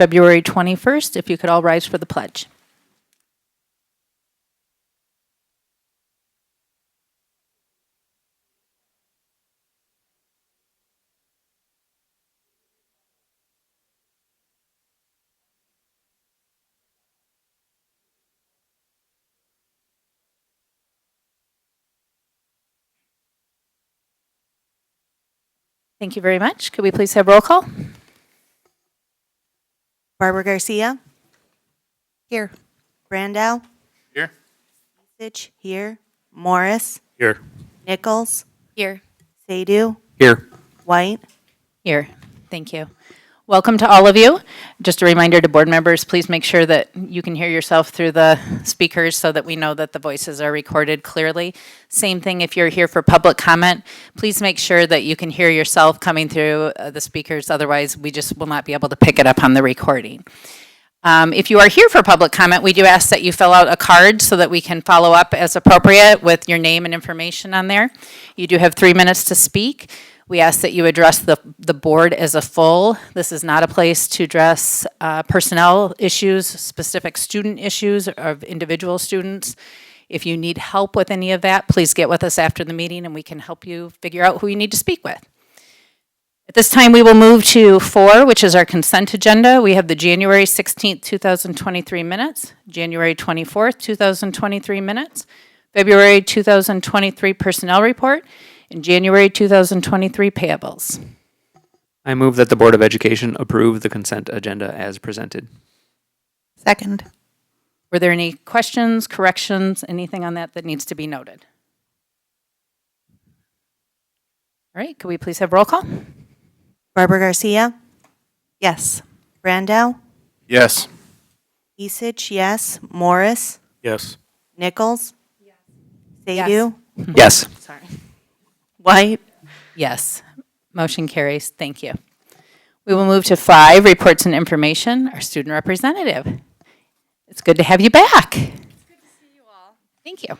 February 21st. If you could all rise for the pledge. Thank you very much. Could we please have roll call? Barbara Garcia. Here. Brandow. Here. Sitch. Here. Morris. Here. Nichols. Here. Sadu. Here. White. Here. Thank you. Welcome to all of you. Just a reminder to board members, please make sure that you can hear yourself through the speakers so that we know that the voices are recorded clearly. Same thing if you're here for public comment, please make sure that you can hear yourself coming through the speakers. Otherwise, we just will not be able to pick it up on the recording. If you are here for public comment, we do ask that you fill out a card so that we can follow up as appropriate with your name and information on there. You do have 3 minutes to speak. We ask that you address the board as a full. This is not a place to address personnel issues, specific student issues of individual students. If you need help with any of that, please get with us after the meeting and we can help you figure out who you need to speak with. At this time, we will move to 4, which is our consent agenda. We have the January 16th, 2023 minutes, January 24th, 2023 minutes, February 2023 personnel report, and January 2023 payables. I move that the Board of Education approve the consent agenda as presented. Second. Were there any questions, corrections, anything on that that needs to be noted? All right, could we please have roll call? Barbara Garcia. Yes. Brandow. Yes. Esich. Yes. Morris. Yes. Nichols. Sadu. Yes. Sorry. White. Yes. Motion carries. Thank you. We will move to 5, reports and information. Our student representative. It's good to have you back. It's good to see you all. Thank you.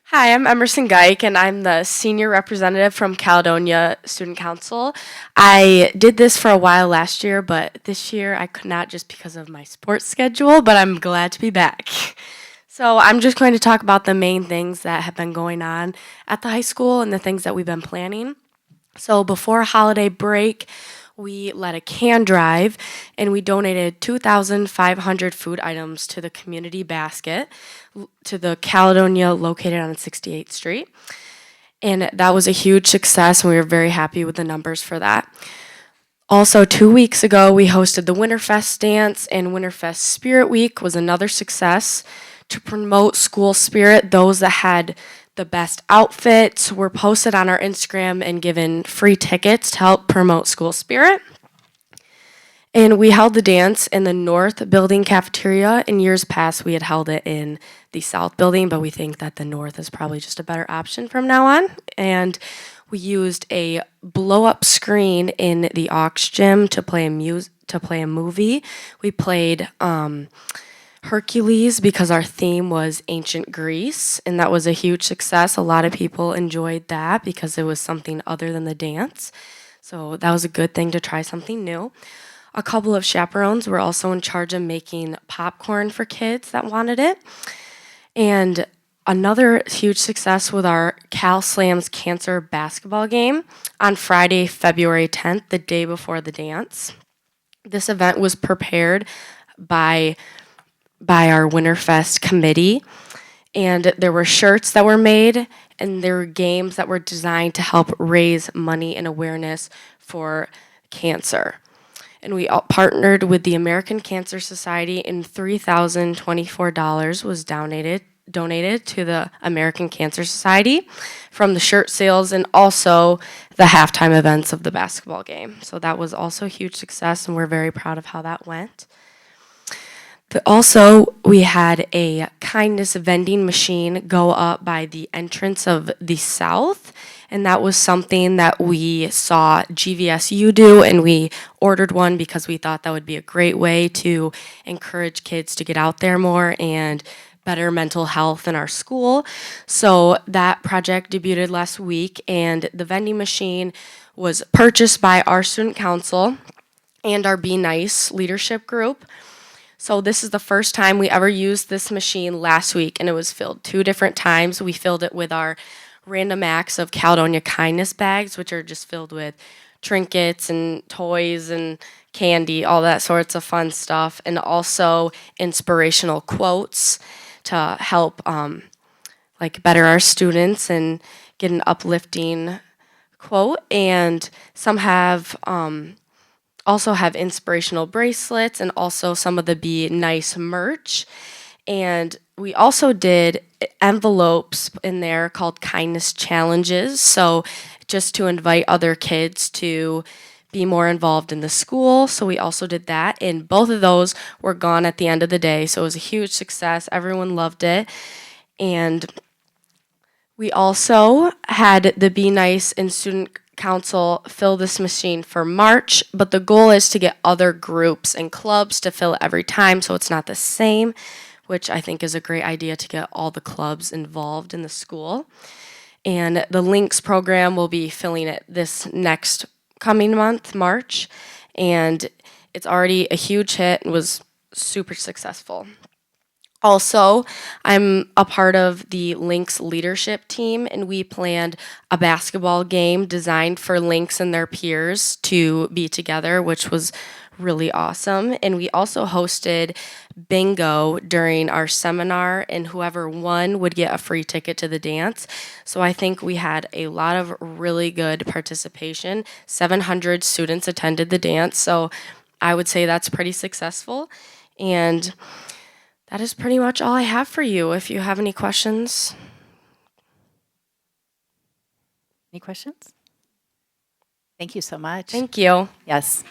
Hi, I'm Emerson Geik, and I'm the senior representative from Caledonia Student Council. I did this for a while last year, but this year I could not just because of my sports schedule, but I'm glad to be back. So I'm just going to talk about the main things that have been going on at the high school and the things that we've been planning. So before holiday break, we led a can drive and we donated 2,500 food items to the community basket to the Caledonia located on 68th Street. And that was a huge success and we were very happy with the numbers for that. Also, 2 weeks ago, we hosted the Winterfest dance, and Winterfest Spirit Week was another success. To promote school spirit, those that had the best outfits were posted on our Instagram and given free tickets to help promote school spirit. And we held the dance in the North Building cafeteria. In years past, we had held it in the South Building, but we think that the North is probably just a better option from now on. And we used a blow-up screen in the aux gym to play a movie. We played Hercules because our theme was ancient Greece, and that was a huge success. A lot of people enjoyed that because it was something other than the dance. So that was a good thing to try something new. A couple of chaperones were also in charge of making popcorn for kids that wanted it. And another huge success with our Cal Slams Cancer basketball game on Friday, February 10th, the day before the dance. This event was prepared by our Winterfest committee, and there were shirts that were made, and there were games that were designed to help raise money and awareness for cancer. And we all partnered with the American Cancer Society, and $3,024 was donated to the American Cancer Society from the shirt sales and also the halftime events of the basketball game. So that was also a huge success, and we're very proud of how that went. Also, we had a kindness vending machine go up by the entrance of the South, and that was something that we saw GVSU do, and we ordered one because we thought that would be a great way to encourage kids to get out there more and better mental health in our school. So that project debuted last week, and the vending machine was purchased by our student council. and our Be Nice leadership group. So this is the first time we ever used this machine last week, and it was filled 2 different times. We filled it with our Random Acts of Caledonia Kindness bags, which are just filled with trinkets and toys and candy, all that sorts of fun stuff, and also inspirational quotes to help better our students and get an uplifting quote. And some have also have inspirational bracelets and also some of the Be Nice merch. And we also did envelopes in there called kindness challenges. So just to invite other kids to be more involved in the school. So we also did that. And both of those were gone at the end of the day. So it was a huge success. Everyone loved it. And we also had the Be Nice and Student Council fill this machine for March, but the goal is to get other groups and clubs to fill it every time so it's not the same, which I think is a great idea to get all the clubs involved in the school. And the Links program will be filling it this next coming month, March, and it's already a huge hit and was super successful. Also, I'm a part of the Lynx leadership team, and we planned a basketball game designed for Lynx and their peers to be together, which was really awesome. And we also hosted bingo during our seminar, and whoever won would get a free ticket to the dance. So I think we had a lot of really good participation. 700 students attended the dance, so I would say that's pretty successful. And that is pretty much all I have for you. If you have any questions. Any questions? Thank you so much. Thank you. Yes.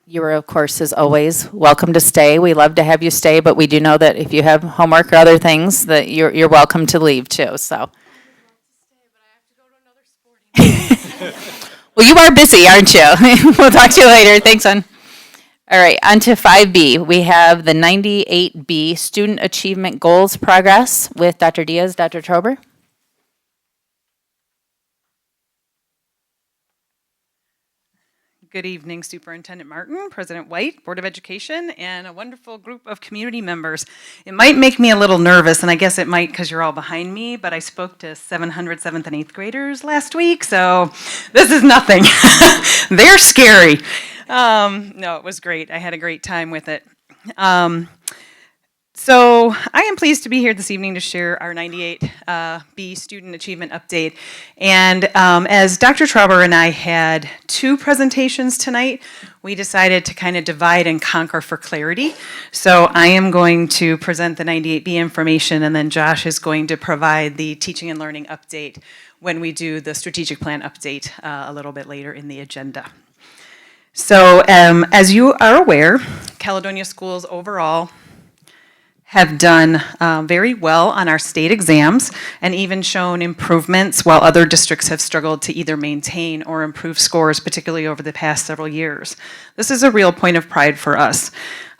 You are, of course, as always, welcome to stay. We love to have you stay, but we do know that if you have homework or other things, that you're welcome to leave too, so. Well, you are busy, aren't you? We'll talk to you later. Thanks, hon. All right, on to 5B. We have the 98B Student Achievement Goals Progress with Dr. Diaz, Dr. Trober. Good evening, Superintendent Martin, President White, Board of Education, and a wonderful group of community members. It might make me a little nervous, and I guess it might because you're all behind me, but I spoke to 700 7th and 8th graders last week, so this is nothing. They're scary. No, it was great. I had a great time with it. So I am pleased to be here this evening to share our 98B Student Achievement Update. And as Dr. Trauber and I had 2 presentations tonight, we decided to kind of divide and conquer for clarity. So I am going to present the 98B information, and then Josh is going to provide the teaching and learning update when we do the strategic plan update a little bit later in the agenda. So as you are aware, Caledonia schools overall have done very well on our state exams and even shown improvements, while other districts have struggled to either maintain or improve scores, particularly over the past several years. This is a real point of pride for us.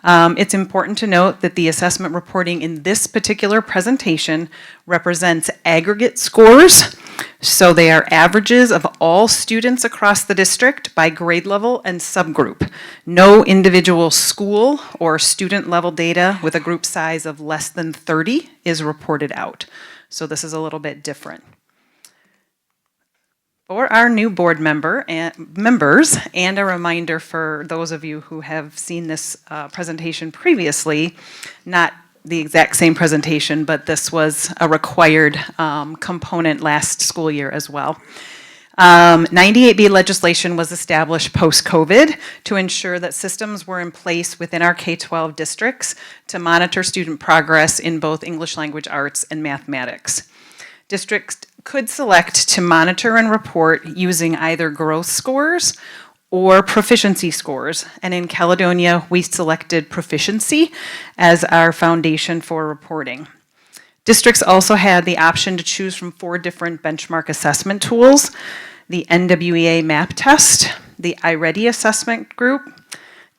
It's important to note that the assessment reporting in this particular presentation represents aggregate scores, so they are averages of all students across the district by grade level and subgroup. No individual school or student level data with a group size of less than 30 is reported out. So this is a little bit different. For our new board members, and a reminder for those of you who have seen this presentation previously, not the exact same presentation, but this was a required component last school year as well. 98B legislation was established post-COVID to ensure that systems were in place within our K-12 districts to monitor student progress in both English language arts and mathematics. Districts could select to monitor and report using either growth scores or proficiency scores. And in Caledonia, we selected proficiency as our foundation for reporting. Districts also had the option to choose from 4 different benchmark assessment tools: the NWEA MAP test, the iReady assessment group,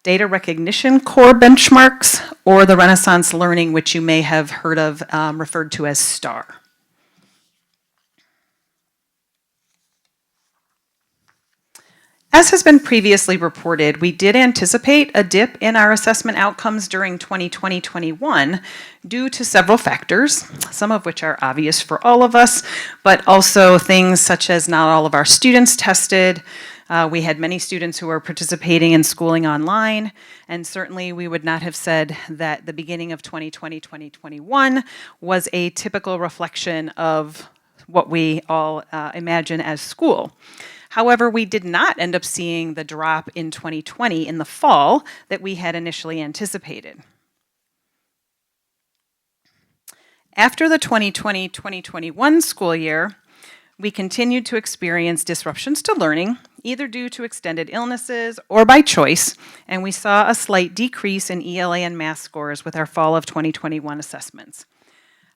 data recognition core benchmarks, or the Renaissance Learning, which you may have heard of referred to as STAR. as has been previously reported, we did anticipate a dip in our assessment outcomes during 2020-21 due to several factors, some of which are obvious for all of us, but also things such as not all of our students tested. We had many students who were participating in schooling online, and certainly we would not have said that the beginning of 2020-2021 was a typical reflection of what we all imagine as school. However, we did not end up seeing the drop in 2020 in the fall that we had initially anticipated. After the 2020-2021 school year, we continued to experience disruptions to learning, either due to extended illnesses or by choice, and we saw a slight decrease in ELA and math scores with our fall of 2021 assessments.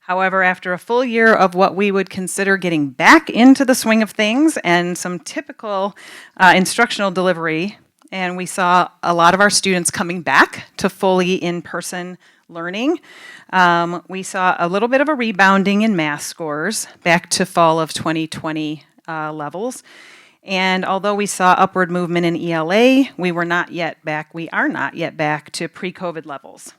However, after a full year of what we would consider getting back into the swing of things and some typical instructional delivery, and we saw a lot of our students coming back to fully in-person learning, we saw a little bit of a rebounding in math scores back to fall of 2020 levels. And although we saw upward movement in ELA, we are not yet back to pre-COVID levels.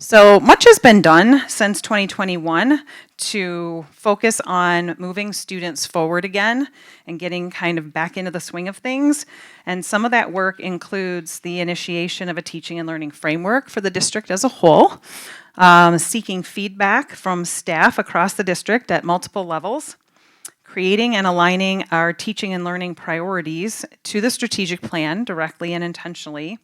So much has been done since 2021 to focus on moving students forward again and getting kind of back into the swing of things. And some of that work includes the initiation of a teaching and learning framework for the district as a whole, seeking feedback from staff across the district at multiple levels, creating and aligning our teaching and learning priorities to the strategic plan directly and intentionally.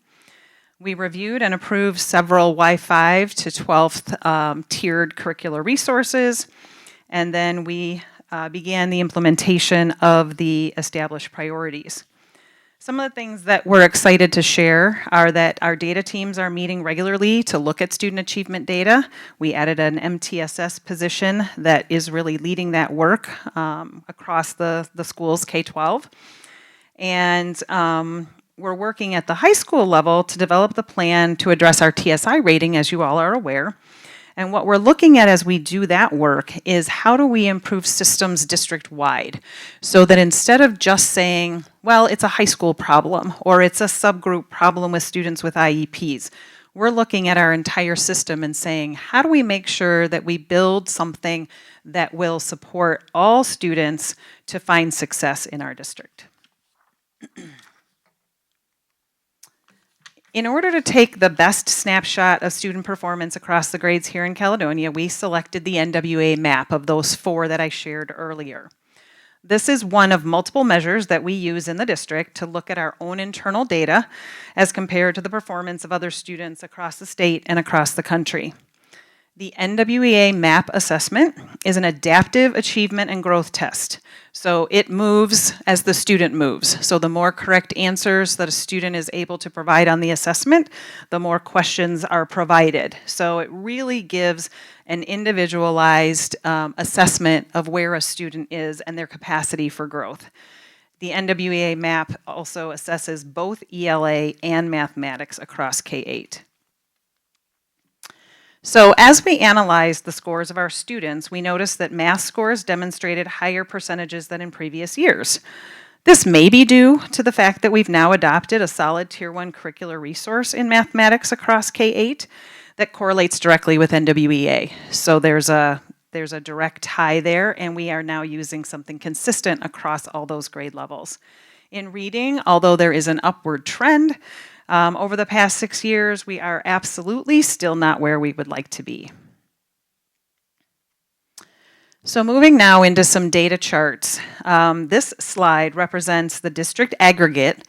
We reviewed and approved several Y5 to 12th tiered curricular resources, and then we began the implementation of the established priorities. Some of the things that we're excited to share are that our data teams are meeting regularly to look at student achievement data. We added an MTSS position that is really leading that work across the schools K-12. And we're working at the high school level to develop the plan to address our TSI rating, as you all are aware. And what we're looking at as we do that work is how do we improve systems district-wide so that instead of just saying, well, it's a high school problem or it's a subgroup problem with students with IEPs, we're looking at our entire system and saying, how do we make sure that we build something that will support all students to find success in our district? In order to take the best snapshot of student performance across the grades here in Caledonia, we selected the NWA map of those 4 that I shared earlier. This is one of multiple measures that we use in the district to look at our own internal data as compared to the performance of other students across the state and across the country. The NWEA MAP assessment is an adaptive achievement and growth test. So it moves as the student moves. So the more correct answers that a student is able to provide on the assessment, the more questions are provided. So it really gives an individualized assessment of where a student is and their capacity for growth. The NWEA MAP also assesses both ELA and mathematics across K-8. So as we analyzed the scores of our students, we noticed that math scores demonstrated higher percentages than in previous years. This may be due to the fact that we've now adopted a solid Tier 1 curricular resource in mathematics across K-8 that correlates directly with NWEA. So there's a direct tie there, and we are now using something consistent across all those grade levels. In reading, although there is an upward trend, over the past 6 years, we are absolutely still not where we would like to be. So moving now into some data charts. This slide represents the district aggregate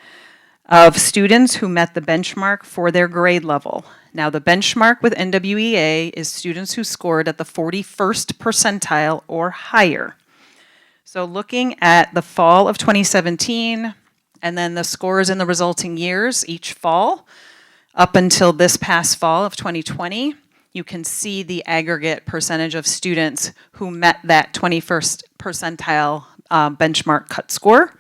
of students who met the benchmark for their grade level. Now the benchmark with NWEA is students who scored at the 41st percentile or higher. So looking at the fall of 2017, and then the scores in the resulting years each fall, up until this past fall of 2020, you can see the aggregate percentage of students who met that 21st percentile benchmark cut score.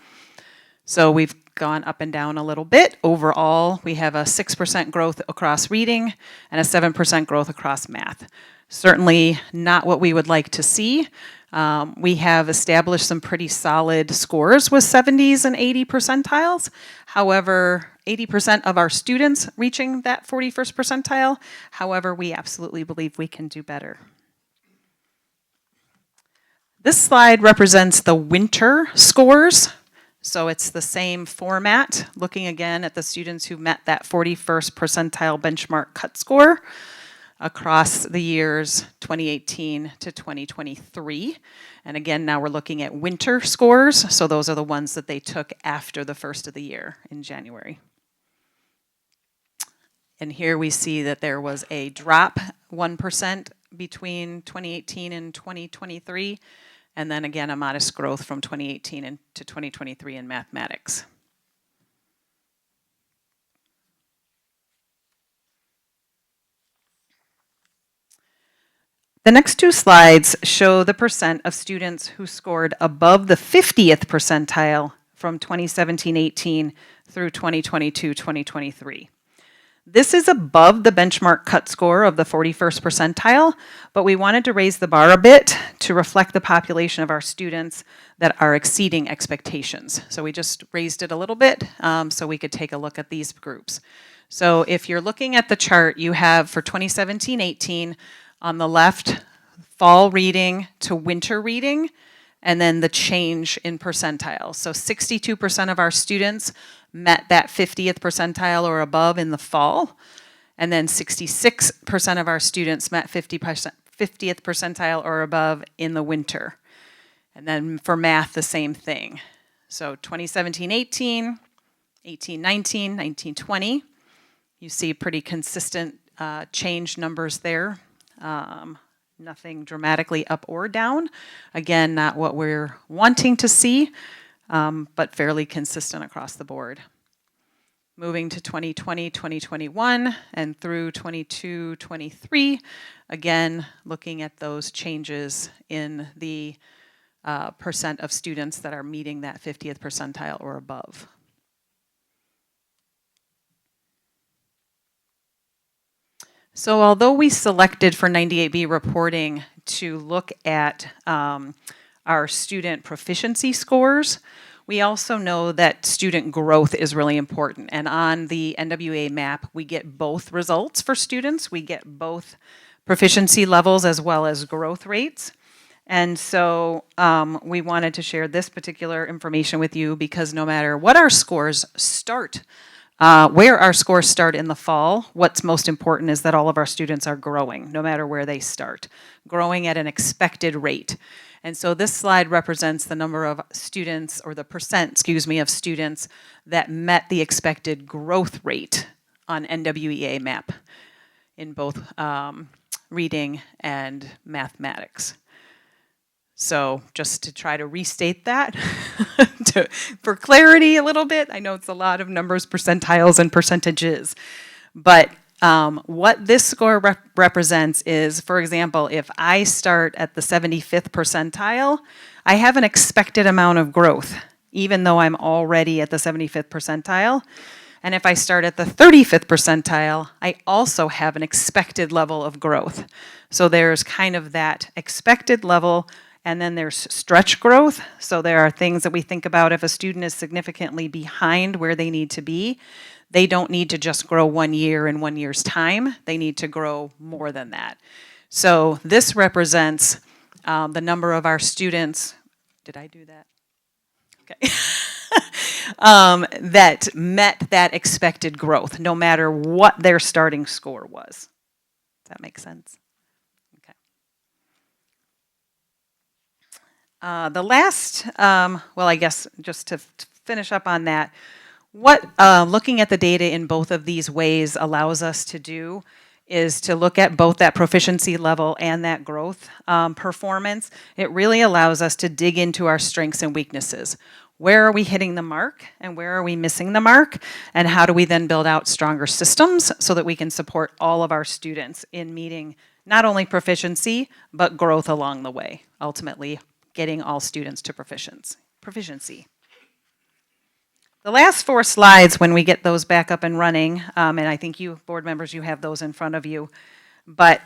So we've gone up and down a little bit. Overall, we have a 6% growth across reading and a 7% growth across math. Certainly not what we would like to see, We have established some pretty solid scores with 70s and 80 percentiles. However, 80% of our students reaching that 41st percentile. However, we absolutely believe we can do better. This slide represents the winter scores. So it's the same format, looking again at the students who met that 41st percentile benchmark cut score across the years 2018 to 2023. And again, now we're looking at winter scores. So those are the ones that they took after the first of the year in January. And here we see that there was a drop 1% between 2018 and 2023. And then again, a modest growth from 2018 to 2023 in mathematics. The next two slides show the percent of students who scored above the 50th percentile from 2017-18 through 2022-2023. This is above the benchmark cut score of the 41st percentile, but we wanted to raise the bar a bit to reflect the population of our students that are exceeding expectations. So we just raised it a little bit so we could take a look at these groups. So if you're looking at the chart, you have for 2017-18 on the left, fall reading to winter reading, and then the change in percentile. So 62% of our students met that 50th percentile or above in the fall, and then 66% of our students met 50th percentile or above in the winter. And then for math, the same thing. So 2017-18, 18-19, 19-20, you see pretty consistent change numbers there. Nothing dramatically up or down. Again, not what we're wanting to see, but fairly consistent across the board. Moving to 2020, 2021, and through 22, 23, again, looking at those changes in the percent of students that are meeting that 50th percentile or above. So although we selected for 98B reporting to look at our student proficiency scores, we also know that student growth is really important. And on the NWEA map, we get both results for students. We get both proficiency levels as well as growth rates. And so we wanted to share this particular information with you because no matter what our scores start, where our scores start in the fall, what's most important is that all of our students are growing, no matter where they start, growing at an expected rate. And so this slide represents the number of students, or the percent, of students that met the expected growth rate on NWEA map in both reading and mathematics. So just to try to restate that for clarity a little bit, I know it's a lot of numbers, percentiles, and percentages, but what this score represents is, for example, if I start at the 75th percentile, I have an expected amount of growth, even though I'm already at the 75th percentile. And if I start at the 35th percentile, I also have an expected level of growth. So there's kind of that expected level, and then there's stretch growth. So there are things that we think about if a student is significantly behind where they need to be. They don't need to just grow 1 year in 1 year's time. They need to grow more than that. So this represents the number of our students. Did I do that? Okay. That met that expected growth, no matter what their starting score was. Does that make sense? Okay. The last, well, I guess just to finish up on that, what looking at the data in both of these ways allows us to do is to look at both that proficiency level and that growth performance. It really allows us to dig into our strengths and weaknesses. Where are we hitting the mark and where are we missing the mark? And how do we then build out stronger systems so that we can support all of our students in meeting not only proficiency, but growth along the way, ultimately getting all students to proficiency. The last 4 slides, when we get those back up and running, and I think you, board members, you have those in front of you, but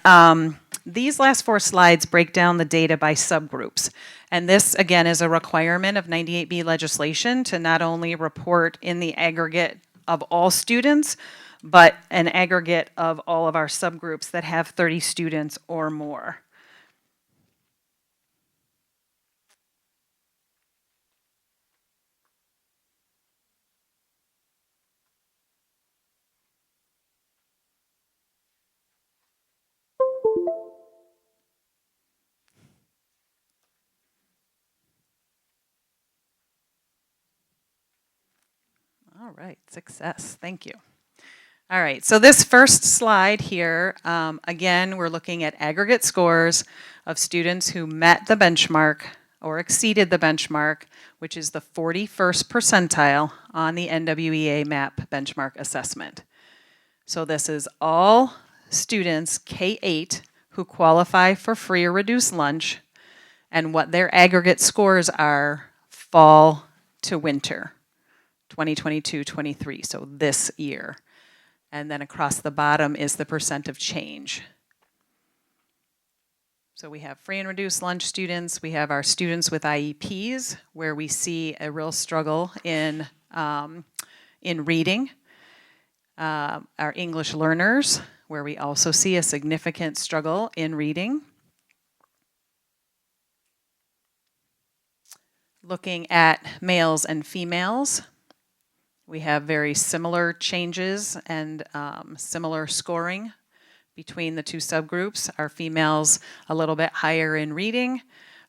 these last 4 slides break down the data by subgroups. And this, again, is a requirement of 98B legislation to not only report in the aggregate of all students, but an aggregate of all of our subgroups that have 30 students or more. All right, success. Thank you. All right, so this first slide here, again, we're looking at aggregate scores of students who met the benchmark or exceeded the benchmark, which is the 41st percentile on the NWEA MAP benchmark assessment. So this is all students K-8 who qualify for free or reduced lunch and what their aggregate scores are fall to winter, 2022-23, so this year. And then across the bottom is the percent of change. So we have free and reduced lunch students. We have our students with IEPs, where we see a real struggle in reading. Our English learners, where we also see a significant struggle in reading. Looking at males and females, we have very similar changes and similar scoring between the two subgroups. Our females a little bit higher in reading,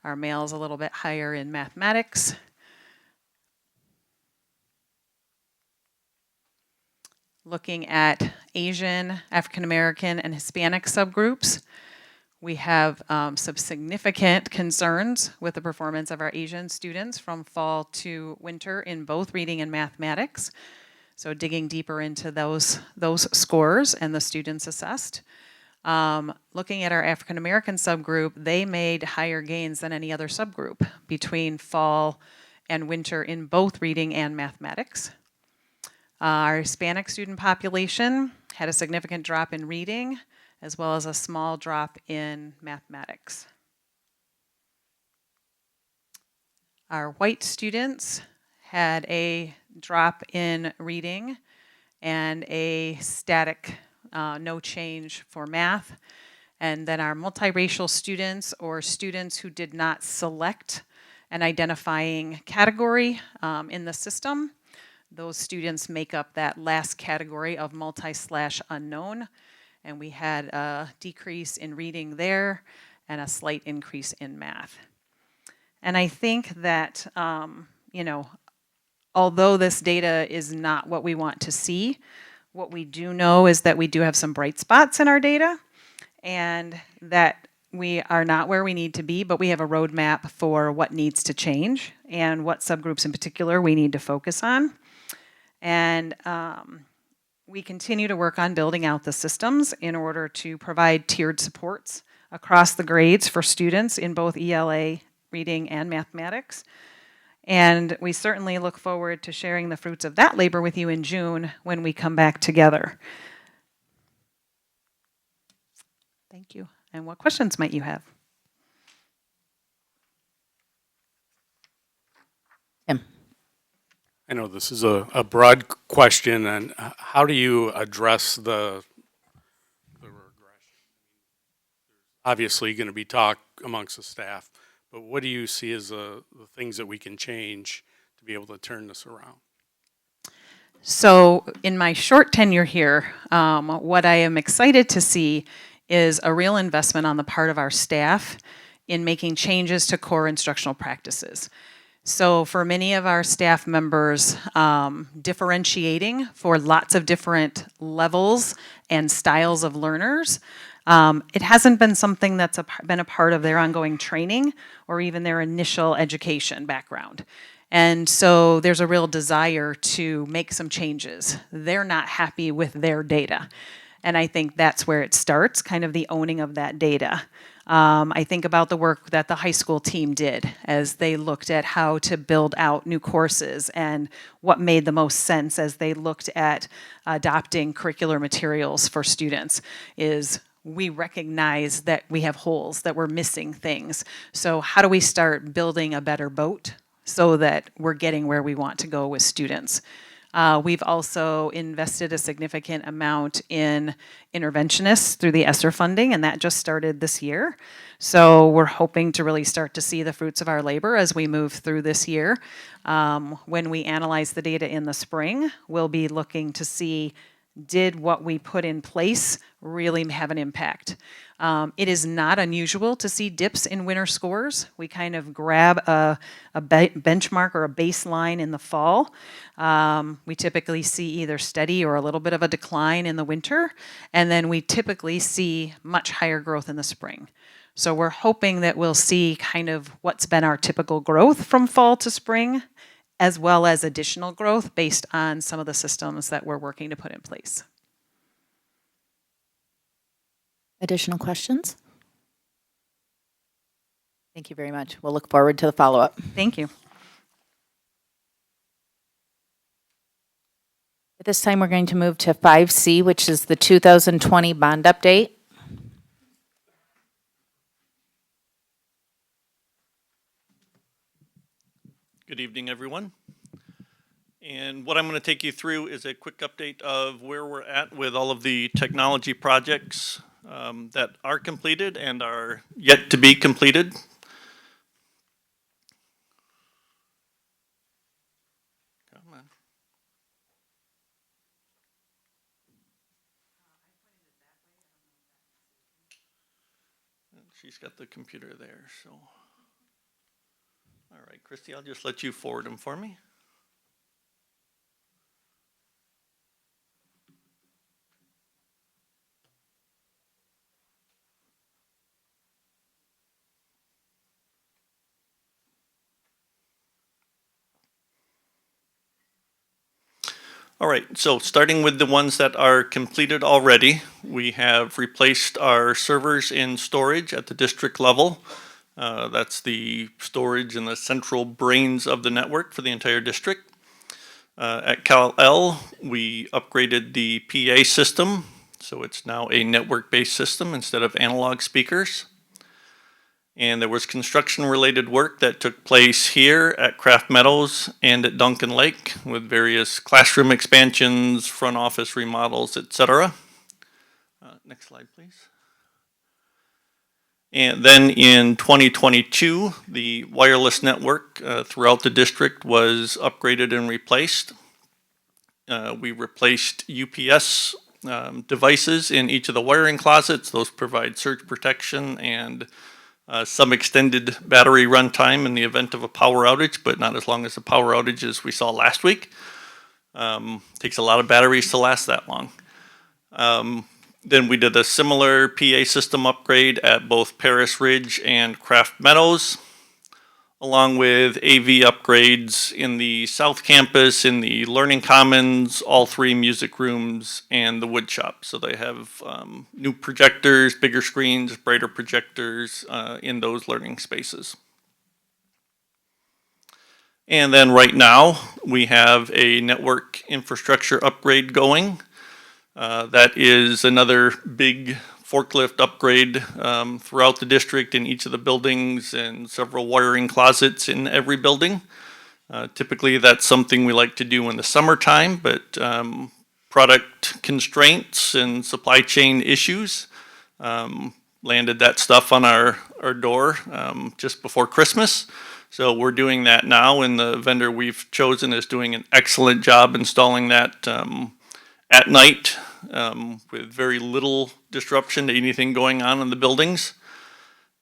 our males a little bit higher in mathematics. Looking at Asian, African American, and Hispanic subgroups, we have some significant concerns with the performance of our Asian students from fall to winter in both reading and mathematics. So digging deeper into those scores and the students assessed. Looking at our African American subgroup, they made higher gains than any other subgroup between fall and winter in both reading and mathematics. Our Hispanic student population had a significant drop in reading, as well as a small drop in mathematics. Our white students had a drop in reading and a static no change for math. And then our multiracial students, or students who did not select an identifying category in the system, those students make up that last category of multi/unknown. And we had a decrease in reading there and a slight increase in math. And I think that, although this data is not what we want to see, what we do know is that we do have some bright spots in our data and that we are not where we need to be, but we have a roadmap for what needs to change and what subgroups in particular we need to focus on. And we continue to work on building out the systems in order to provide tiered supports across the grades for students in both ELA, reading, and mathematics. And we certainly look forward to sharing the fruits of that labor with you in June when we come back together. Thank you. And what questions might you have? Tim. I know this is a broad question, and how do you address the regression? Obviously going to be talk amongst the staff, but what do you see as the things that we can change to be able to turn this around? So in my short tenure here, what I am excited to see is a real investment on the part of our staff in making changes to core instructional practices. So for many of our staff members, differentiating for lots of different levels and styles of learners, it hasn't been something that's been a part of their ongoing training or even their initial education background. And so there's a real desire to make some changes. They're not happy with their data. And I think that's where it starts, kind of the owning of that data. I think about the work that the high school team did as they looked at how to build out new courses and what made the most sense as they looked at adopting curricular materials for students is we recognize that we have holes, that we're missing things. So how do we start building a better boat so that we're getting where we want to go with students? We've also invested a significant amount in interventionists through the ESSER funding, and that just started this year. So we're hoping to really start to see the fruits of our labor as we move through this year. When we analyze the data in the spring, we'll be looking to see, did what we put in place really have an impact? It is not unusual to see dips in winter scores. We kind of grab a benchmark or a baseline in the fall. We typically see either steady or a little bit of a decline in the winter, and then we typically see much higher growth in the spring. So we're hoping that we'll see kind of what's been our typical growth from fall to spring, as well as additional growth based on some of the systems that we're working to put in place. Additional questions? Thank you very much. We'll look forward to the follow-up. Thank you. At this time, we're going to move to 5C, which is the 2020 bond update. Good evening, everyone. And what I'm going to take you through is a quick update of where we're at with all of the technology projects that are completed and are yet to be completed. Come on. She's got the computer there, so. All right, Christy, I'll just let you forward them for me. All right, so starting with the ones that are completed already, we have replaced our servers in storage at the district level. That's the storage and the central brains of the network for the entire district. At Cal-El, we upgraded the PA system, so it's now a network-based system instead of analog speakers. And there was construction-related work that took place here at Craft Meadows and at Duncan Lake with various classroom expansions, front office remodels, etc. Next slide, please. And then in 2022, the wireless network throughout the district was upgraded and replaced. We replaced UPS devices in each of the wiring closets. Those provide surge protection and some extended battery runtime in the event of a power outage, but not as long as the power outages we saw last week. Takes a lot of batteries to last that long. Then we did a similar PA system upgrade at both Paris Ridge and Craft Meadows, along with AV upgrades in the South Campus, in the Learning Commons, all three music rooms, and the wood shop. So they have new projectors, bigger screens, brighter projectors in those learning spaces. And then right now, we have a network infrastructure upgrade going. That is another big forklift upgrade throughout the district in each of the buildings and several wiring closets in every building. Typically, that's something we like to do in the summertime, but product constraints and supply chain issues landed that stuff on our door just before Christmas. So we're doing that now, and the vendor we've chosen is doing an excellent job installing that at night with very little disruption to anything going on in the buildings.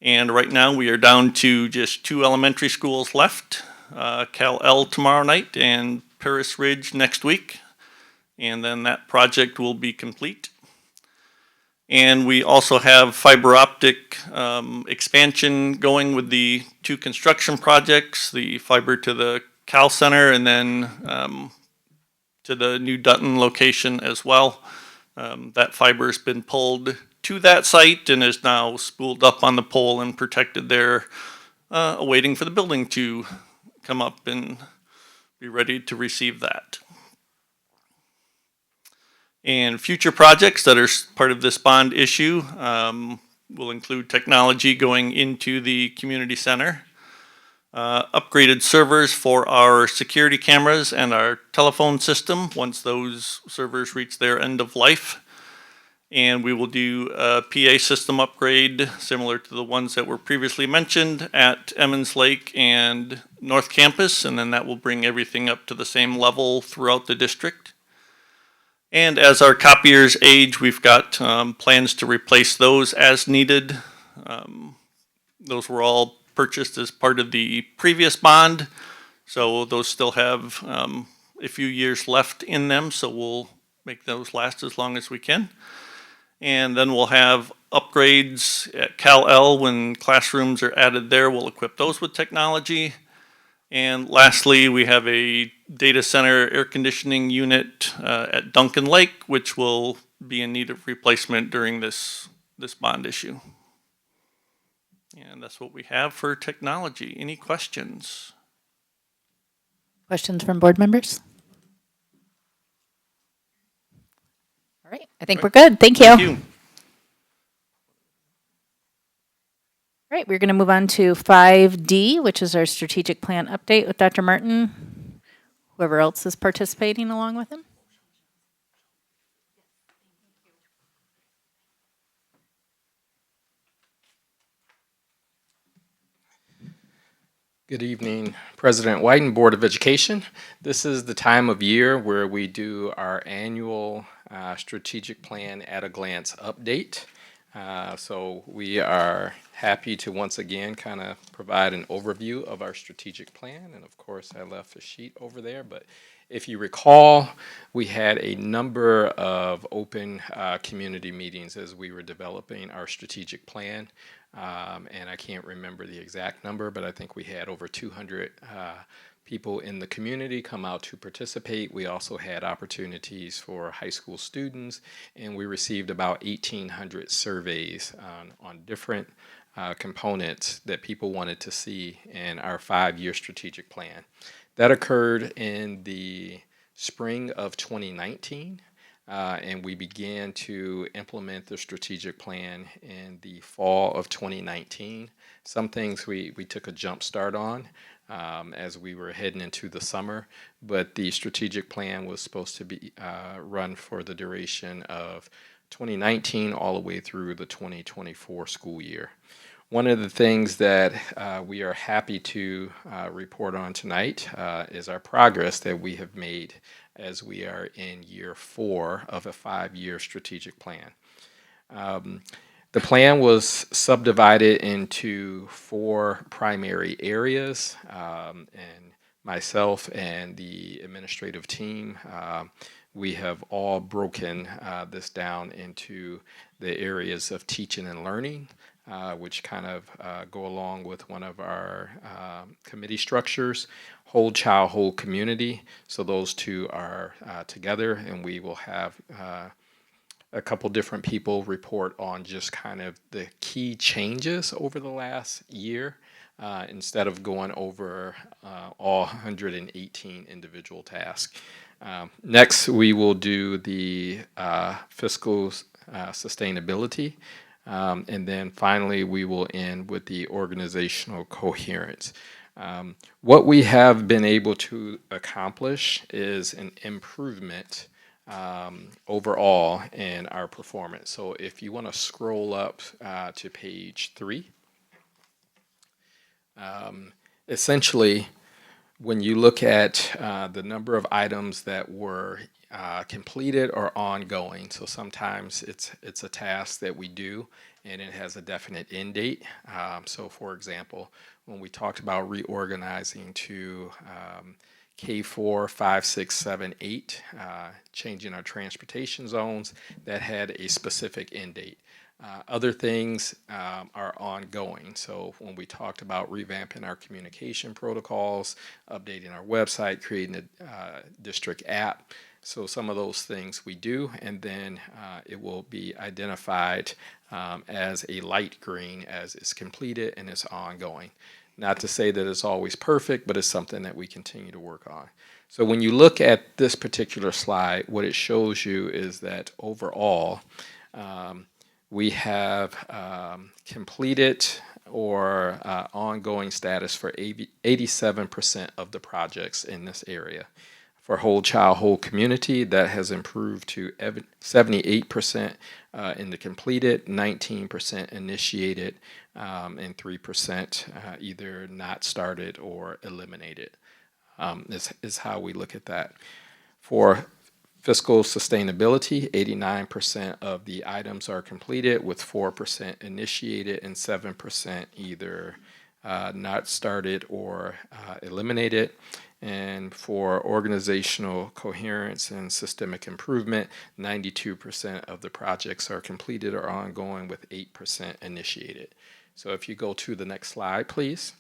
And right now we are down to just 2 elementary schools left, Cal-El tomorrow night and Paris Ridge next week. And then that project will be complete. And we also have fiber optic expansion going with the 2 construction projects, the fiber to the Cal Center and then to the new Dutton location as well. That fiber has been pulled to that site and is now spooled up on the pole and protected there, awaiting for the building to come up and be ready to receive that. And future projects that are part of this bond issue will include technology going into the community center, upgraded servers for our security cameras and our telephone system once those servers reach their end of life. And we will do a PA system upgrade similar to the ones that were previously mentioned at Emmons Lake and North Campus, and then that will bring everything up to the same level throughout the district. And as our copiers age, we've got plans to replace those as needed. Those were all purchased as part of the previous bond, so those still have a few years left in them, so we'll make those last as long as we can. And then we'll have upgrades at Cal-El when classrooms are added there. We'll equip those with technology. And lastly, we have a data center air conditioning unit at Duncan Lake, which will be in need of replacement during this bond issue. And that's what we have for technology. Any questions? Questions from board members? All right, I think we're good. Thank you. Thank you. All right, we're going to move on to 5D, which is our strategic plan update with Dr. Martin. Whoever else is participating along with him. Good evening, President White and Board of Education. This is the time of year where we do our annual strategic plan at a glance update. So we are happy to once again kind of provide an overview of our strategic plan. And of course, I left a sheet over there, but if you recall, we had a number of open community meetings as we were developing our strategic plan. And I can't remember the exact number, but I think we had over 200 people in the community come out to participate. We also had opportunities for high school students, and we received about 1,800 surveys on different components that people wanted to see in our 5-year strategic plan. That occurred in the spring of 2019. And we began to implement the strategic plan in the fall of 2019. Some things we took a jump start on as we were heading into the summer, but the strategic plan was supposed to be run for the duration of 2019 all the way through the 2024 school year. One of the things that we are happy to report on tonight is our progress that we have made as we are in year 4 of a 5-year strategic plan. The plan was subdivided into 4 primary areas, and myself and the administrative team, we have all broken this down into the areas of teaching and learning, which kind of go along with one of our committee structures, whole child, whole community. So those two are together, and we will have a couple different people report on just kind of the key changes over the last year instead of going over all 118 individual tasks. Next, we will do the fiscal sustainability. And then finally, we will end with the organizational coherence. What we have been able to accomplish is an improvement overall in our performance. So if you want to scroll up to page 3, essentially, when you look at the number of items that were completed or ongoing, so sometimes it's a task that we do and it has a definite end date. So for example, when we talked about reorganizing to K4, 5, 6, 7, 8, changing our transportation zones, that had a specific end date. Other things are ongoing. So when we talked about revamping our communication protocols, updating our website, creating a district app, so some of those things we do, and then it will be identified as a light green as it's completed and it's ongoing. Not to say that it's always perfect, but it's something that we continue to work on. So when you look at this particular slide, what it shows you is that overall, we have completed or ongoing status for 87% of the projects in this area. For whole child, whole community, that has improved to 78% in the completed, 19% initiated, and 3% either not started or eliminated. Is how we look at that. For fiscal sustainability, 89% of the items are completed, with 4% initiated and 7% either not started or eliminated. And for organizational coherence and systemic improvement, 92% of the projects are completed or ongoing, with 8% initiated. So if you go to the next slide, please.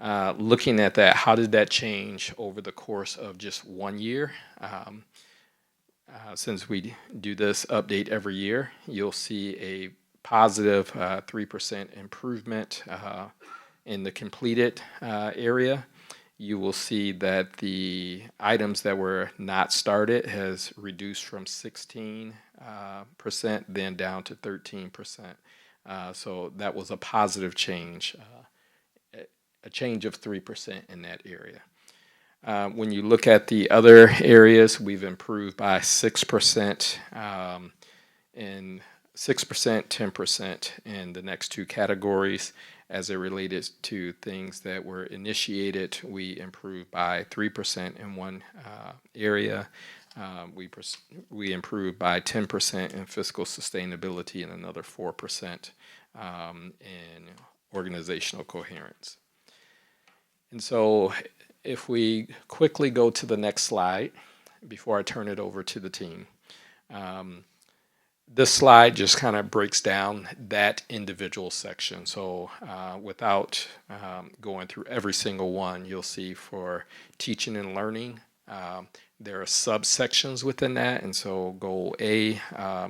Looking at that, how did that change over the course of just 1 year? Since we do this update every year, you'll see a positive 3% improvement in the completed area. You will see that the items that were not started has reduced from 16% then down to 13%. So that was a positive change, a change of 3% in that area. When you look at the other areas, we've improved by 6% in 6%, 10% in the next two categories. As it related to things that were initiated, we improved by 3% in one area. We improved by 10% in fiscal sustainability and another 4% in organizational coherence. And so if we quickly go to the next slide before I turn it over to the team. This slide just kind of breaks down that individual section. So without going through every single one, you'll see for teaching and learning, there are subsections within that. And so goal A,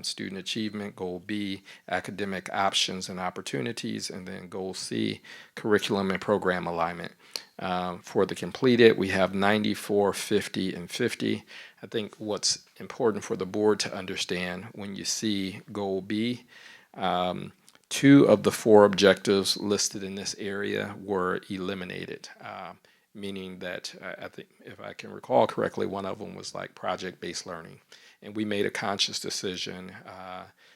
student achievement, goal B, academic options and opportunities, and then goal C, curriculum and program alignment. For the completed, we have 94, 50, and 50. I think what's important for the board to understand when you see goal B, 2 of the 4 objectives listed in this area were eliminated, meaning that I think, if I can recall correctly, one of them was like project-based learning. And we made a conscious decision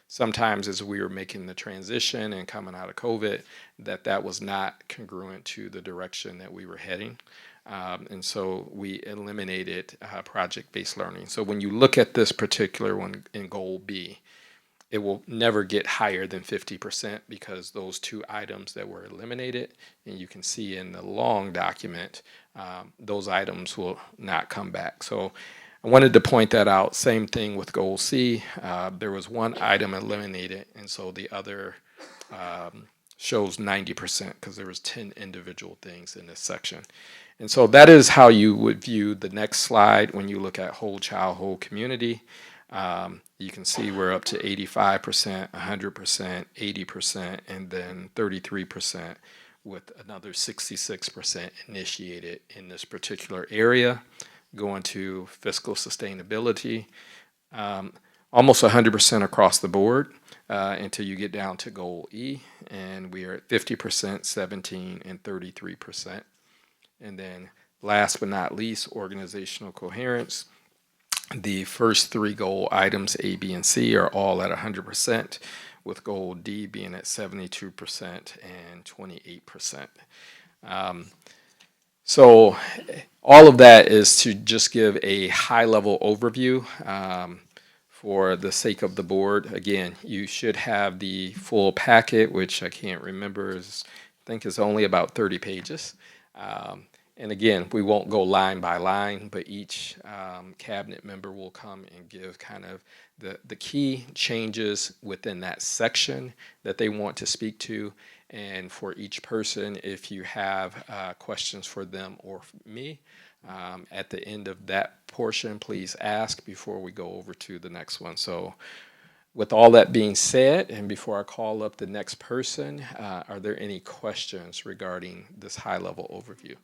sometimes as we were making the transition and coming out of COVID, that was not congruent to the direction that we were heading. And so we eliminated project-based learning. So when you look at this particular one in goal B, it will never get higher than 50% because those 2 items that were eliminated, and you can see in the long document, those items will not come back. So I wanted to point that out. Same thing with goal C. There was 1 item eliminated, and so the other shows 90% because there was 10 individual things in this section. And so that is how you would view the next slide when you look at whole child, whole community. You can see we're up to 85%, 100%, 80%, and then 33% with another 66% initiated in this particular area. Going to fiscal sustainability, almost 100% across the board until you get down to goal E, and we are at 50%, 17%, and 33%. And then last but not least, organizational coherence. The first 3 goal items, A, B, and C, are all at 100%, with goal D being at 72% and 28%. So all of that is to just give a high-level overview for the sake of the board. Again, you should have the full packet, which I can't remember, I think is only about 30 pages. And again, we won't go line by line, but each cabinet member will come and give kind of the key changes within that section that they want to speak to. And for each person, if you have questions for them or me, at the end of that portion, please ask before we go over to the next one. So with all that being said, and before I call up the next person, are there any questions regarding this high-level overview?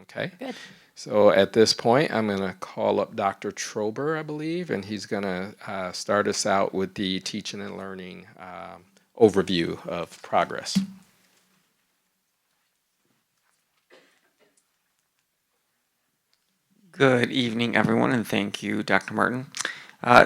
Okay. Good. So at this point, I'm going to call up Dr. Trober, I believe, and he's going to start us out with the teaching and learning overview of progress. Good evening, everyone, and thank you, Dr. Martin.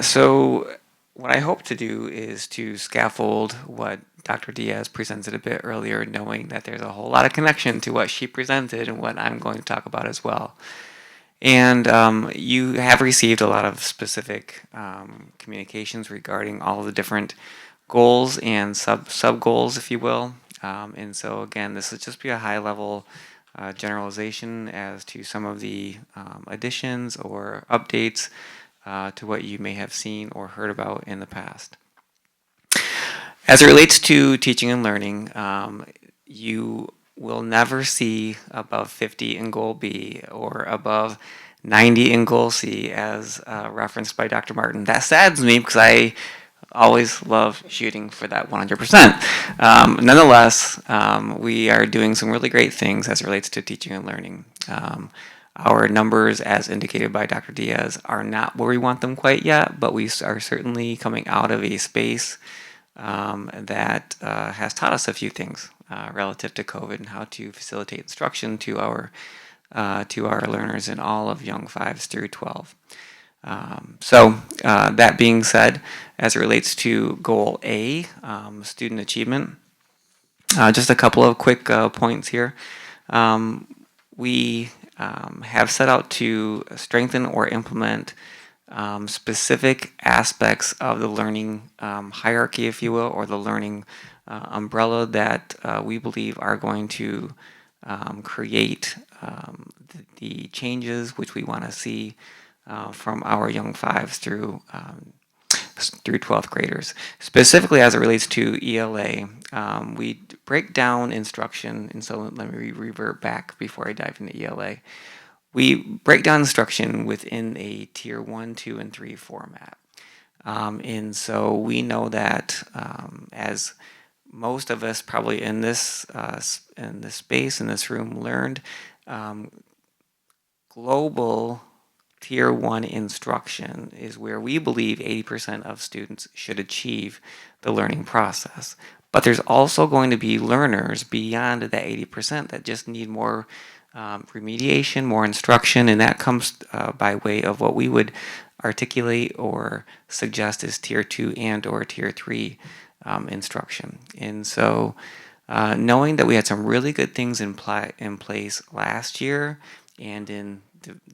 So what I hope to do is to scaffold what Dr. Diaz presented a bit earlier, knowing that there's a whole lot of connection to what she presented and what I'm going to talk about as well. And you have received a lot of specific communications regarding all of the different goals and sub goals, if you will. And so again, this will just be a high level generalization as to some of the additions or updates to what you may have seen or heard about in the past. As it relates to teaching and learning, you will never see above 50 in Goal B or above 90 in Goal C as referenced by Dr. Martin. That saddens me because I always love shooting for that 100%. Nonetheless, we are doing some really great things as it relates to teaching and learning. Our numbers, as indicated by Dr. Diaz, are not where we want them quite yet, but we are certainly coming out of a space that has taught us a few things relative to COVID and how to facilitate instruction to our learners in all of Young 5s through 12. So that being said, as it relates to Goal A, student achievement, just a couple of quick points here. We have set out to strengthen or implement specific aspects of the learning hierarchy, if you will, or the learning umbrella that we believe are going to create the changes which we want to see from our Young 5s through 12th graders. Specifically as it relates to ELA, we break down instruction, and so let me revert back before I dive into ELA. We break down instruction within a Tier 1, 2, and 3 format. And so we know that as most of us probably in this space, in this room, learned, global Tier 1 instruction is where we believe 80% of students should achieve the learning process. But there's also going to be learners beyond that 80% that just need more remediation, more instruction, and that comes by way of what we would articulate or suggest as Tier 2 and or Tier 3 instruction. And so knowing that we had some really good things in place last year and in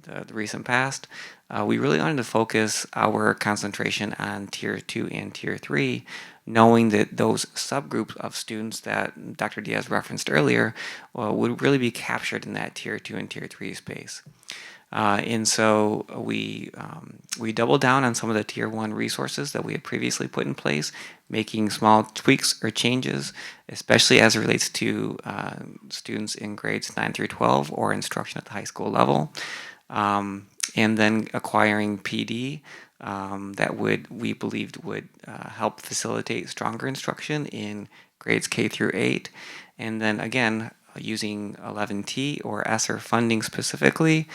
the recent past, we really wanted to focus our concentration on Tier 2 and Tier 3, knowing that those subgroups of students that Dr. Diaz referenced earlier would really be captured in that Tier 2 and Tier 3 space. And so we doubled down on some of the Tier 1 resources that we had previously put in place, making small tweaks or changes, especially as it relates to students in grades 9 through 12 or instruction at the high school level. And then acquiring PD that we believed would help facilitate stronger instruction in grades K through 8. And then again, using 11T or ESSER funding specifically,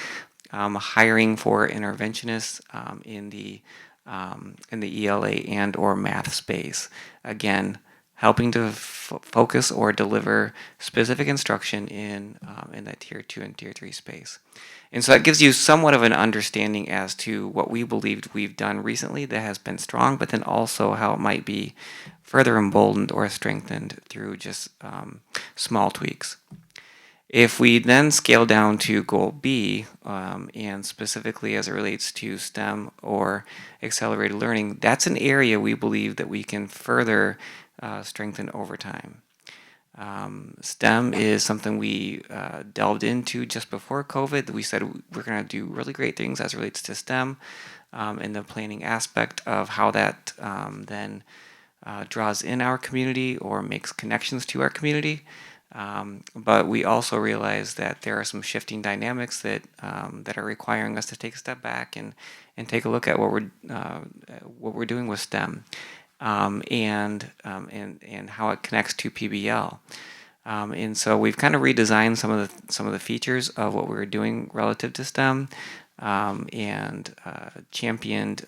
hiring for interventionists in the ELA and or math space. Again, helping to focus or deliver specific instruction in that Tier 2 and Tier 3 space. And so that gives you somewhat of an understanding as to what we believed we've done recently that has been strong, but then also how it might be further emboldened or strengthened through just small tweaks. If we then scale down to Goal B, and specifically as it relates to STEM or accelerated learning, that's an area we believe that we can further strengthen over time. STEM is something we delved into just before COVID. We said we're going to do really great things as it relates to STEM in the planning aspect of how that then draws in our community or makes connections to our community. But we also realize that there are some shifting dynamics that are requiring us to take a step back and take a look at what we're doing with STEM and how it connects to PBL. And so we've kind of redesigned some of the features of what we were doing relative to STEM, and championed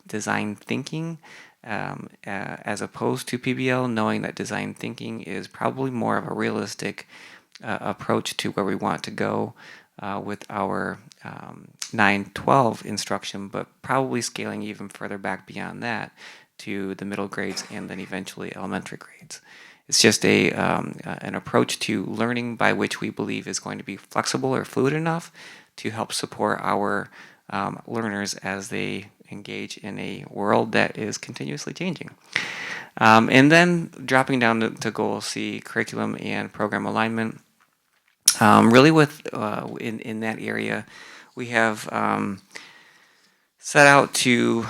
design thinking as opposed to PBL, knowing that design thinking is probably more of a realistic approach to where we want to go with our 9-12 instruction, but probably scaling even further back beyond that to the middle grades and then eventually elementary grades. It's just an approach to learning by which we believe is going to be flexible or fluid enough to help support our learners as they engage in a world that is continuously changing. And then dropping down to Goal C, curriculum and program alignment. Really with in that area, we have set out to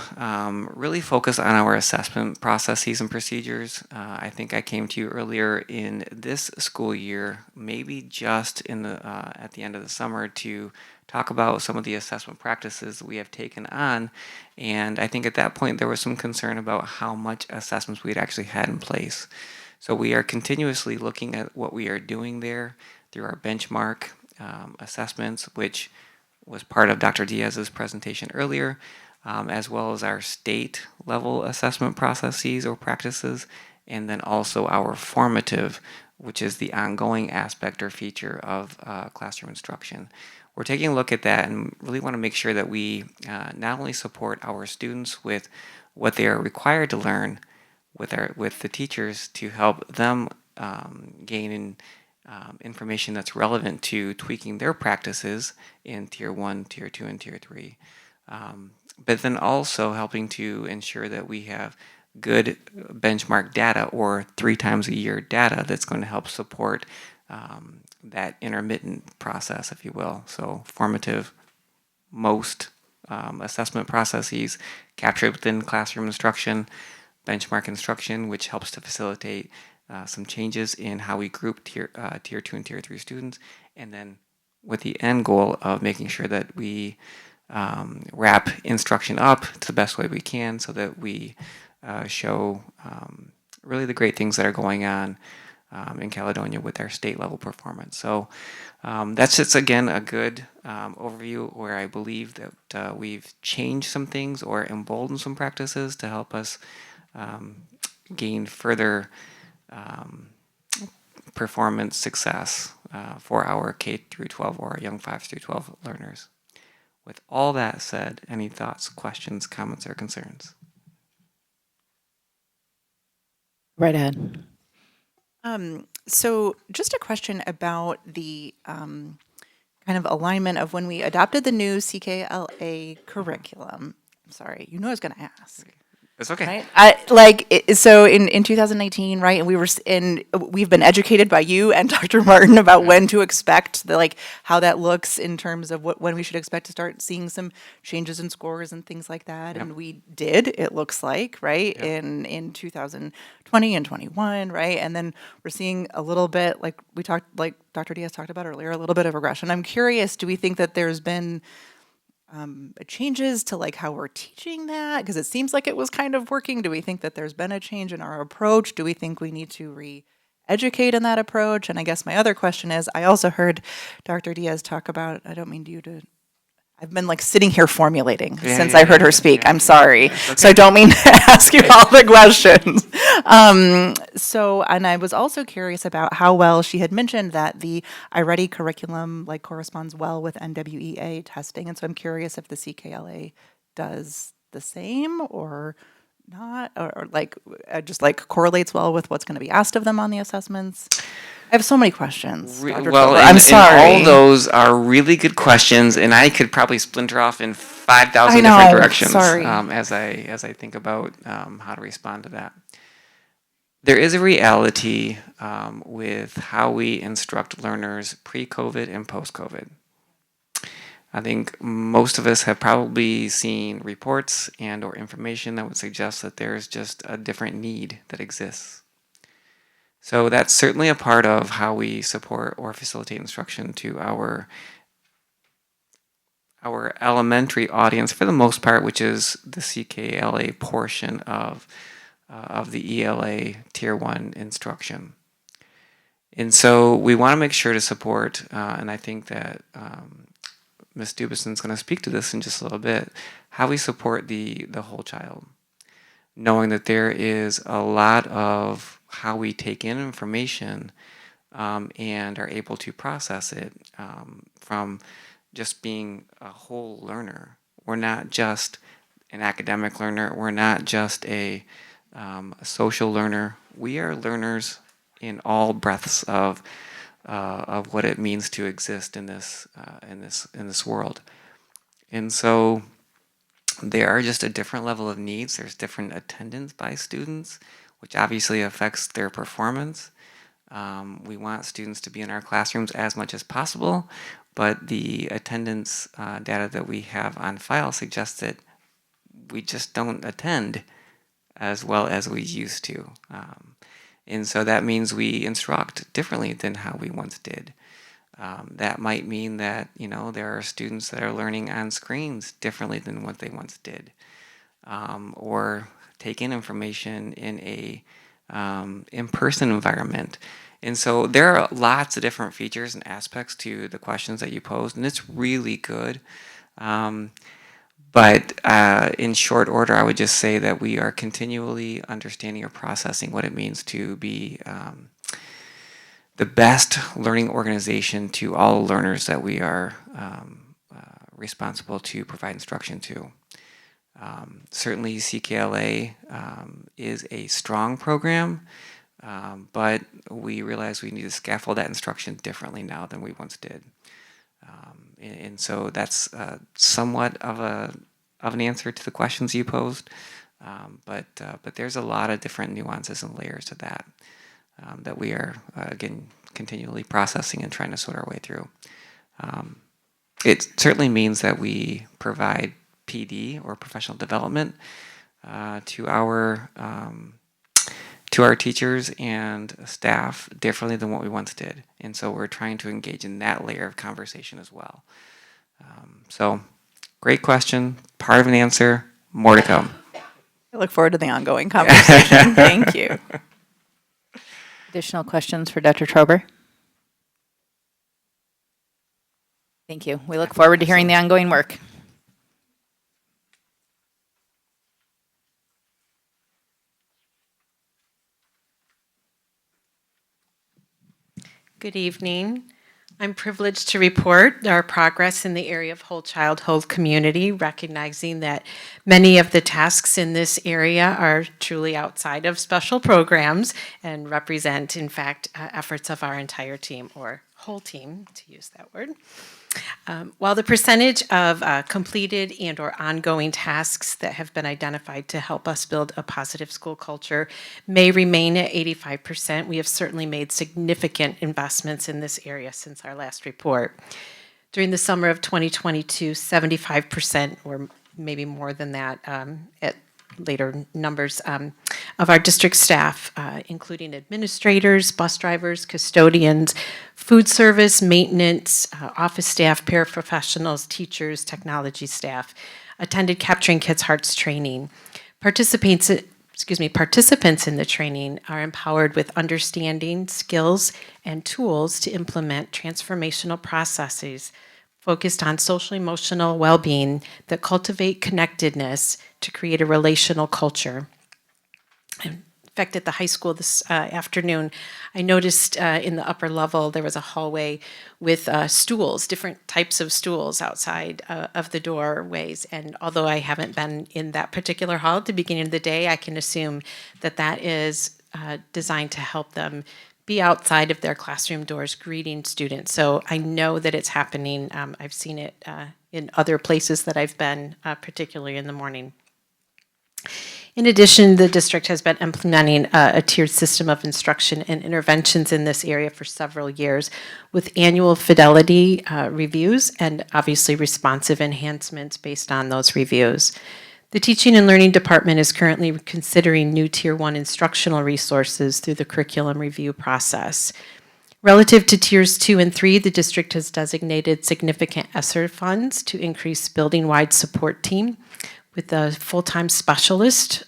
really focus on our assessment processes and procedures. I think I came to you earlier in this school year, maybe just in the at the end of the summer, to talk about some of the assessment practices we have taken on. And I think at that point there was some concern about how much assessments we'd actually had in place. So we are continuously looking at what we are doing there through our benchmark assessments, which was part of Dr. Diaz's presentation earlier, as well as our state level assessment processes or practices, and then also our formative, which is the ongoing aspect or feature of classroom instruction. We're taking a look at that and really want to make sure that we not only support our students with what they are required to learn with the teachers to help them gain information that's relevant to tweaking their practices in Tier 1, Tier 2, and Tier 3. But then also helping to ensure that we have good benchmark data or 3 times a year data that's going to help support that intermittent process, if you will. So formative, most assessment processes captured within classroom instruction, benchmark instruction, which helps to facilitate some changes in how we group tier 2 and Tier 3 students, and then with the end goal of making sure that we wrap instruction up to the best way we can so that we show really the great things that are going on in Caledonia with our state level performance. So that's just, again, a good overview where I believe that we've changed some things or emboldened some practices to help us gain further performance success for our K through 12 or our young 5 through 12 learners. With all that said, any thoughts, questions, comments, or concerns? Right ahead. So just a question about the kind of alignment of when we adopted the new CKLA curriculum. I'm sorry, you know I was going to ask. It's okay. Right? So in 2019, right, and we've been educated by you and Dr. Martin about when to expect how that looks in terms of when we should expect to start seeing some changes in scores and things like that. Yep. And we did, it looks like, right, Yep. in 2020 and 21, right? And then we're seeing a little bit, like Dr. Diaz talked about earlier, a little bit of regression. I'm curious, do we think that there's been changes to how we're teaching that? Because it seems like it was kind of working. Do we think that there's been a change in our approach? Do we think we need to re-educate in that approach? And I guess my other question is, I also heard Dr. Diaz talk about, I don't mean you to, I've been sitting here formulating since I heard her speak. I'm sorry. So I don't mean to ask you all the questions. And I was also curious about how well she had mentioned that the iReady curriculum corresponds well with NWEA testing. And so I'm curious if the CKLA does the same or not, or just correlates well with what's going to be asked of them on the assessments. I have so many questions. Dr. Well, Trober. and, I'm sorry. and all those are really good questions, and I could probably splinter off in 5,000 I know, different directions sorry. as I think about how to respond to that. There is a reality with how we instruct learners pre-COVID and post-COVID. I think most of us have probably seen reports and or information that would suggest that there's just a different need that exists. So that's certainly a part of how we support or facilitate instruction to our elementary audience for the most part, which is the CKLA portion of the ELA Tier 1 instruction. And so we want to make sure to support, and I think that Ms. Dubison's going to speak to this in just a little bit, how we support the whole child, knowing that there is a lot of how we take in information and are able to process it from just being a whole learner. We're not just an academic learner. We're not just a social learner. We are learners in all breadths of what it means to exist in this world. And so there are just a different level of needs. There's different attendance by students, which obviously affects their performance. We want students to be in our classrooms as much as possible, but the attendance data that we have on file suggests that we just don't attend as well as we used to. And so that means we instruct differently than how we once did. That might mean that, there are students that are learning on screens differently than what they once did, or take in information in a in-person environment. And so there are lots of different features and aspects to the questions that you posed, and it's really good. But in short order, I would just say that we are continually understanding or processing what it means to be the best learning organization to all learners that we are responsible to provide instruction to. Certainly CKLA is a strong program, but we realize we need to scaffold that instruction differently now than we once did. And so that's somewhat of an answer to the questions you posed, but there's a lot of different nuances and layers to that that we are, again, continually processing and trying to sort our way through. It certainly means that we provide PD, or professional development, to our teachers and staff differently than what we once did. And so we're trying to engage in that layer of conversation as well. So great question, part of an answer, more to come. I look forward to the ongoing conversation. Thank you. Additional questions for Dr. Trober? Thank you. We look forward to hearing the ongoing work. Good evening. I'm privileged to report our progress in the area of whole childhood community, recognizing that many of the tasks in this area are truly outside of special programs and represent, in fact, efforts of our entire team, or whole team, to use that word. While the percentage of completed and or ongoing tasks that have been identified to help us build a positive school culture may remain at 85%, we have certainly made significant investments in this area since our last report. During the summer of 2022, 75%, or maybe more than that at later numbers, of our district staff, including administrators, bus drivers, custodians, food service, maintenance, office staff, paraprofessionals, teachers, technology staff, attended Capturing Kids' Hearts training. Participants in the training are empowered with understanding, skills, and tools to implement transformational processes focused on social emotional well-being that cultivate connectedness to create a relational culture. In fact, at the high school this afternoon, I noticed in the upper level there was a hallway with stools, different types of stools outside of the doorways. And although I haven't been in that particular hall at the beginning of the day, I can assume that that is designed to help them be outside of their classroom doors greeting students. So I know that it's happening. I've seen it in other places that I've been, particularly in the morning. In addition, the district has been implementing a tiered system of instruction and interventions in this area for several years, with annual fidelity reviews and obviously responsive enhancements based on those reviews. The Teaching and Learning Department is currently considering new Tier 1 instructional resources through the curriculum review process. Relative to Tiers 2 and 3, the district has designated significant ESSER funds to increase building-wide support team with a full-time specialist,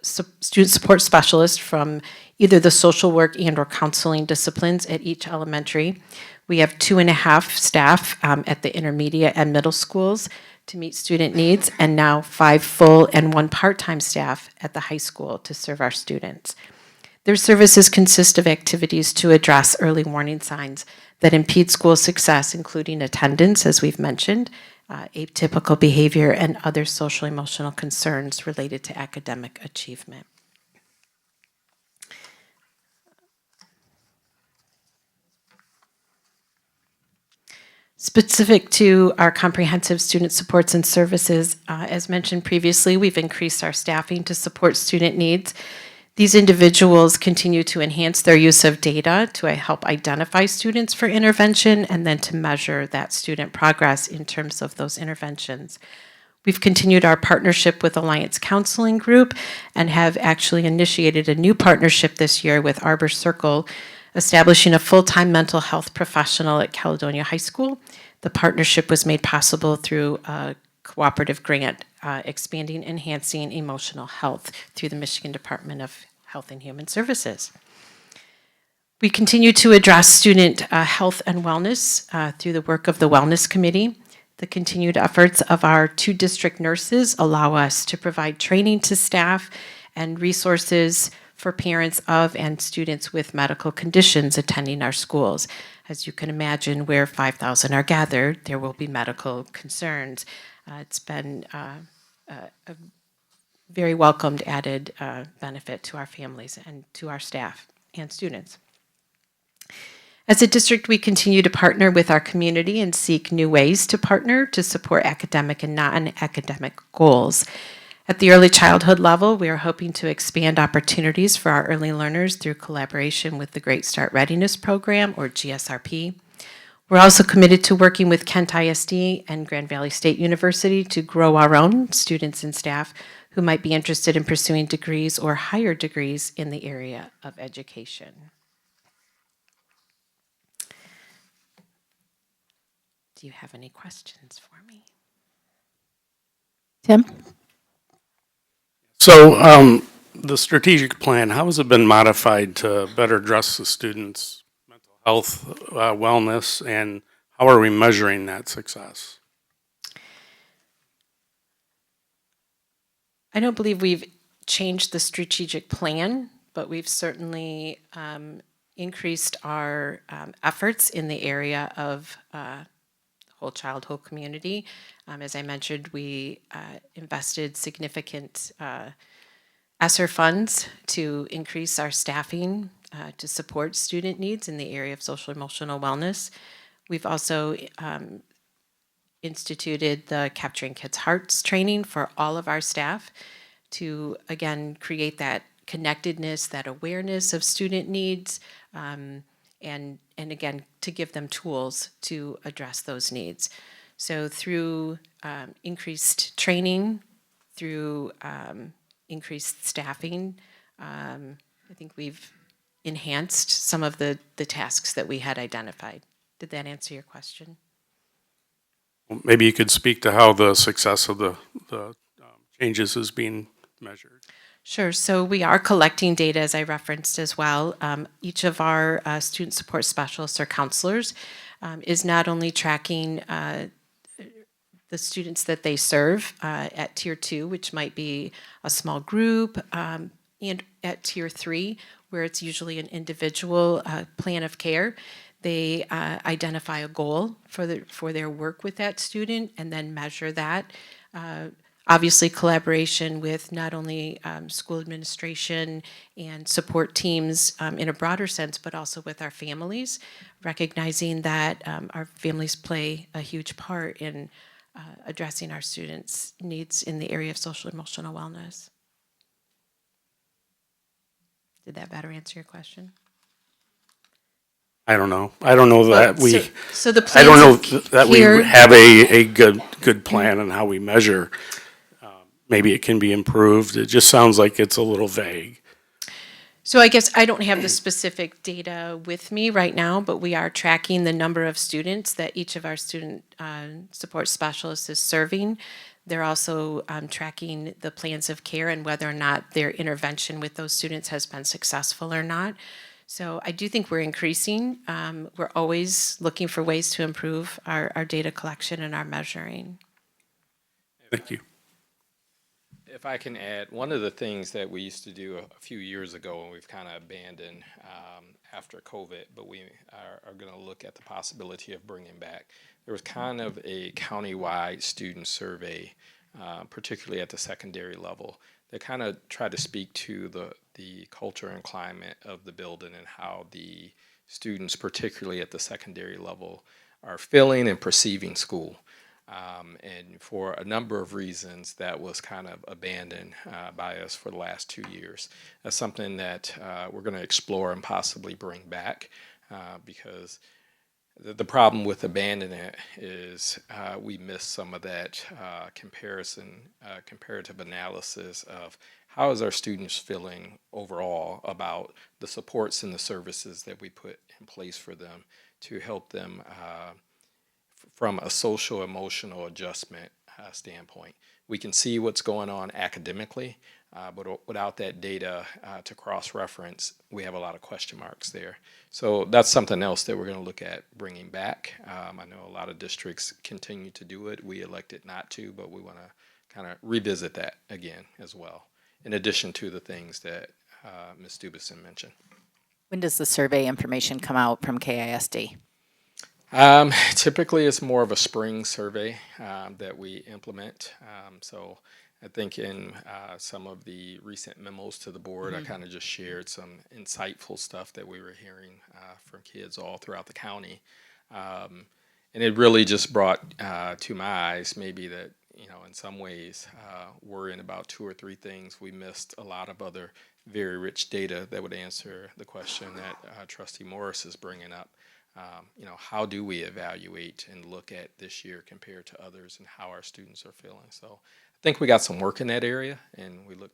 student support specialist from either the social work and or counseling disciplines at each elementary. We have 2.5 staff at the intermediate and middle schools to meet student needs, and now 5 full and 1 part-time staff at the high school to serve our students. Their services consist of activities to address early warning signs that impede school success, including attendance, as we've mentioned, atypical behavior, and other social emotional concerns related to academic achievement. Specific to our comprehensive student supports and services, as mentioned previously, we've increased our staffing to support student needs. These individuals continue to enhance their use of data to help identify students for intervention and then to measure that student progress in terms of those interventions. We've continued our partnership with Alliance Counseling Group and have actually initiated a new partnership this year with Arbor Circle, establishing a full-time mental health professional at Caledonia High School. The partnership was made possible through a cooperative grant expanding, enhancing emotional health through the Michigan Department of Health and Human Services. We continue to address student health and wellness through the work of the Wellness Committee. The continued efforts of our 2 district nurses allow us to provide training to staff and resources for parents of and students with medical conditions attending our schools. As you can imagine, where 5,000 are gathered, there will be medical concerns. It's been a very welcomed added benefit to our families and to our staff and students. As a district, we continue to partner with our community and seek new ways to partner to support academic and non-academic goals. At the early childhood level, we are hoping to expand opportunities for our early learners through collaboration with the Great Start Readiness Program, or GSRP. We're also committed to working with Kent ISD and Grand Valley State University to grow our own students and staff who might be interested in pursuing degrees or higher degrees in the area of education. Do you have any questions for me? Tim? So the strategic plan, how has it been modified to better address the students' mental health, wellness, and how are we measuring that success? I don't believe we've changed the strategic plan, but we've certainly increased our efforts in the area of whole child, whole community. As I mentioned, we invested significant ESSER funds to increase our staffing to support student needs in the area of social emotional wellness. We've also instituted the Capturing Kids' Hearts training for all of our staff to, again, create that connectedness, that awareness of student needs, and again, to give them tools to address those needs. So through increased training, through increased staffing, I think we've enhanced some of the tasks that we had identified. Did that answer your question? Maybe you could speak to how the success of the changes is being measured. Sure. So we are collecting data, as I referenced as well. Each of our student support specialists or counselors is not only tracking the students that they serve at Tier 2, which might be a small group, and at Tier 3, where it's usually an individual plan of care. They identify a goal for their work with that student and then measure that. Obviously, collaboration with not only school administration and support teams in a broader sense, but also with our families, recognizing that our families play a huge part in addressing our students' needs in the area of social emotional wellness. Did that better answer your question? I don't know. I don't know that So the I don't know plans that we here- have a good plan on how we measure. Maybe it can be improved. It just sounds like it's a little vague. So I guess I don't have the specific data with me right now, but we are tracking the number of students that each of our student support specialists is serving. They're also tracking the plans of care and whether or not their intervention with those students has been successful or not. So I do think we're increasing. We're always looking for ways to improve our data collection and our measuring. Thank you. If I can add, one of the things that we used to do a few years ago, and we've kind of abandoned after COVID, but we are going to look at the possibility of bringing back. There was kind of a countywide student survey, particularly at the secondary level, that kind of tried to speak to the culture and climate of the building and how the students, particularly at the secondary level, are feeling and perceiving school. And for a number of reasons, that was kind of abandoned by us for the last 2 years. That's something that we're going to explore and possibly bring back because the problem with abandoning it is we miss some of that comparative analysis of how is our students feeling overall about the supports and the services that we put in place for them to help them from a social emotional adjustment standpoint. We can see what's going on academically, but without that data to cross-reference, we have a lot of question marks there. So that's something else that we're going to look at bringing back. I know a lot of districts continue to do it. We elected not to, but we want to kind of revisit that again as well, in addition to the things that Ms. Dubison mentioned. When does the survey information come out from KISD? Typically, it's more of a spring survey that we implement. So I think in some of the recent memos to the board, I kind of just shared some insightful stuff that we were hearing from kids all throughout the county. And it really just brought to my eyes maybe that, in some ways, worrying about 2 or 3 things, we missed a lot of other very rich data that would answer the question that Trustee Morris is bringing up. How do we evaluate and look at this year compared to others and how our students are feeling? So I think we got some work in that area, and we look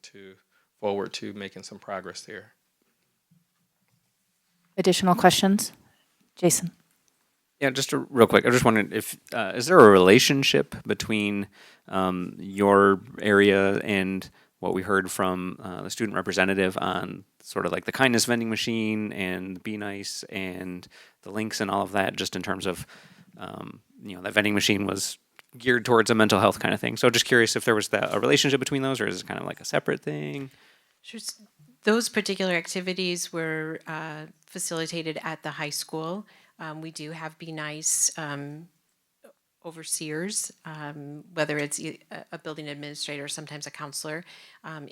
forward to making some progress there. Additional questions? Jason? Yeah, just real quick. I just wondered if is there a relationship between your area and what we heard from the student representative on sort of like the kindness vending machine and Be Nice and the links and all of that, just in terms of that vending machine was geared towards a mental health kind of thing. So just curious if there was a relationship between those, or is it kind of like a separate thing? Sure. Those particular activities were facilitated at the high school. We do have Be Nice overseers, whether it's a building administrator or sometimes a counselor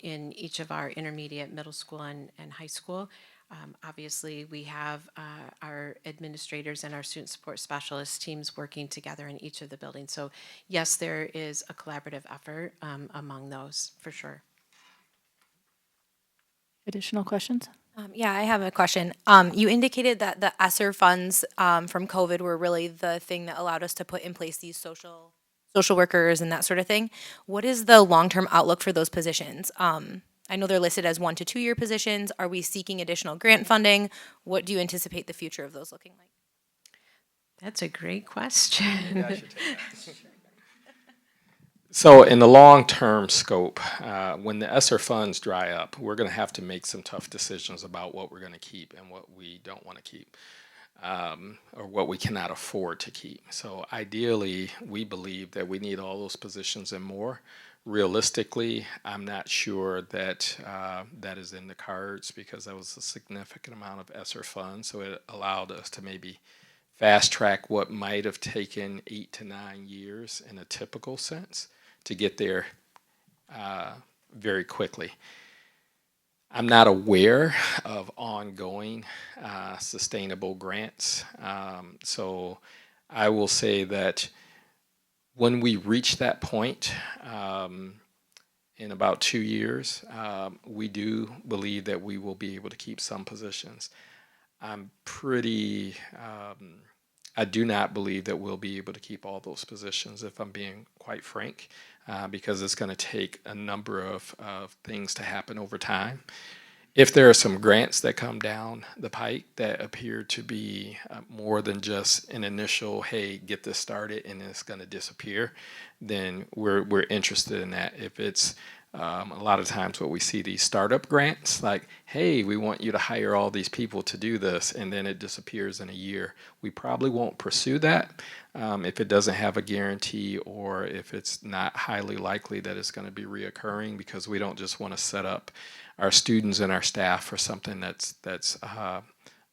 in each of our intermediate, middle school, and high school. Obviously, we have our administrators and our student support specialist teams working together in each of the buildings. So yes, there is a collaborative effort among those, for sure. Additional questions? Yeah, I have a question. You indicated that the ESSER funds from COVID were really the thing that allowed us to put in place these social workers and that sort of thing. What is the long-term outlook for those positions? I know they're listed as 1 to 2 year positions. Are we seeking additional grant funding? What do you anticipate the future of those looking like? That's a great question. So in the long-term scope, when the ESSER funds dry up, we're going to have to make some tough decisions about what we're going to keep and what we don't want to keep, or what we cannot afford to keep. So ideally, we believe that we need all those positions and more. Realistically, I'm not sure that that is in the cards because that was a significant amount of ESSER funds, so it allowed us to maybe fast track what might have taken 8 to 9 years in a typical sense to get there very quickly. I'm not aware of ongoing sustainable grants, so I will say that when we reach that point in about 2 years, we do believe that we will be able to keep some positions. I do not believe that we'll be able to keep all those positions, if I'm being quite frank, because it's going to take a number of things to happen over time. If there are some grants that come down the pike that appear to be more than just an initial, hey, get this started and it's going to disappear, then we're interested in that. If it's a lot of times what we see these startup grants, like, hey, we want you to hire all these people to do this, and then it disappears in a year. We probably won't pursue that if it doesn't have a guarantee or if it's not highly likely that it's going to be reoccurring, because we don't just want to set up our students and our staff for something that's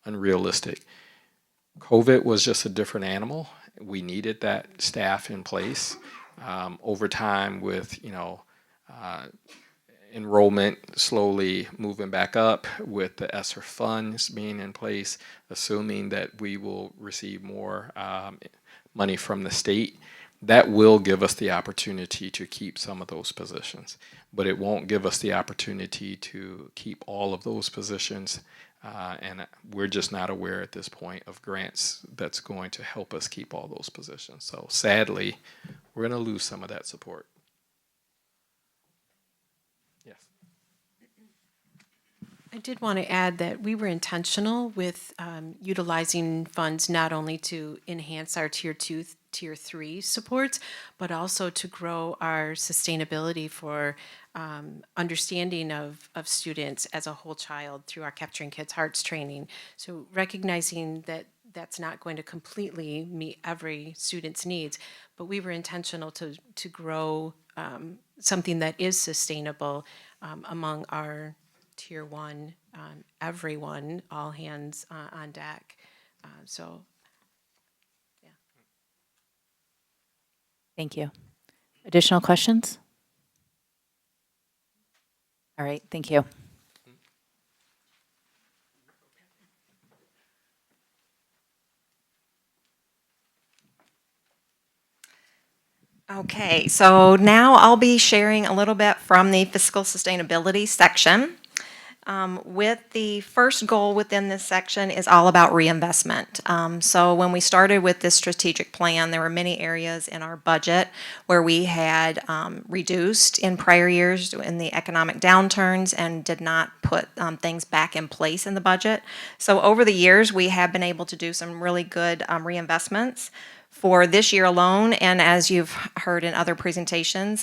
unrealistic. COVID was just a different animal. We needed that staff in place. Over time, with enrollment slowly moving back up, with the ESSER funds being in place, assuming that we will receive more money from the state, that will give us the opportunity to keep some of those positions. But it won't give us the opportunity to keep all of those positions. And we're just not aware at this point of grants that's going to help us keep all those positions. So sadly, we're going to lose some of that support. Yes. I did want to add that we were intentional with utilizing funds not only to enhance our Tier 2, Tier 3 supports, but also to grow our sustainability for understanding of students as a whole child through our Capturing Kids' Hearts training. So recognizing that that's not going to completely meet every student's needs, but we were intentional to grow something that is sustainable among our Tier 1, everyone, all hands on deck. So, yeah. Thank you. Additional questions? All right, thank you. Okay, so now I'll be sharing a little bit from the fiscal sustainability section. With the first goal within this section is all about reinvestment. So when we started with this strategic plan, there were many areas in our budget where we had reduced in prior years in the economic downturns and did not put things back in place in the budget. So over the years, we have been able to do some really good reinvestments. For this year alone, and as you've heard in other presentations,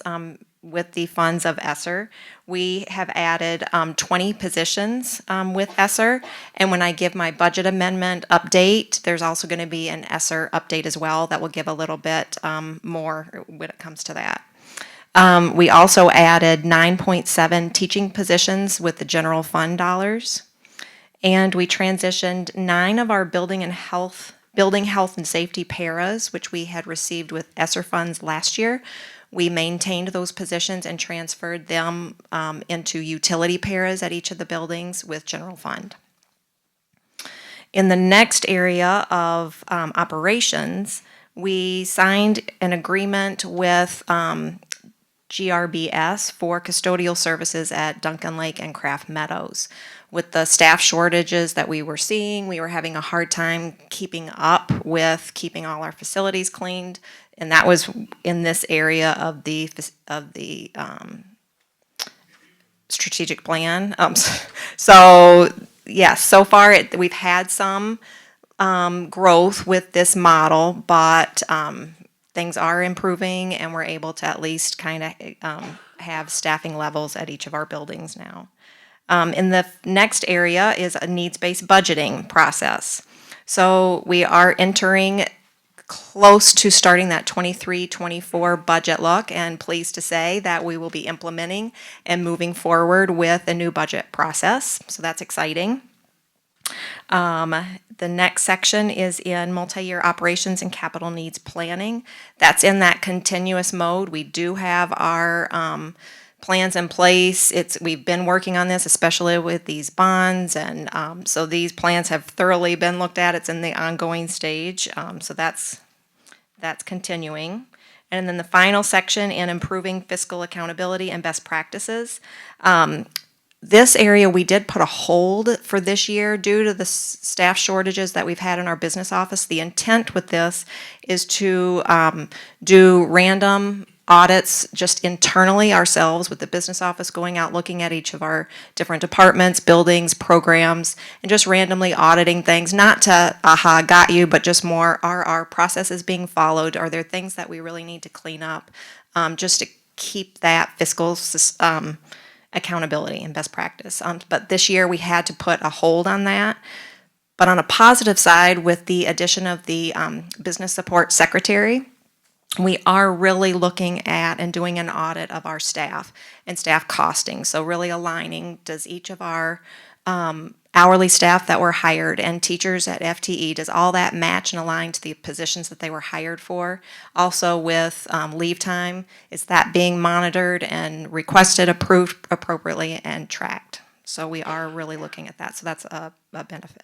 with the funds of ESSER, we have added 20 positions with ESSER. And when I give my budget amendment update, there's also going to be an ESSER update as well that will give a little bit more when it comes to that. We also added 9.7 teaching positions with the general fund dollars. And we transitioned 9 of our building health and safety paras, which we had received with ESSER funds last year. We maintained those positions and transferred them into utility paras at each of the buildings with general fund. In the next area of operations, we signed an agreement with GRBS for custodial services at Duncan Lake and Craft Meadows. With the staff shortages that we were seeing, we were having a hard time keeping up with keeping all our facilities cleaned, and that was in this area of the strategic plan. So yes, so far we've had some growth with this model, but things are improving, and we're able to at least kind of have staffing levels at each of our buildings now. In the next area is a needs-based budgeting process. So we are entering close to starting that 23-24 budget look, and pleased to say that we will be implementing and moving forward with a new budget process. So that's exciting. The next section is in multi-year operations and capital needs planning. That's in that continuous mode. We do have our plans in place. We've been working on this, especially with these bonds, and so these plans have thoroughly been looked at. It's in the ongoing stage, so that's continuing. And then the final section in improving fiscal accountability and best practices. This area we did put a hold for this year due to the staff shortages that we've had in our business office. The intent with this is to do random audits just internally ourselves with the business office going out, looking at each of our different departments, buildings, programs, and just randomly auditing things, not to, aha, got you, but just more, are our processes being followed? Are there things that we really need to clean up? Just to keep that fiscal accountability and best practice. But this year we had to put a hold on that. But on a positive side, with the addition of the business support secretary, we are really looking at and doing an audit of our staff and staff costing. So really aligning, does each of our hourly staff that were hired and teachers at FTE, does all that match and align to the positions that they were hired for? Also with leave time, is that being monitored and requested, approved appropriately, and tracked? So we are really looking at that. So that's a benefit.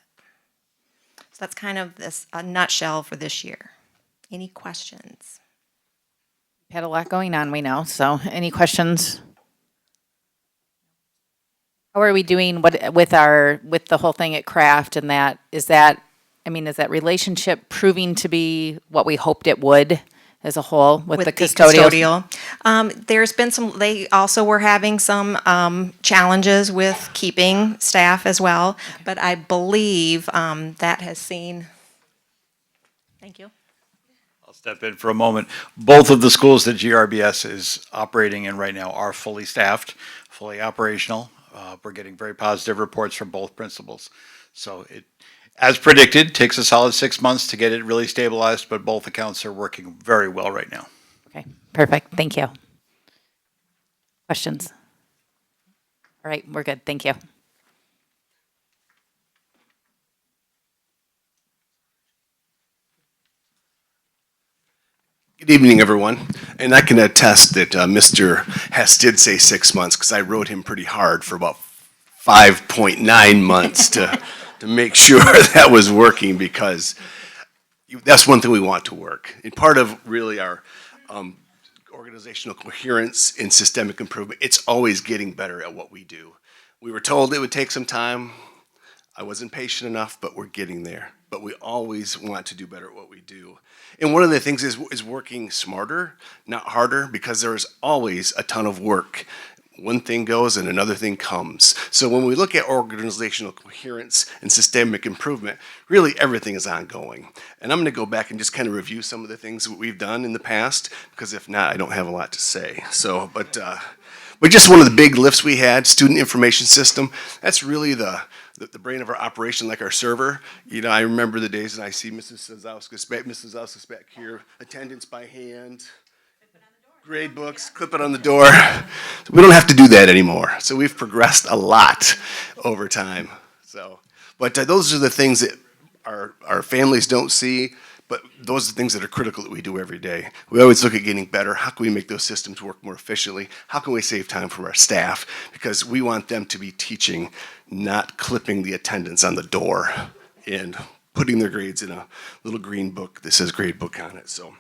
So that's kind of a nutshell for this year. Any questions? Had a lot going on, we know. So any questions? How are we doing with the whole thing at Craft, and is that relationship proving to be what we hoped it would as a whole with the custodial? There's been they also were having some challenges with keeping staff as well, okay. But I believe that has seen, thank you. I'll step in for a moment. Both of the schools that GRBS is operating in right now are fully staffed, fully operational. We're getting very positive reports from both principals. So it, as predicted, takes a solid 6 months to get it really stabilized, but both accounts are working very well right now. Okay, perfect. Thank you. Questions? All right, we're good. Thank you. Good evening, everyone. And I can attest that Mr. Hess did say 6 months, because I wrote him pretty hard for about 5.9 months to make sure that was working, because that's one thing we want to work. And part of really our organizational coherence and systemic improvement, it's always getting better at what we do. We were told it would take some time. I wasn't patient enough, but we're getting there. But we always want to do better at what we do. And one of the things is working smarter, not harder, because there is always a ton of work. One thing goes and another thing comes. So when we look at organizational coherence and systemic improvement, really everything is ongoing. And I'm going to go back and just kind of review some of the things that we've done in the past, because if not, I don't have a lot to say. So, but just one of the big lifts we had, student information system, that's really the brain of our operation, like our server. You know, I remember the days, and I see Mrs. Zauskas back here, attendance by hand, grade books, clip it on the door. We don't have to do that anymore. So we've progressed a lot over time. So, but those are the things that our families don't see, but those are the things that are critical that we do every day. We always look at getting better. How can we make those systems work more efficiently? How can we save time from our staff? Because we want them to be teaching, not clipping the attendance on the door and putting their grades in a little green book that says grade book on it. So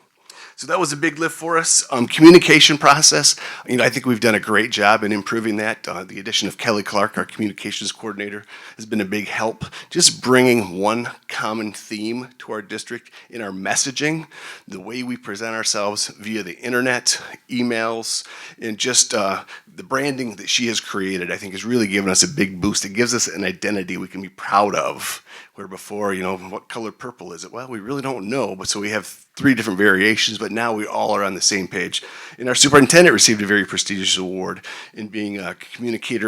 that was a big lift for us. Communication process, I think we've done a great job in improving that. The addition of Kelly Clark, our communications coordinator, has been a big help. Just bringing one common theme to our district in our messaging, the way we present ourselves via the internet, emails, and just the branding that she has created, I think has really given us a big boost. It gives us an identity we can be proud of. Where before, what color purple is it? Well, we really don't know, but so we have 3 different variations, but now we all are on the same page. And our superintendent received a very prestigious award in being a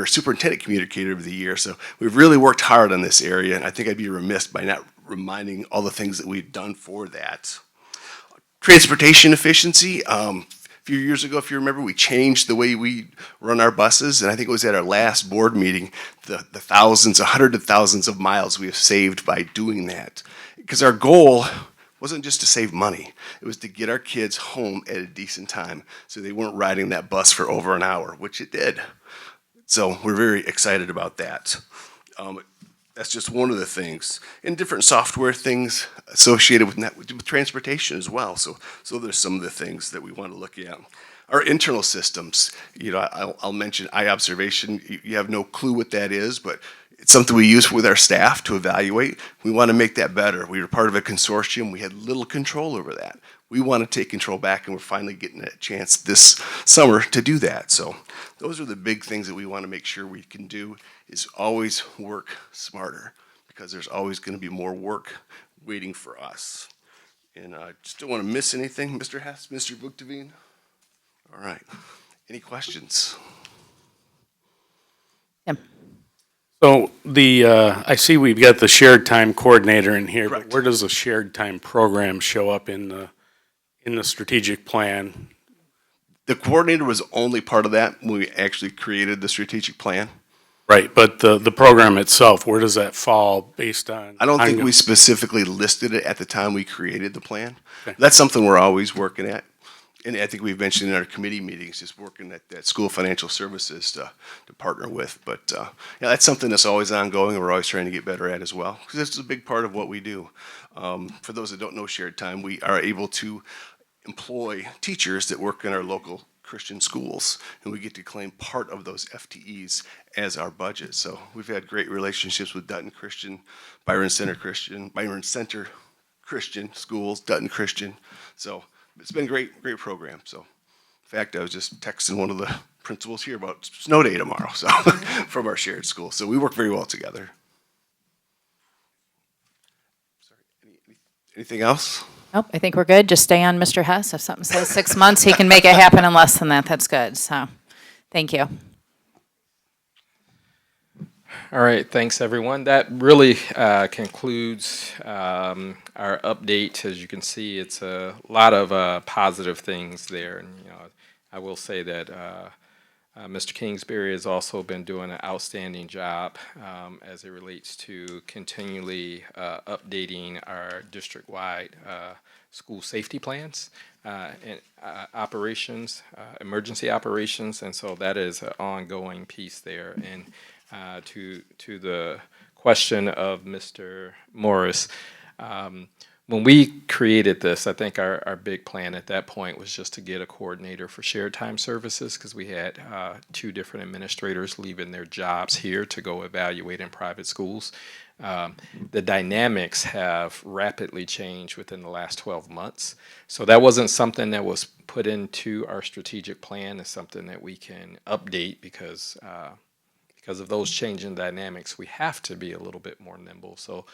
superintendent communicator of the year. So we've really worked hard on this area, and I think I'd be remiss by not reminding all the things that we've done for that. Transportation efficiency. A few years ago, if you remember, we changed the way we run our buses, and I think it was at our last board meeting, the thousands, hundreds of thousands of miles we have saved by doing that. Because our goal wasn't just to save money, it was to get our kids home at a decent time so they weren't riding that bus for over an hour, which it did. So we're very excited about that. That's just one of the things. And different software things associated with transportation as well. So there's some of the things that we want to look at. Our internal systems, I'll mention eye observation. You have no clue what that is, but it's something we use with our staff to evaluate. We want to make that better. We were part of a consortium. We had little control over that. we want to take control back, and we're finally getting a chance this summer to do that. So those are the big things that we want to make sure we can do, is always work smarter, because there's always going to be more work waiting for us. And I just don't want to miss anything. Mr. Hess, Mr. Bookdevine? All right. Any questions? So I see we've got the shared time coordinator in here, but where does the shared time program show up in the strategic plan? The coordinator was only part of that when we actually created the strategic plan. Right, but the program itself, where does that fall based on? I don't think ongoing- we specifically listed it at the time we created the plan. Okay. That's something we're always working at. And I think we've mentioned in our committee meetings, just working at that school financial services to partner with. But yeah, that's something that's always ongoing, and we're always trying to get better at as well, because this is a big part of what we do. For those that don't know shared time, we are able to employ teachers that work in our local Christian schools, and we get to claim part of those FTEs as our budget. So we've had great relationships with Dutton Christian, Byron Center Christian schools, Dutton Christian. So it's been a great program. So, in fact, I was just texting one of the principals here about snow day tomorrow, so from our shared school. So we work very well together. Sorry, anything else? Nope, I think we're good. Just stay on Mr. Hess. If something says 6 months, he can make it happen in less than that. That's good. So, thank you. All right, thanks everyone. That really concludes our update. As you can see, it's a lot of positive things there. And I will say that Mr. Kingsbury has also been doing an outstanding job as it relates to continually updating our district-wide school safety plans and operations, emergency operations, and so that is an ongoing piece there. And to the question of Mr. Morris, when we created this, I think our big plan at that point was just to get a coordinator for shared time services, because we had 2 different administrators leaving their jobs here to go evaluate in private schools. The dynamics have rapidly changed within the last 12 months. So that wasn't something that was put into our strategic plan. It's something that we can update because of those changing dynamics, we have to be a little bit more nimble. So,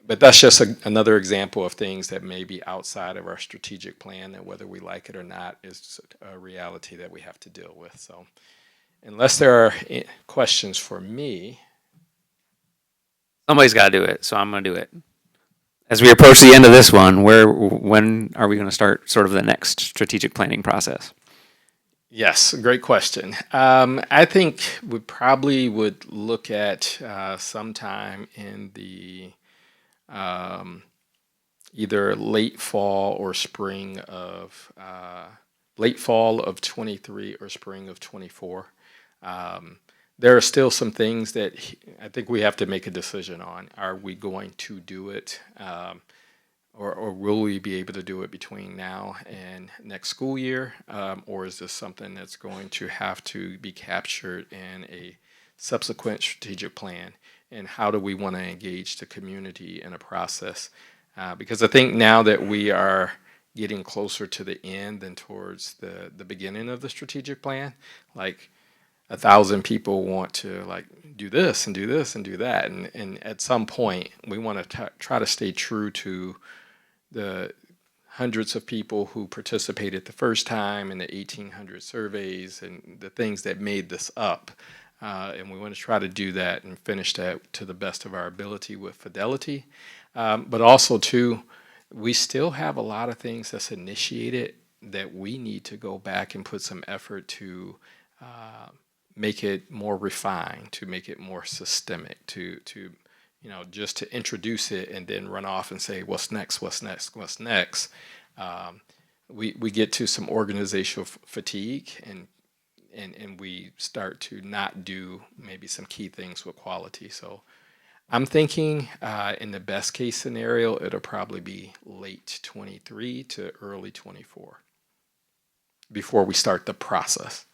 but that's just another example of things that may be outside of our strategic plan, and whether we like it or not is a reality that we have to deal with. So, unless there are questions for me. Somebody's got to do it, so I'm going to do it. As we approach the end of this one, when are we going to start sort of the next strategic planning process? Yes, great question. I think we probably would look at sometime in the either late fall or spring of late fall of 23 or spring of 24. There are still some things that I think we have to make a decision on. Are we going to do it? Or will we be able to do it between now and next school year? Or is this something that's going to have to be captured in a subsequent strategic plan? And how do we want to engage the community in a process? Because I think now that we are getting closer to the end than towards the beginning of the strategic plan, like 1,000 people want to like do this and do this and do that. And at some point, we want to try to stay true to the hundreds of people who participated the first time in the 1,800 surveys and the things that made this up. And we want to try to do that and finish that to the best of our ability with fidelity. But also, too, we still have a lot of things that's initiated that we need to go back and put some effort to make it more refined, to make it more systemic, to just to introduce it and then run off and say, what's next, what's next, what's next. We get to some organizational fatigue and we start to not do maybe some key things with quality. So I'm thinking in the best case scenario, it'll probably be late 23 to early 24 before we start the process.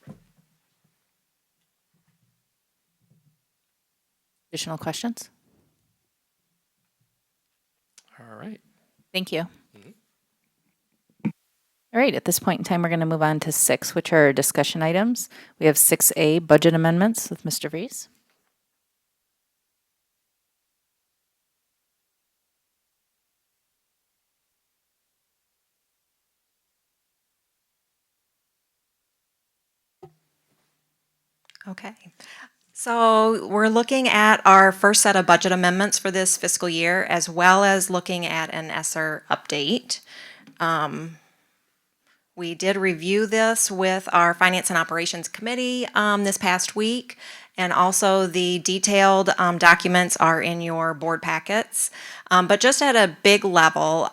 Additional questions? All right. Thank you. All right, at this point in time, we're going to move on to 6, which are our discussion items. We have 6A, budget amendments with Mr. Vries. Okay. So we're looking at our first set of budget amendments for this fiscal year, as well as looking at an ESSER update. We did review this with our Finance and Operations Committee this past week, and also the detailed documents are in your board packets. But just at a big level,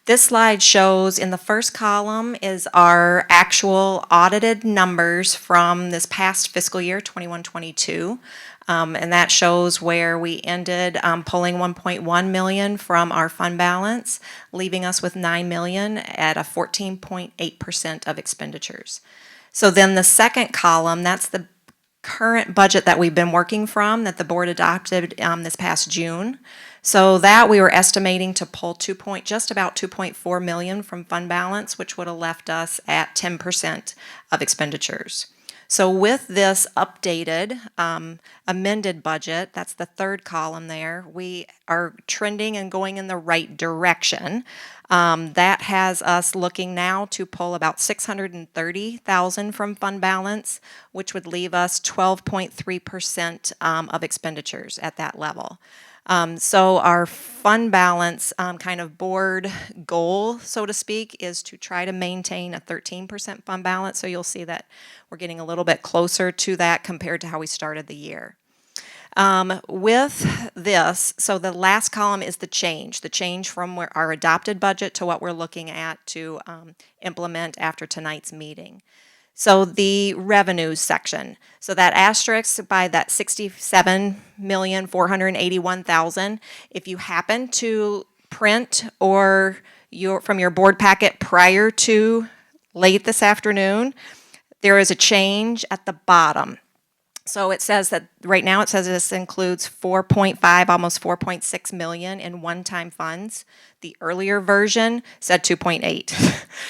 this slide shows in the first column is our actual audited numbers from this past fiscal year, 21-22. And that shows where we ended pulling 1.1 million from our fund balance, leaving us with 9 million at a 14.8% of expenditures. So then the second column, that's the current budget that we've been working from that the board adopted this past June. So that we were estimating to pull just about 2.4 million from fund balance, which would have left us at 10% of expenditures. So with this updated, amended budget, that's the third column there, we are trending and going in the right direction. That has us looking now to pull about 630,000 from fund balance, which would leave us 12.3% of expenditures at that level. So our fund balance kind of board goal, so to speak, is to try to maintain a 13% fund balance. So you'll see that we're getting a little bit closer to that compared to how we started the year. With this, so the last column is the change from our adopted budget to what we're looking at to implement after tonight's meeting. So the revenues section, so that asterisk by that 67,481,000, if you happen to print or from your board packet prior to late this afternoon, there is a change at the bottom. So it says that right now it says this includes 4.5, almost 4.6 million in one-time funds. The earlier version said 2.8.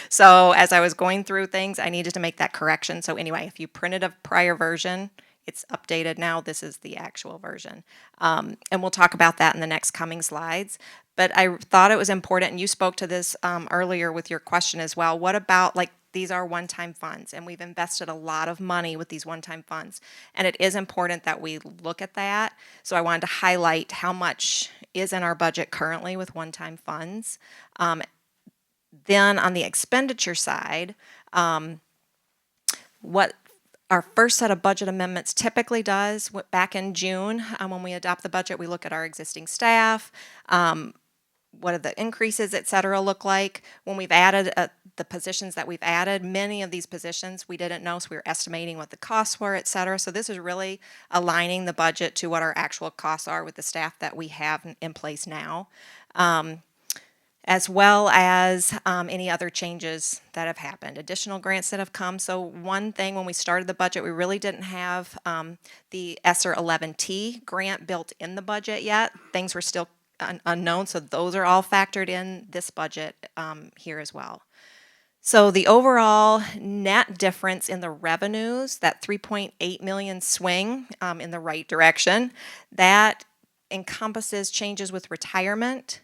So as I was going through things, I needed to make that correction. So anyway, if you printed a prior version, it's updated now. This is the actual version. And we'll talk about that in the next coming slides. But I thought it was important, and you spoke to this earlier with your question as well. What about, like, these are one-time funds, and we've invested a lot of money with these one-time funds. And it is important that we look at that. So I wanted to highlight how much is in our budget currently with one-time funds. Then on the expenditure side, what our first set of budget amendments typically does, back in June, when we adopt the budget, we look at our existing staff, what do the increases, et cetera, look like. When we've added the positions that we've added, many of these positions we didn't know, so we were estimating what the costs were, et cetera. So this is really aligning the budget to what our actual costs are with the staff that we have in place now, as well as any other changes that have happened, additional grants that have come. So one thing, when we started the budget, we really didn't have the ESSER 11T grant built in the budget yet. Things were still unknown, so those are all factored in this budget here as well. So the overall net difference in the revenues, that 3.8 million swing in the right direction, that encompasses changes with retirement,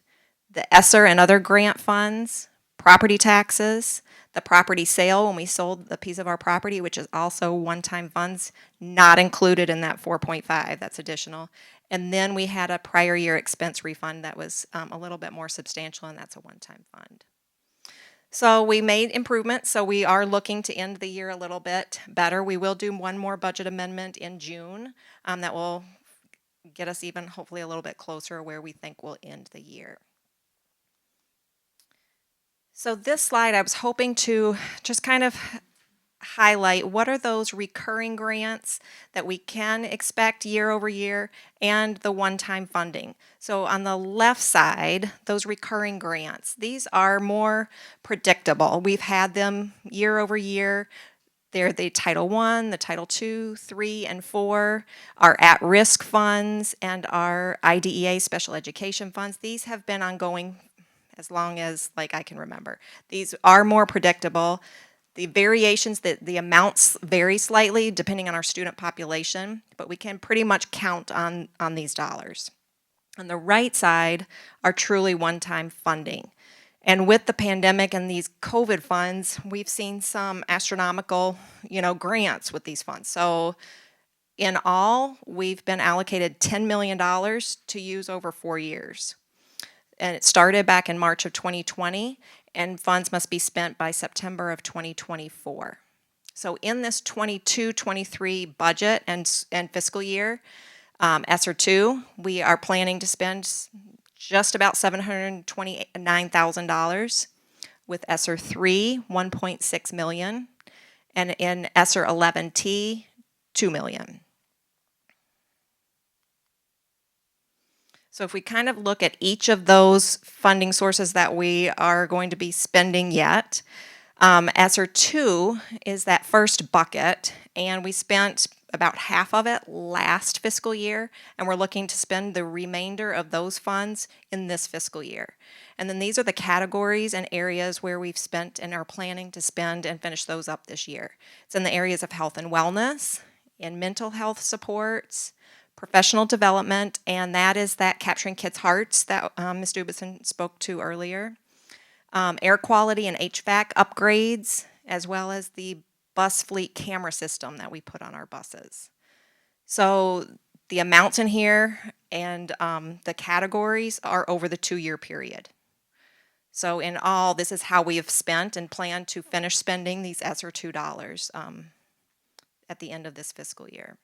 the ESSER and other grant funds, property taxes, the property sale when we sold the piece of our property, which is also one-time funds, not included in that 4.5, that's additional. And then we had a prior year expense refund that was a little bit more substantial, and that's a one-time fund. So we made improvements, so we are looking to end the year a little bit better. We will do one more budget amendment in June that will get us even hopefully a little bit closer where we think we'll end the year. So this slide, I was hoping to just kind of highlight what are those recurring grants that we can expect year over year and the one-time funding. So on the left side, those recurring grants, these are more predictable. We've had them year over year. They're the Title I, the Title II, III, and IV, our at-risk funds, and our IDEA special education funds. These have been ongoing as long as like I can remember. These are more predictable. The variations, the amounts vary slightly depending on our student population, but we can pretty much count on these dollars. On the right side are truly one-time funding. And with the pandemic and these COVID funds, we've seen some astronomical, grants with these funds. So in all, we've been allocated $10 million to use over 4 years. And it started back in March of 2020, and funds must be spent by September of 2024. So in this 22-23 budget and fiscal year, ESSER 2, we are planning to spend just about $729,000. With ESSER 3, $1.6 million, and in ESSER 11T, $2 million. So if we kind of look at each of those funding sources that we are going to be spending yet, ESSER 2 is that first bucket, and we spent about half of it last fiscal year, and we're looking to spend the remainder of those funds in this fiscal year. And then these are the categories and areas where we've spent and are planning to spend and finish those up this year. It's in the areas of health and wellness, in mental health supports, professional development, and that is that Capturing Kids' Hearts that Ms. Dubison spoke to earlier. Air quality and HVAC upgrades, as well as the bus fleet camera system that we put on our buses. So the amounts in here and the categories are over the 2-year period. So in all, this is how we have spent and plan to finish spending these ESSER 2 dollars at the end of this fiscal year.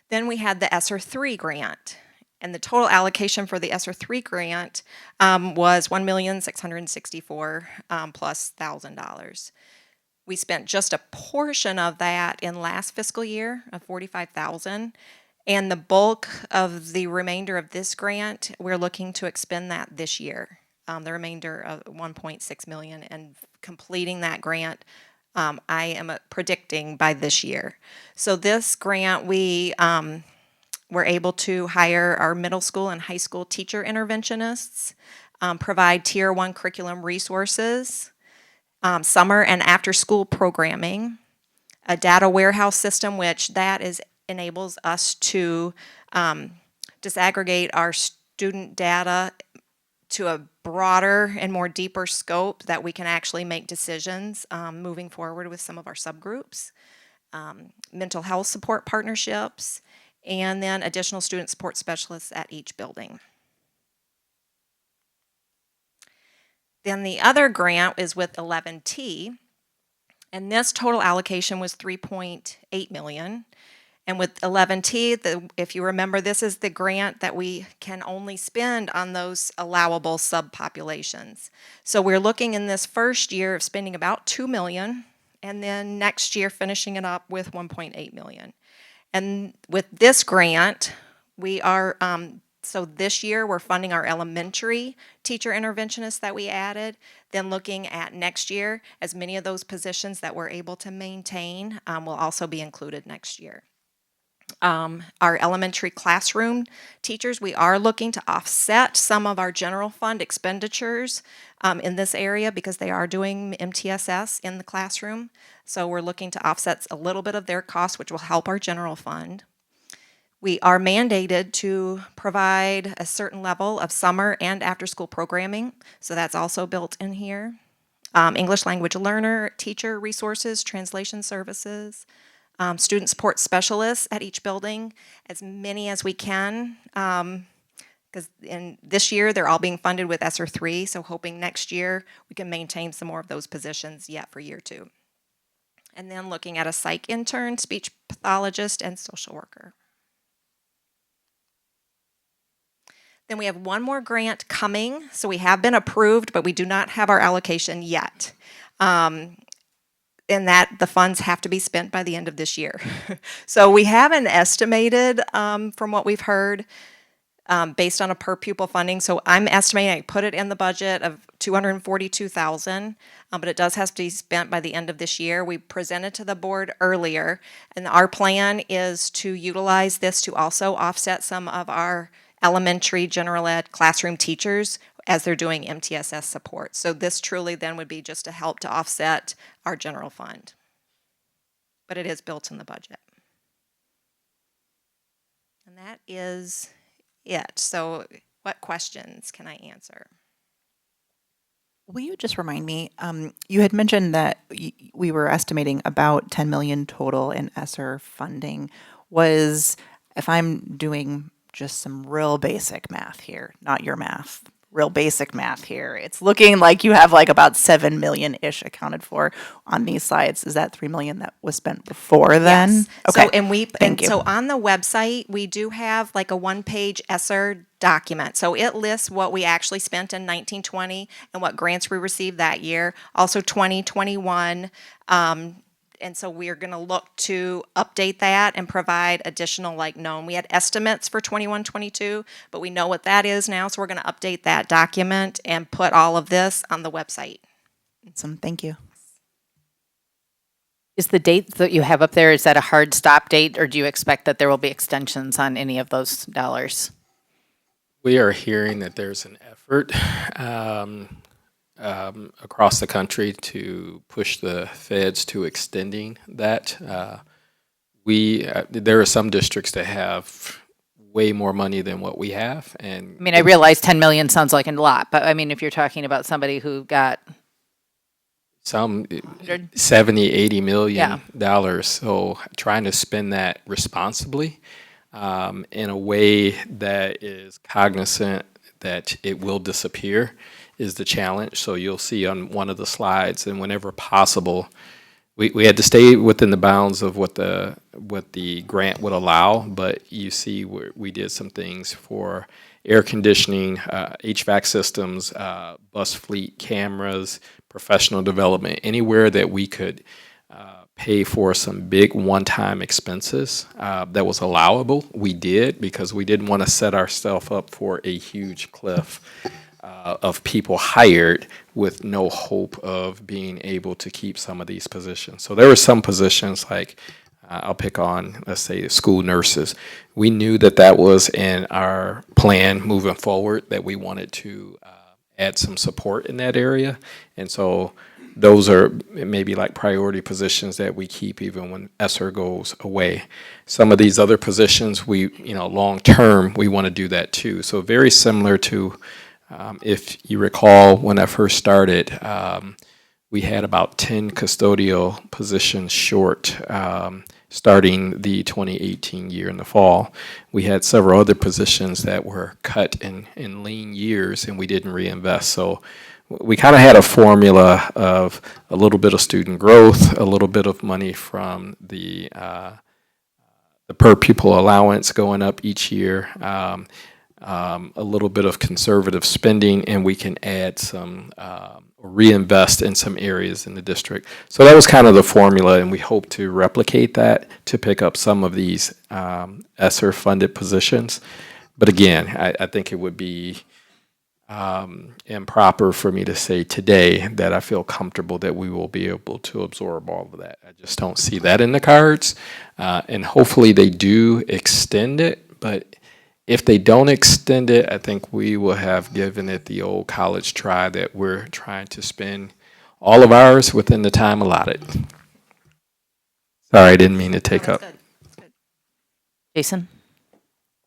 Then we had the ESSER 3 grant, and the total allocation for the ESSER 3 grant was $1,664,000 plus $1,000. We spent just a portion of that in last fiscal year of $45,000, and the bulk of the remainder of this grant, we're looking to expend that this year. The remainder of $1.6 million, and completing that grant I am predicting by this year. So this grant, we were able to hire our middle school and high school teacher interventionists, provide Tier 1 curriculum resources, summer and after school programming, a data warehouse system, which enables us to disaggregate our student data to a broader and more deeper scope that we can actually make decisions moving forward with some of our subgroups, mental health support partnerships, and then additional student support specialists at each building. Then the other grant is with 11T, and this total allocation was $3.8 million. And with 11T, if you remember, this is the grant that we can only spend on those allowable subpopulations. So we're looking in this first year of spending about $2 million, and then next year finishing it up with $1.8 million. And with this grant, we are, so this year we're funding our elementary teacher interventionists that we added, then looking at next year, as many of those positions that we're able to maintain will also be included next year. Our elementary classroom teachers, we are looking to offset some of our general fund expenditures in this area because they are doing MTSS in the classroom. So we're looking to offset a little bit of their costs, which will help our general fund. We are mandated to provide a certain level of summer and after school programming. So that's also built in here. English language learner, teacher resources, translation services, student support specialists at each building, as many as we can, because in this year they're all being funded with ESSER 3, so hoping next year we can maintain some more of those positions yet for year 2. And then looking at a psych intern, speech pathologist, and social worker. Then we have one more grant coming, so we have been approved, but we do not have our allocation yet. In that the funds have to be spent by the end of this year. So we haven't estimated from what we've heard based on a per pupil funding. So I'm estimating, I put it in the budget of $242,000, but it does have to be spent by the end of this year. We presented to the board earlier, and our plan is to utilize this to also offset some of our elementary general ed classroom teachers as they're doing MTSS support. So this truly then would be just a help to offset our general fund. But it is built in the budget. And that is it. So what questions can I answer? Will you just remind me, you had mentioned that we were estimating about 10 million total in ESSER funding. Was, if I'm doing just some real basic math here, not your math, real basic math here, it's looking like you have like about 7 million-ish accounted for on these slides. Is that 3 million that was spent before then? Yes. Okay. So, Thank you. So on the website, we do have like a one-page ESSER document. So it lists what we actually spent in 1920 and what grants we received that year. Also 2021. And so we're going to look to update that and provide additional known. We had estimates for 21, 22, but we know what that is now. So we're going to update that document and put all of this on the website. Awesome. Thank you. Is the date that you have up there, is that a hard stop date, or do you expect that there will be extensions on any of those dollars? We are hearing that there's an effort across the country to push the feds to extending that. There are some districts that have way more money than what we have, and I mean, I realize 10 million sounds like a lot, but I mean, if you're talking about somebody who got some 100? 70, 80 million Yeah. dollars. So trying to spend that responsibly in a way that is cognizant that it will disappear is the challenge. So you'll see on one of the slides, and whenever possible, we had to stay within the bounds of what the grant would allow, but you see we did some things for air conditioning, HVAC systems, bus fleet cameras, professional development, anywhere that we could pay for some big one-time expenses that was allowable, we did, because we didn't want to set ourselves up for a huge cliff of people hired with no hope of being able to keep some of these positions. So there were some positions like, I'll pick on, let's say, school nurses. We knew that that was in our plan moving forward, that we wanted to add some support in that area. And so those are maybe like priority positions that we keep even when ESSER goes away. Some of these other positions, long term, we want to do that too. So very similar to, if you recall, when I first started, we had about 10 custodial positions short starting the 2018 year in the fall. We had several other positions that were cut in lean years, and we didn't reinvest. So we kind of had a formula of a little bit of student growth, a little bit of money from the per pupil allowance going up each year, a little bit of conservative spending, and we can add some reinvest in some areas in the district. So that was kind of the formula, and we hope to replicate that to pick up some of these ESSER funded positions. But again, I think it would be improper for me to say today that I feel comfortable that we will be able to absorb all of that. I just don't see that in the cards. And hopefully they do extend it, but if they don't extend it, I think we will have given it the old college try that we're trying to spend all of ours within the time allotted. Sorry, I didn't mean to take up. Jason?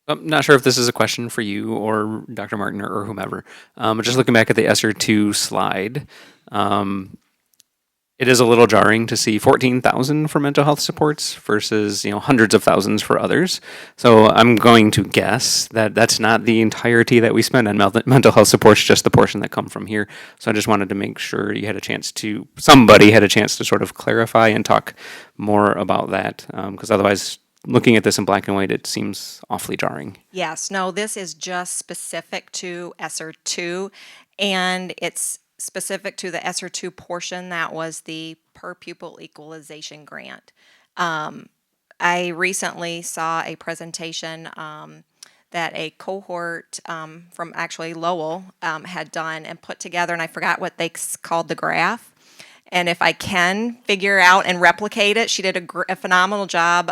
I'm not sure if this is a question for you or Dr. Martin or whomever, but just looking back at the ESSER 2 slide, it is a little jarring to see 14,000 for mental health supports versus hundreds of thousands for others. So I'm going to guess that that's not the entirety that we spend on mental health supports, just the portion that come from here. So I just wanted to make sure somebody had a chance to sort of clarify and talk more about that, because otherwise, looking at this in black and white, it seems awfully jarring. Yes, no, this is just specific to ESSER 2, and it's specific to the ESSER 2 portion that was the per pupil equalization grant. I recently saw a presentation that a cohort from actually Lowell had done and put together, and I forgot what they called the graph. And if I can figure out and replicate it, she did a phenomenal job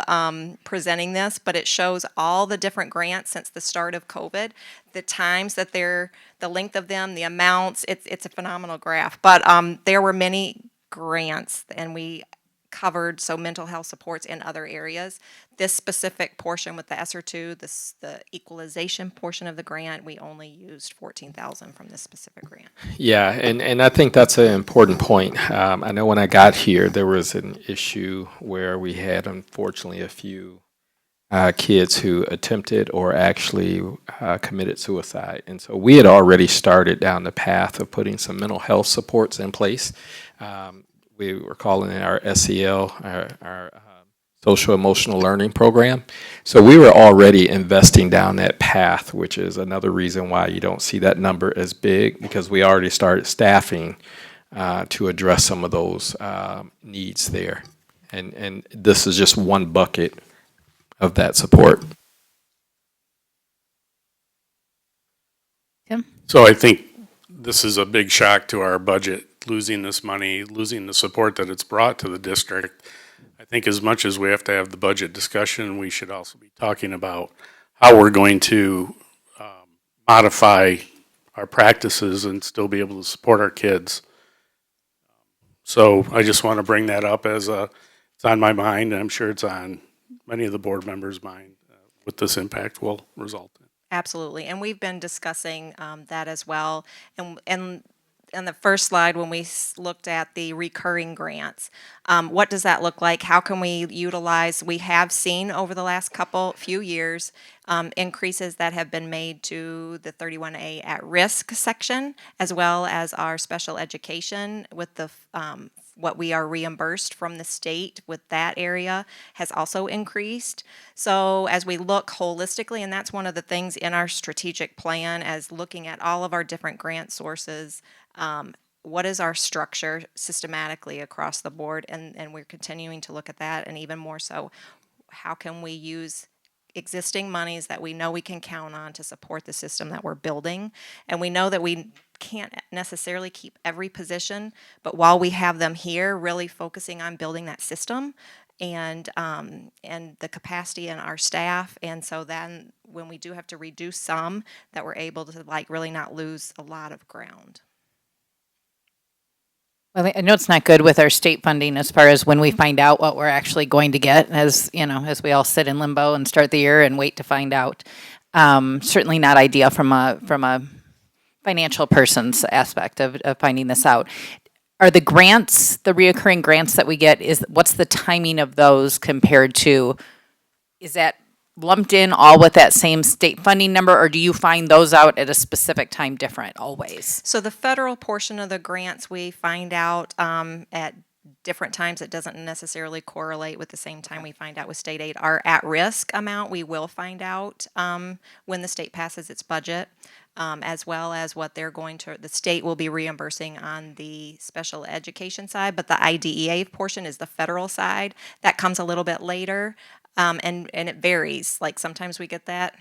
presenting this, but it shows all the different grants since the start of COVID, the times that the length of them, the amounts. It's a phenomenal graph. But there were many grants, and we covered mental health supports in other areas. This specific portion with the ESSER II, the equalization portion of the grant, we only used 14,000 from this specific grant. Yeah, and I think that's an important point. I know when I got here, there was an issue where we had, unfortunately, a few kids who attempted or actually committed suicide. And so we had already started down the path of putting some mental health supports in place. We were calling it our SEL, our social emotional learning program. So we were already investing down that path, which is another reason why you don't see that number as big, because we already started staffing to address some of those needs there. And this is just one bucket of that support. Tim? So I think this is a big shock to our budget, losing this money, losing the support that it's brought to the district. I think as much as we have to have the budget discussion, we should also be talking about how we're going to modify our practices and still be able to support our kids. So I just want to bring that up as it's on my mind, and I'm sure it's on many of the board members' mind what this impact will result in. Absolutely, and we've been discussing that as well. And on the first slide, when we looked at the recurring grants, what does that look like? How can we utilize? We have seen over the last few years increases that have been made to the 31A at-risk section, as well as our special education with the what we are reimbursed from the state with that area has also increased. So as we look holistically, and that's one of the things in our strategic plan, as looking at all of our different grant sources, what is our structure systematically across the board? And we're continuing to look at that, and even more so, how can we use existing monies that we know we can count on to support the system that we're building? And we know that we can't necessarily keep every position, but while we have them here, really focusing on building that system and the capacity in our staff. And so then when we do have to reduce some, that we're able to really not lose a lot of ground. Well, I know it's not good with our state funding as far as when we find out what we're actually going to get, as you know, as we all sit in limbo and start the year and wait to find out. Certainly not ideal from a financial person's aspect of finding this out. Are the grants, the reoccurring grants that we get, what's the timing of those compared to, is that lumped in all with that same state funding number, or do you find those out at a specific time different always? So the federal portion of the grants we find out at different times. It doesn't necessarily correlate with the same time we find out with state aid. Our at-risk amount, we will find out when the state passes its budget, as well as what the state will be reimbursing on the special education side, but the IDEA portion is the federal side. That comes a little bit later, and it varies. Like sometimes we get that.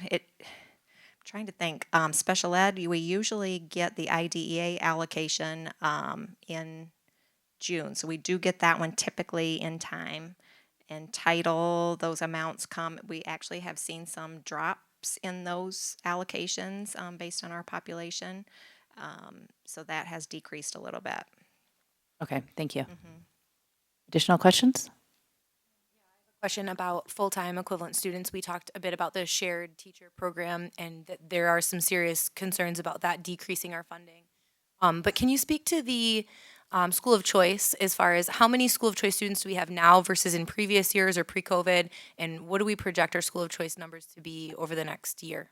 Trying to think, special ed, we usually get the IDEA allocation in June. So we do get that one typically in time. And title, those amounts come, we actually have seen some drops in those allocations based on our population. So that has decreased a little bit. Okay, thank you. Additional questions? Question about full-time equivalent students. We talked a bit about the shared teacher program and that there are some serious concerns about that decreasing our funding. But can you speak to the school of choice as far as how many school of choice students do we have now versus in previous years or pre-COVID, and what do we project our school of choice numbers to be over the next year?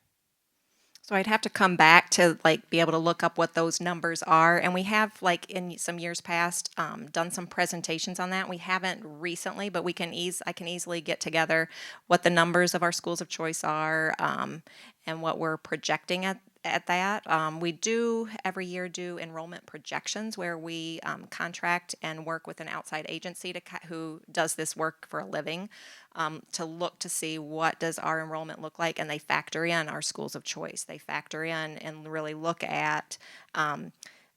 So I'd have to come back to be able to look up what those numbers are, and we have in some years past done some presentations on that. We haven't recently, but I can easily get together what the numbers of our schools of choice are and what we're projecting at that. We do every year do enrollment projections where we contract and work with an outside agency who does this work for a living to look to see what does our enrollment look like, and they factor in our schools of choice. They factor in and really look at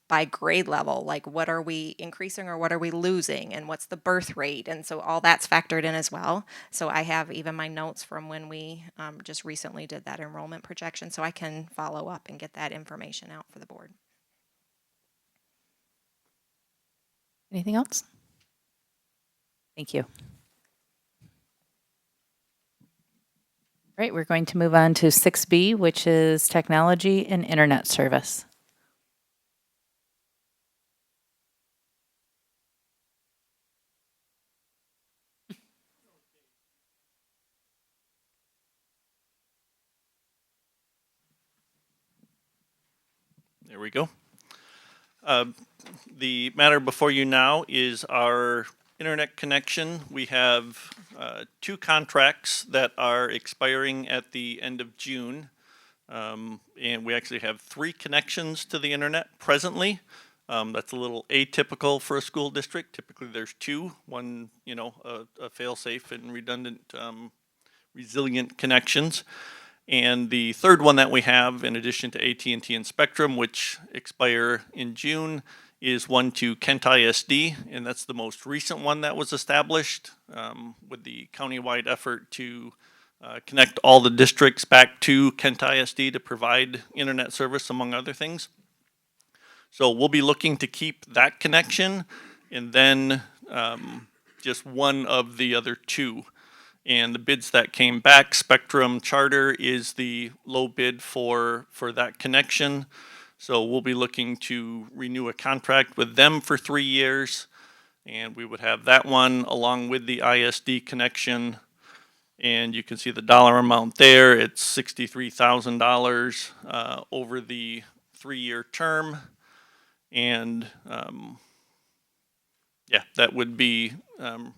by grade level, like what are we increasing or what are we losing, and what's the birth rate, and so all that's factored in as well. So I have even my notes from when we just recently did that enrollment projection, so I can follow up and get that information out for the board. Anything else? Thank you. All right, we're going to move on to 6B, which is technology and internet service. There we go. The matter before you now is our internet connection. We have 2 contracts that are expiring at the end of June. And we actually have 3 connections to the internet presently. That's a little atypical for a school district. Typically there's 2, one, a fail-safe and redundant, resilient connections. And the third one that we have, in addition to AT&T and Spectrum, which expire in June, is one to Kent ISD, and that's the most recent one that was established with the countywide effort to connect all the districts back to Kent ISD to provide internet service, among other things. So we'll be looking to keep that connection, and then just one of the other 2. And the bids that came back, Spectrum Charter is the low bid for that connection. So we'll be looking to renew a contract with them for 3 years. And we would have that one along with the ISD connection. And you can see the dollar amount there. It's $63,000 over the 3-year term. And yeah, that would be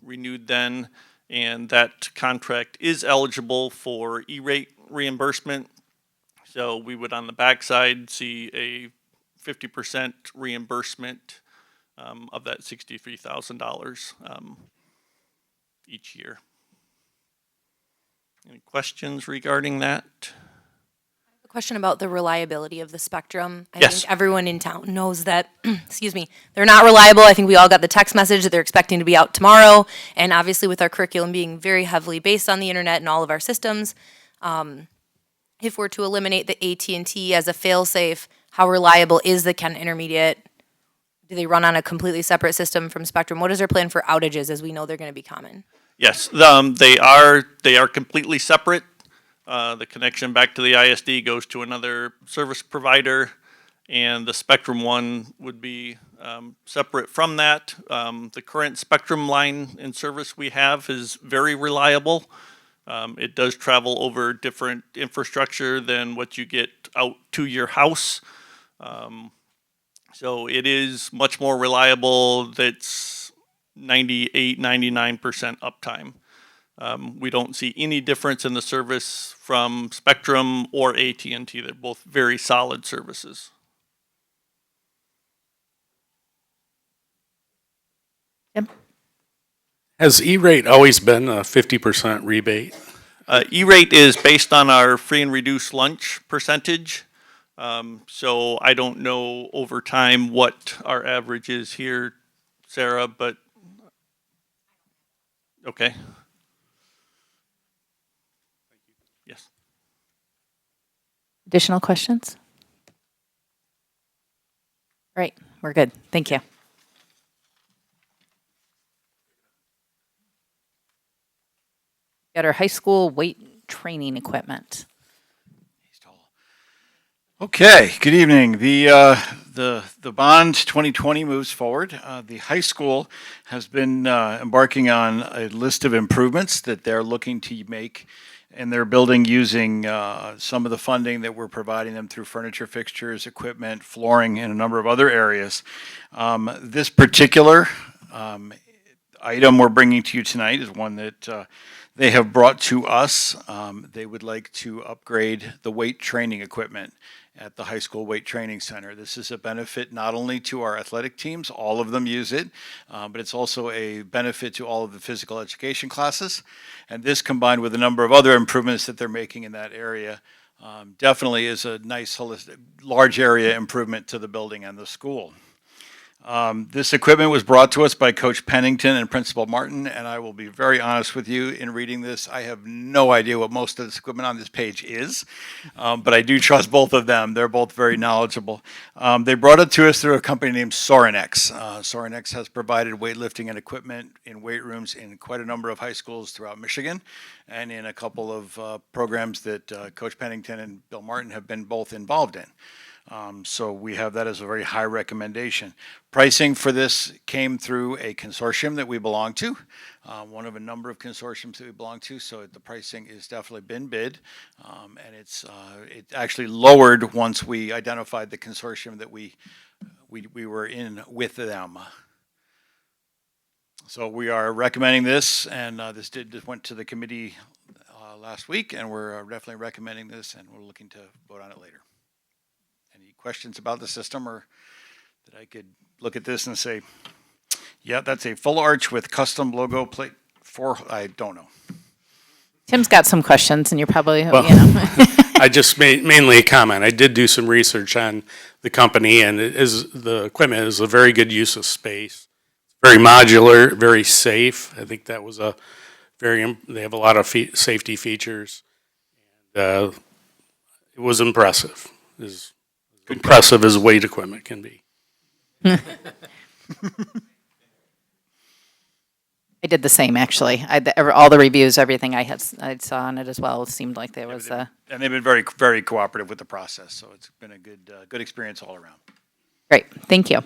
renewed then. And that contract is eligible for E-rate reimbursement. So we would on the backside see a 50% reimbursement of that $63,000 each year. Any questions regarding that? A question about the reliability of the spectrum. I Yes. think everyone in town knows that, excuse me, they're not reliable. I think we all got the text message that they're expecting to be out tomorrow. And obviously with our curriculum being very heavily based on the internet and all of our systems, if we're to eliminate the AT&T as a fail-safe, how reliable is the Kent Intermediate? Do they run on a completely separate system from Spectrum? What is their plan for outages, as we know they're going to be common? Yes, they are completely separate. The connection back to the ISD goes to another service provider, and the Spectrum one would be separate from that. The current Spectrum line in service we have is very reliable. It does travel over different infrastructure than what you get out to your house. So it is much more reliable. That's 98, 99% uptime. We don't see any difference in the service from Spectrum or AT&T. They're both very solid services. Tim? Has E-rate always been a 50% rebate? E-rate is based on our free and reduced lunch percentage. So I don't know over time what our average is here, Sarah, but okay. Yes. Additional questions? All right, we're good. Thank you. Got our high school weight training equipment. Okay, good evening. The bond 2020 moves forward. The high school has been embarking on a list of improvements that they're looking to make in their building using some of the funding that we're providing them through furniture, fixtures, equipment, flooring, and a number of other areas. This particular item we're bringing to you tonight is one that they have brought to us. They would like to upgrade the weight training equipment at the high school weight training center. This is a benefit not only to our athletic teams, all of them use it, but it's also a benefit to all of the physical education classes. And this combined with a number of other improvements that they're making in that area definitely is a nice holistic, large area improvement to the building and the school. This equipment was brought to us by Coach Pennington and Principal Martin, and I will be very honest with you in reading this. I have no idea what most of this equipment on this page is, but I do trust both of them. They're both very knowledgeable. They brought it to us through a company named Sorinex. Sorinex has provided weightlifting and equipment in weight rooms in quite a number of high schools throughout Michigan, and in a couple of programs that Coach Pennington and Bill Martin have been both involved in. So we have that as a very high recommendation. Pricing for this came through a consortium that we belong to, one of a number of consortiums that we belong to. So the pricing has definitely been bid, and it actually lowered once we identified the consortium that we were in with them. So we are recommending this, and this went to the committee last week, and we're definitely recommending this, and we're looking to vote on it later. Any questions about the system, or that I could look at this and say, yeah, that's a full arch with custom logo plate for, I don't know. Tim's got some questions, and you're probably, I just made mainly a comment. I did do some research on the company, and the equipment is a very good use of space. Very modular, very safe. I think that was they have a lot of safety features. And, it was impressive. As impressive as weight equipment can be. I did the same, actually. All the reviews, everything I saw on it as well, seemed like there was a... And they've been very, very cooperative with the process, so it's been a good experience all around. Great, thank you.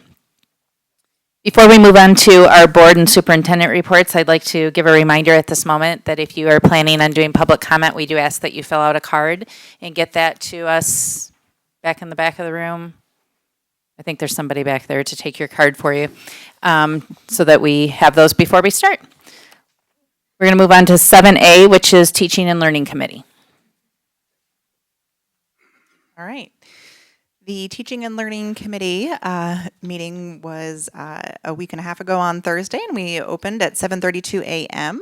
Before we move on to our board and superintendent reports, I'd like to give a reminder at this moment that if you are planning on doing public comment, we do ask that you fill out a card and get that to us back in the back of the room. I think there's somebody back there to take your card for you, so that we have those before we start. We're going to move on to 7A, which is Teaching and Learning Committee. All right. The Teaching and Learning Committee meeting was a week and a half ago on Thursday, and we opened at 7:32 a.m.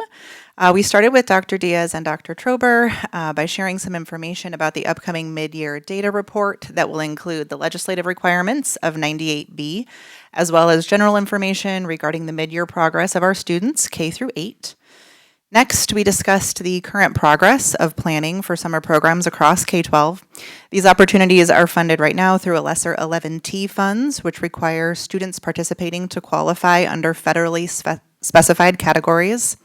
We started with Dr. Diaz and Dr. Trober by sharing some information about the upcoming mid-year data report that will include the legislative requirements of 98B, as well as general information regarding the mid-year progress of our students, K through 8. Next, we discussed the current progress of planning for summer programs across K-12. These opportunities are funded right now through a lesser 11T funds, which require students participating to qualify under federally specified categories.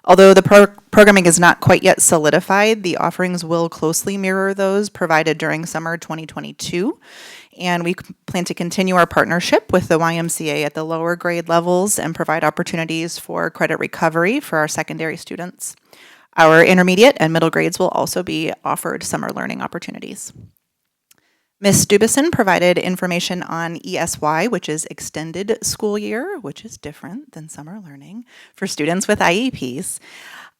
Although the programming is not quite yet solidified, the offerings will closely mirror those provided during summer 2022. And we plan to continue our partnership with the YMCA at the lower grade levels and provide opportunities for credit recovery for our secondary students. Our intermediate and middle grades will also be offered summer learning opportunities. Ms. Dubison provided information on ESY, which is extended school year, which is different than summer learning for students with IEPs.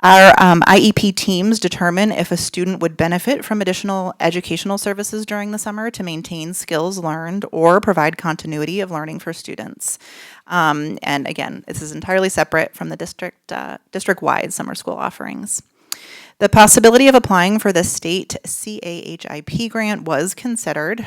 Our IEP teams determine if a student would benefit from additional educational services during the summer to maintain skills learned or provide continuity of learning for students. And again, this is entirely separate from the district-wide summer school offerings. The possibility of applying for the state CAHIP grant was considered.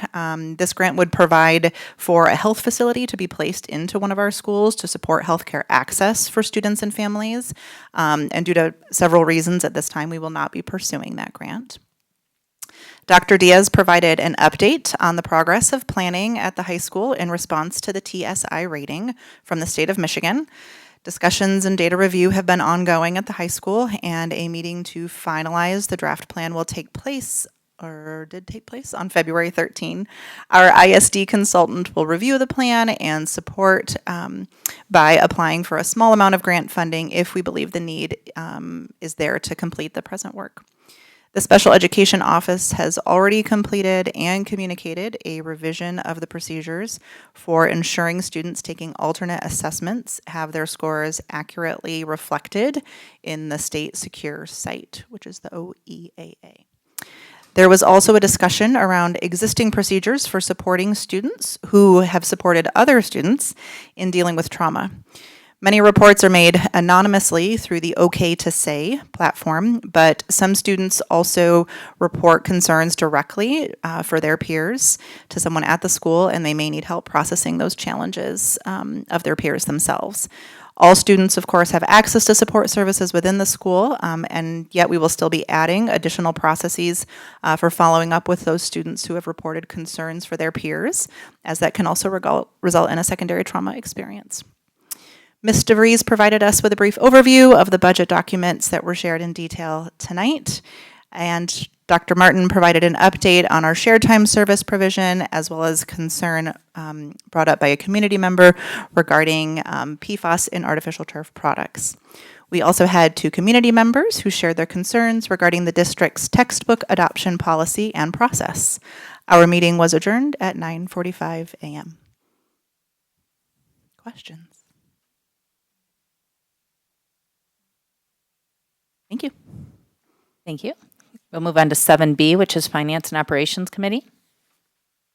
This grant would provide for a health facility to be placed into one of our schools to support healthcare access for students and families. And due to several reasons at this time, we will not be pursuing that grant. Dr. Diaz provided an update on the progress of planning at the high school in response to the TSI rating from the state of Michigan. Discussions and data review have been ongoing at the high school, and a meeting to finalize the draft plan will take place, or did take place, on February 13. Our ISD consultant will review the plan and support by applying for a small amount of grant funding if we believe the need is there to complete the present work. The Special Education Office has already completed and communicated a revision of the procedures for ensuring students taking alternate assessments have their scores accurately reflected in the state secure site, which is the OEAA. There was also a discussion around existing procedures for supporting students who have supported other students in dealing with trauma. Many reports are made anonymously through the OK to Say platform, but some students also report concerns directly for their peers to someone at the school, and they may need help processing those challenges of their peers themselves. All students, of course, have access to support services within the school, and yet we will still be adding additional processes for following up with those students who have reported concerns for their peers, as that can also result in a secondary trauma experience. Ms. DeVries provided us with a brief overview of the budget documents that were shared in detail tonight, and Dr. Martin provided an update on our shared time service provision, as well as concern brought up by a community member regarding PFAS in artificial turf products. We also had 2 community members who shared their concerns regarding the district's textbook adoption policy and process. Our meeting was adjourned at 9:45 a.m. Questions? Thank you. Thank you. We'll move on to 7B, which is Finance and Operations Committee.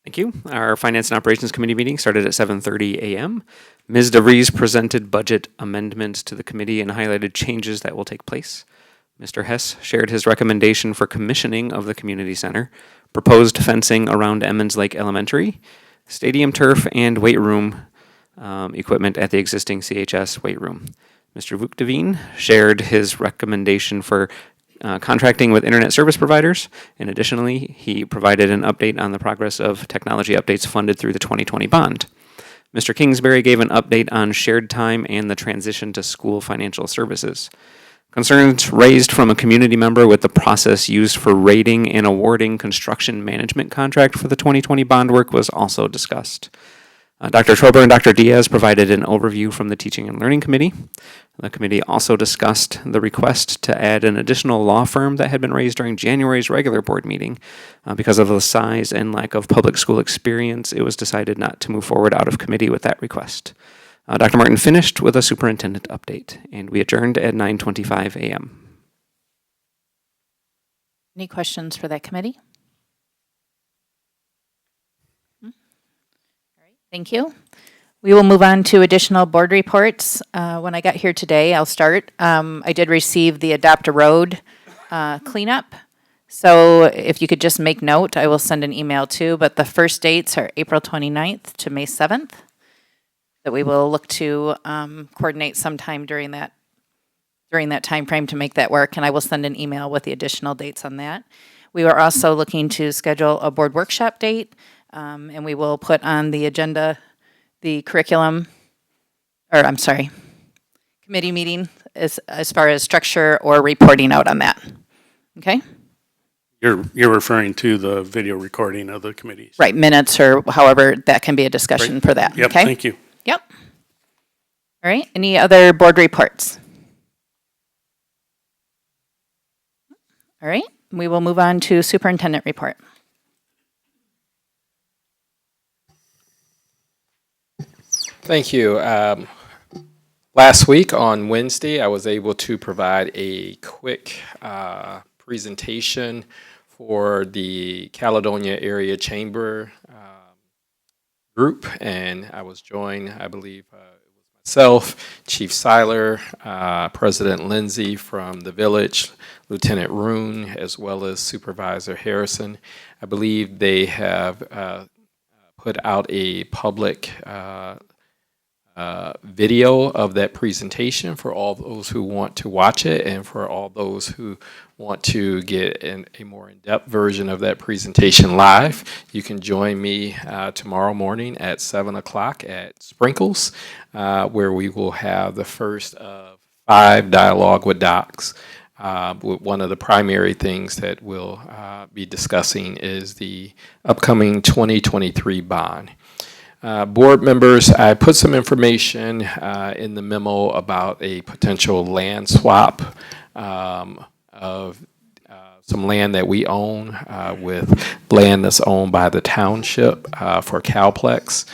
Thank you. Our Finance and Operations Committee meeting started at 7:30 a.m. Ms. DeVries presented budget amendments to the committee and highlighted changes that will take place. Mr. Hess shared his recommendation for commissioning of the community center, proposed fencing around Emmons Lake Elementary, stadium turf, and weight room equipment at the existing CHS weight room. Mr. Vukdeveen shared his recommendation for contracting with internet service providers, and additionally, he provided an update on the progress of technology updates funded through the 2020 bond. Mr. Kingsbury gave an update on shared time and the transition to school financial services. Concerns raised from a community member with the process used for rating and awarding construction management contract for the 2020 bond work was also discussed. Dr. Trober and Dr. Diaz provided an overview from the Teaching and Learning Committee. The committee also discussed the request to add an additional law firm that had been raised during January's regular board meeting. Because of the size and lack of public school experience, it was decided not to move forward out of committee with that request. Dr. Martin finished with a superintendent update, and we adjourned at 9:25 a.m. Any questions for that committee? Thank you. We will move on to additional board reports. When I got here today, I'll start. I did receive the Adopt a Road cleanup. So if you could just make note, I will send an email too, but the first dates are April 29th to May 7th. That we will look to coordinate sometime during that time frame to make that work, and I will send an email with the additional dates on that. We were also looking to schedule a board workshop date, and we will put on the agenda the committee meeting as far as structure or reporting out on that. Okay? You're referring to the video recording of the committees. Right, minutes or however, that can be a discussion Right. for that. Yep, Okay? thank you. Yep. All right, any other board reports? All right, we will move on to superintendent report. Thank you. Last week on Wednesday, I was able to provide a quick presentation for the Caledonia Area Chamber group, and I was joined, I believe, it was myself, Chief Seiler, President Lindsay from the village, Lieutenant Roon, as well as Supervisor Harrison. I believe they have put out a public video of that presentation for all those who want to watch it, and for all those who want to get a more in-depth version of that presentation live. You can join me tomorrow morning at 7 o'clock at Sprinkles, where we will have the first of 5 Dialogue with Docs. One of the primary things that we'll be discussing is the upcoming 2023 bond. Board members, I put some information in the memo about a potential land swap of some land that we own with land that's owned by the township for Calplex.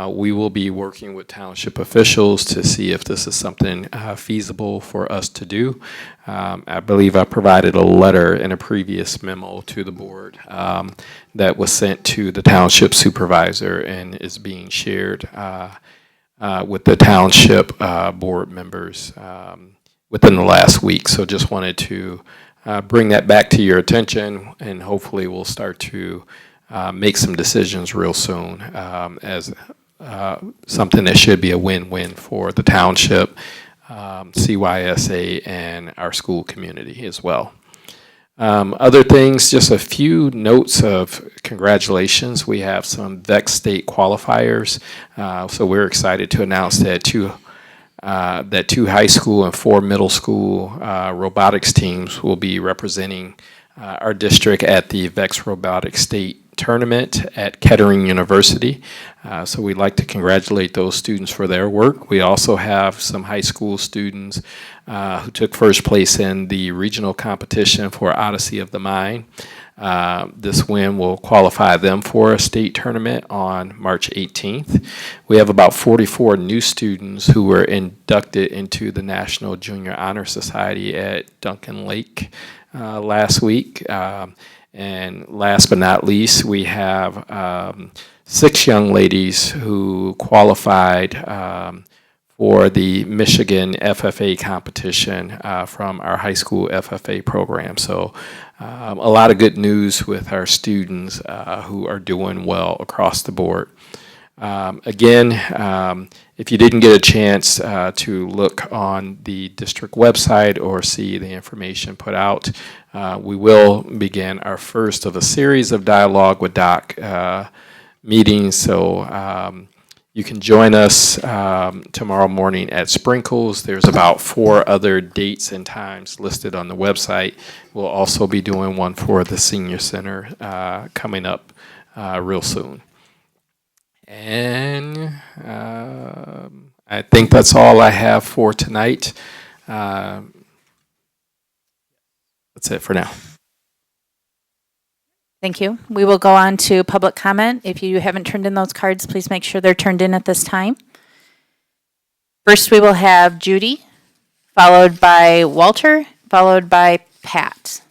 We will be working with township officials to see if this is something feasible for us to do. I believe I provided a letter in a previous memo to the board that was sent to the township supervisor and is being shared with the township board members within the last week. So just wanted to bring that back to your attention, and hopefully we'll start to make some decisions real soon as something that should be a win-win for the township, CYSA, and our school community as well. Other things, just a few notes of congratulations. We have some VEX state qualifiers, so we're excited to announce that two high school and 4 middle school robotics teams will be representing our district at the VEX Robotics State Tournament at Kettering University. So we'd like to congratulate those students for their work. We also have some high school students who took first place in the regional competition for Odyssey of the Mind. This win will qualify them for a state tournament on March 18th. We have about 44 new students who were inducted into the National Junior Honor Society at Duncan Lake last week. And last but not least, we have 6 young ladies who qualified for the Michigan FFA competition from our high school FFA program. So a lot of good news with our students who are doing well across the board. Again, if you didn't get a chance to look on the district website or see the information put out, we will begin our first of a series of Dialogue with Doc meetings. So you can join us tomorrow morning at Sprinkles. There's about 4 other dates and times listed on the website. We'll also be doing one for the Senior Center coming up real soon. And I think that's all I have for tonight. That's it for now. Thank you. We will go on to public comment. If you haven't turned in those cards, please make sure they're turned in at this time. First, we will have Judy, followed by Walter, followed by Pat.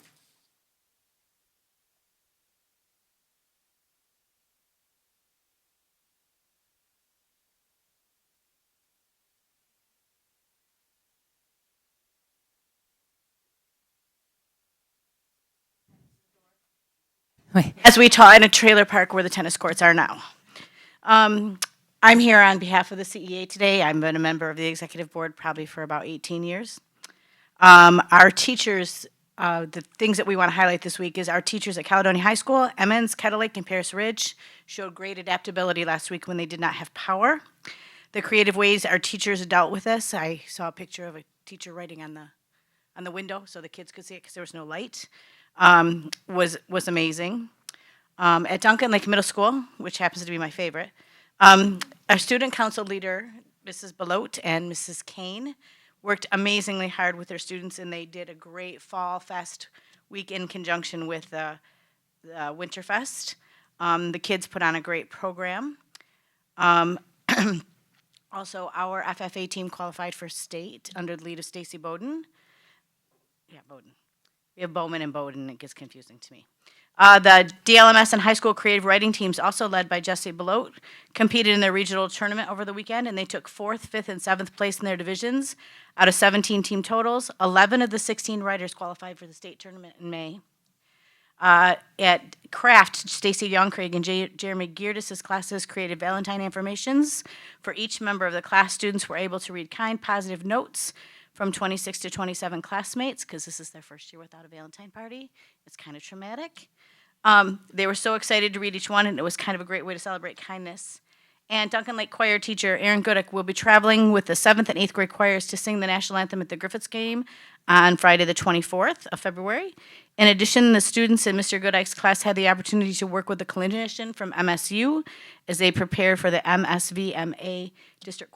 As we taught in a trailer park where the tennis courts are now. I'm here on behalf of the CEA today. I've been a member of the executive board probably for about 18 years. Our teachers, the things that we want to highlight this week is our teachers at Caledonia High School, Emmons, Kettle Lake, and Paris Ridge showed great adaptability last week when they did not have power. The creative ways our teachers dealt with this. I saw a picture of a teacher writing on the window so the kids could see it because there was no light. Was amazing. At Duncan Lake Middle School, which happens to be my favorite, our student council leader, Mrs. Belote and Mrs. Kane, worked amazingly hard with their students, and they did a great Fall Fest week in conjunction with the Winterfest. The kids put on a great program. Also, our FFA team qualified for state under the lead of Stacy Bowden. Yeah, Bowden. We have Bowman and Bowden, it gets confusing to me. The DLMS and high school creative writing teams, also led by Jesse Belote, competed in their regional tournament over the weekend, and they took 4th, 5th, and 7th place in their divisions. Out of 17 team totals, 11 of the 16 writers qualified for the state tournament in May. At Craft, Stacy Youngcraig and Jeremy Geardis' classes created Valentine affirmations. For each member of the class, students were able to read kind, positive notes from 26 to 27 classmates, because this is their first year without a Valentine party. It's kind of traumatic. They were so excited to read each one, and it was kind of a great way to celebrate kindness. And Duncan Lake choir teacher Aaron Goodek will be traveling with the 7th and 8th grade choirs to sing the national anthem at the Griffiths game on Friday the 24th of February. In addition, the students in Mr. Goodek's class had the opportunity to work with a clinician from MSU as they prepare for the MSVMA District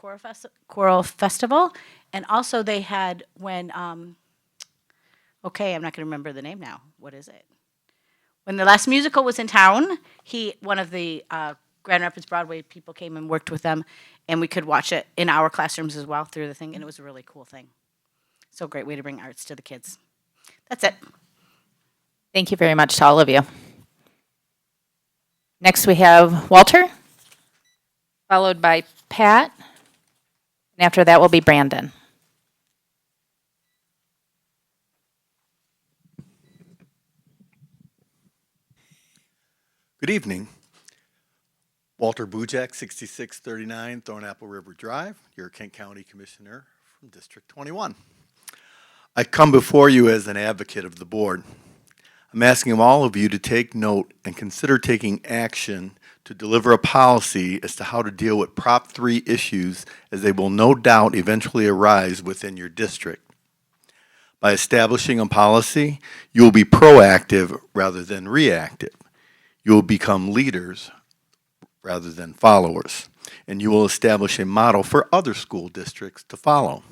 Choral Festival. And also they had when, okay, I'm not going to remember the name now. What is it? When the last musical was in town, one of the Grand Rapids Broadway people came and worked with them, and we could watch it in our classrooms as well through the thing, and it was a really cool thing. So great way to bring arts to the kids. That's it. Thank you very much to all of you. Next we have Walter, followed by Pat, And after that will be Brandon. Good evening. Walter Bujak, 6639 Thornapple River Drive, your Kent County Commissioner from District 21. I come before you as an advocate of the board. I'm asking all of you to take note and consider taking action to deliver a policy as to how to deal with Prop 3 issues, as they will no doubt eventually arise within your district. By establishing a policy, you will be proactive rather than reactive. You will become leaders rather than followers, and you will establish a model for other school districts to follow.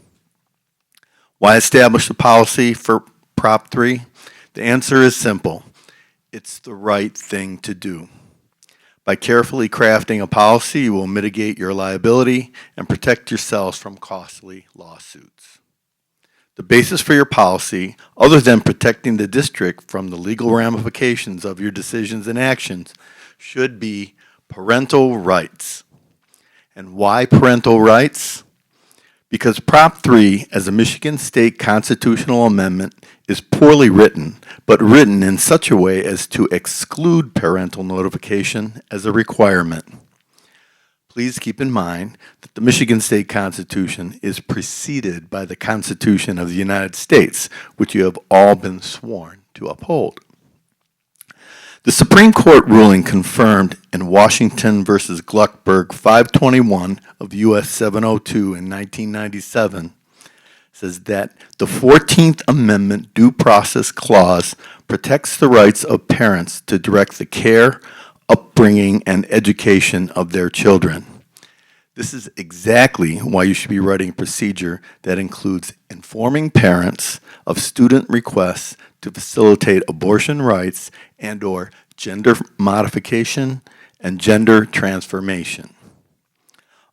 Why establish a policy for Prop 3? The answer is simple. It's the right thing to do. By carefully crafting a policy, you will mitigate your liability and protect yourselves from costly lawsuits. The basis for your policy, other than protecting the district from the legal ramifications of your decisions and actions, should be parental rights. And why parental rights? Because Prop 3, as a Michigan State constitutional amendment, is poorly written, but written in such a way as to exclude parental notification as a requirement. Please keep in mind that the Michigan State Constitution is preceded by the Constitution of the United States, which you have all been sworn to uphold. The Supreme Court ruling confirmed in Washington versus Gluckberg 521 of U.S. 702 in 1997 says that the 14th Amendment Due Process Clause protects the rights of parents to direct the care, upbringing, and education of their children. This is exactly why you should be writing a procedure that includes informing parents of student requests to facilitate abortion rights and/or gender modification and gender transformation.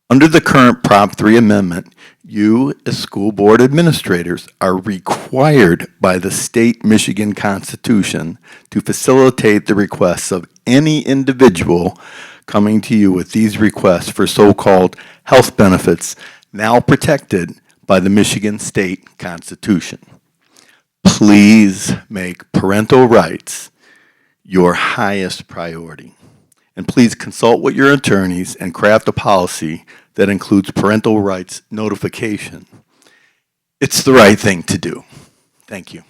Under the current Prop 3 amendment, you as school board administrators are required by the state Michigan Constitution to facilitate the requests of any individual coming to you with these requests for so-called health benefits now protected by the Michigan State Constitution. Please make parental rights your highest priority. And please consult with your attorneys and craft a policy that includes parental rights notification. It's the right thing to do. Thank you.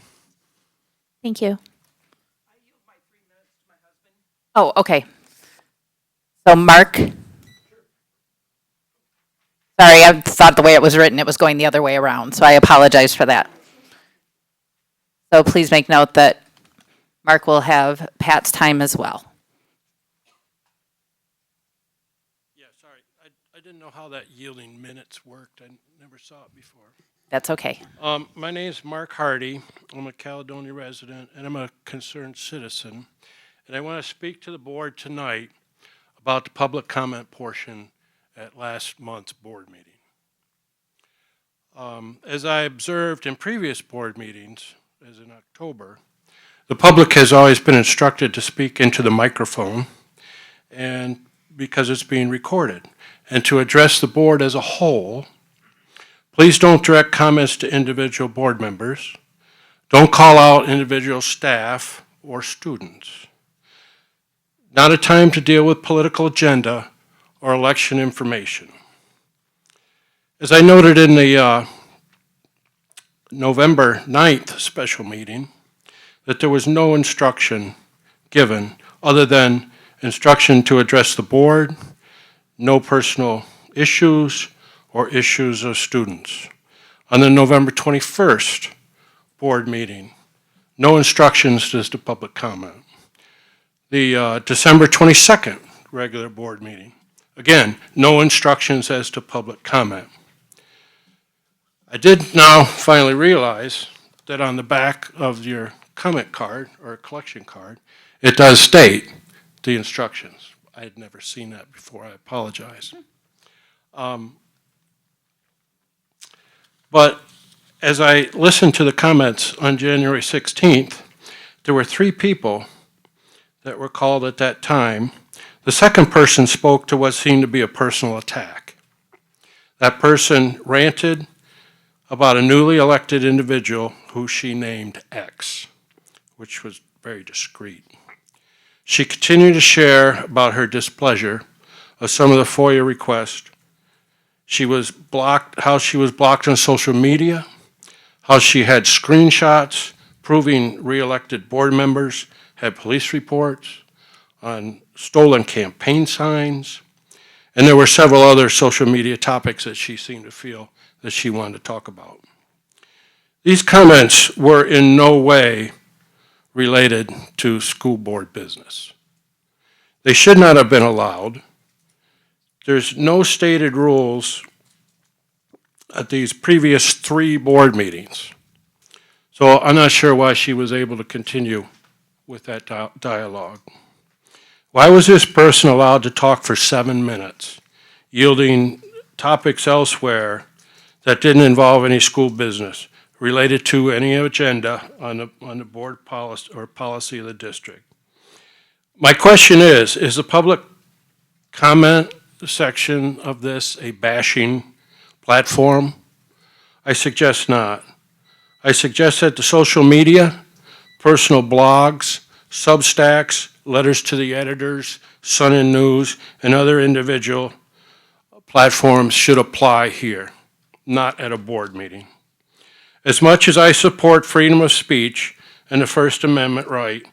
Thank you. Oh, okay. So Mark. Sorry, I thought the way it was written, it was going the other way around, so I apologize for that. So please make note that Mark will have Pat's time as well. Yeah, sorry. I didn't know how that yielding minutes worked. I never saw it before. That's okay. My name is Mark Hardy. I'm a Caledonia resident, and I'm a concerned citizen. And I want to speak to the board tonight about the public comment portion at last month's board meeting. As I observed in previous board meetings, as in October, the public has always been instructed to speak into the microphone, and because it's being recorded. And to address the board as a whole, please don't direct comments to individual board members. Don't call out individual staff or students. Not a time to deal with political agenda or election information. As I noted in the November 9th special meeting, that there was no instruction given other than instruction to address the board, no personal issues or issues of students. On the November 21st board meeting, no instructions as to public comment. The December 22nd regular board meeting, again, no instructions as to public comment. I did now finally realize that on the back of your comment card or collection card, it does state the instructions. I had never seen that before. I apologize. But as I listened to the comments on January 16th, there were 3 people that were called at that time. The second person spoke to what seemed to be a personal attack. That person ranted about a newly elected individual who she named X, which was very discreet. She continued to share about her displeasure of some of the FOIA requests. She was blocked, how she was blocked on social media, how she had screenshots proving re-elected board members had police reports on stolen campaign signs, and there were several other social media topics that she seemed to feel that she wanted to talk about. These comments were in no way related to school board business. They should not have been allowed. There's no stated rules at these previous 3 board meetings. So I'm not sure why she was able to continue with that dialogue. Why was this person allowed to talk for 7 minutes, yielding topics elsewhere that didn't involve any school business related to any agenda on the board policy or policy of the district? My question is the public comment section of this a bashing platform? I suggest not. I suggest that the social media, personal blogs, Substacks, letters to the editors, Sun and News, and other individual platforms should apply here, not at a board meeting. As much as I support freedom of speech and the First Amendment right,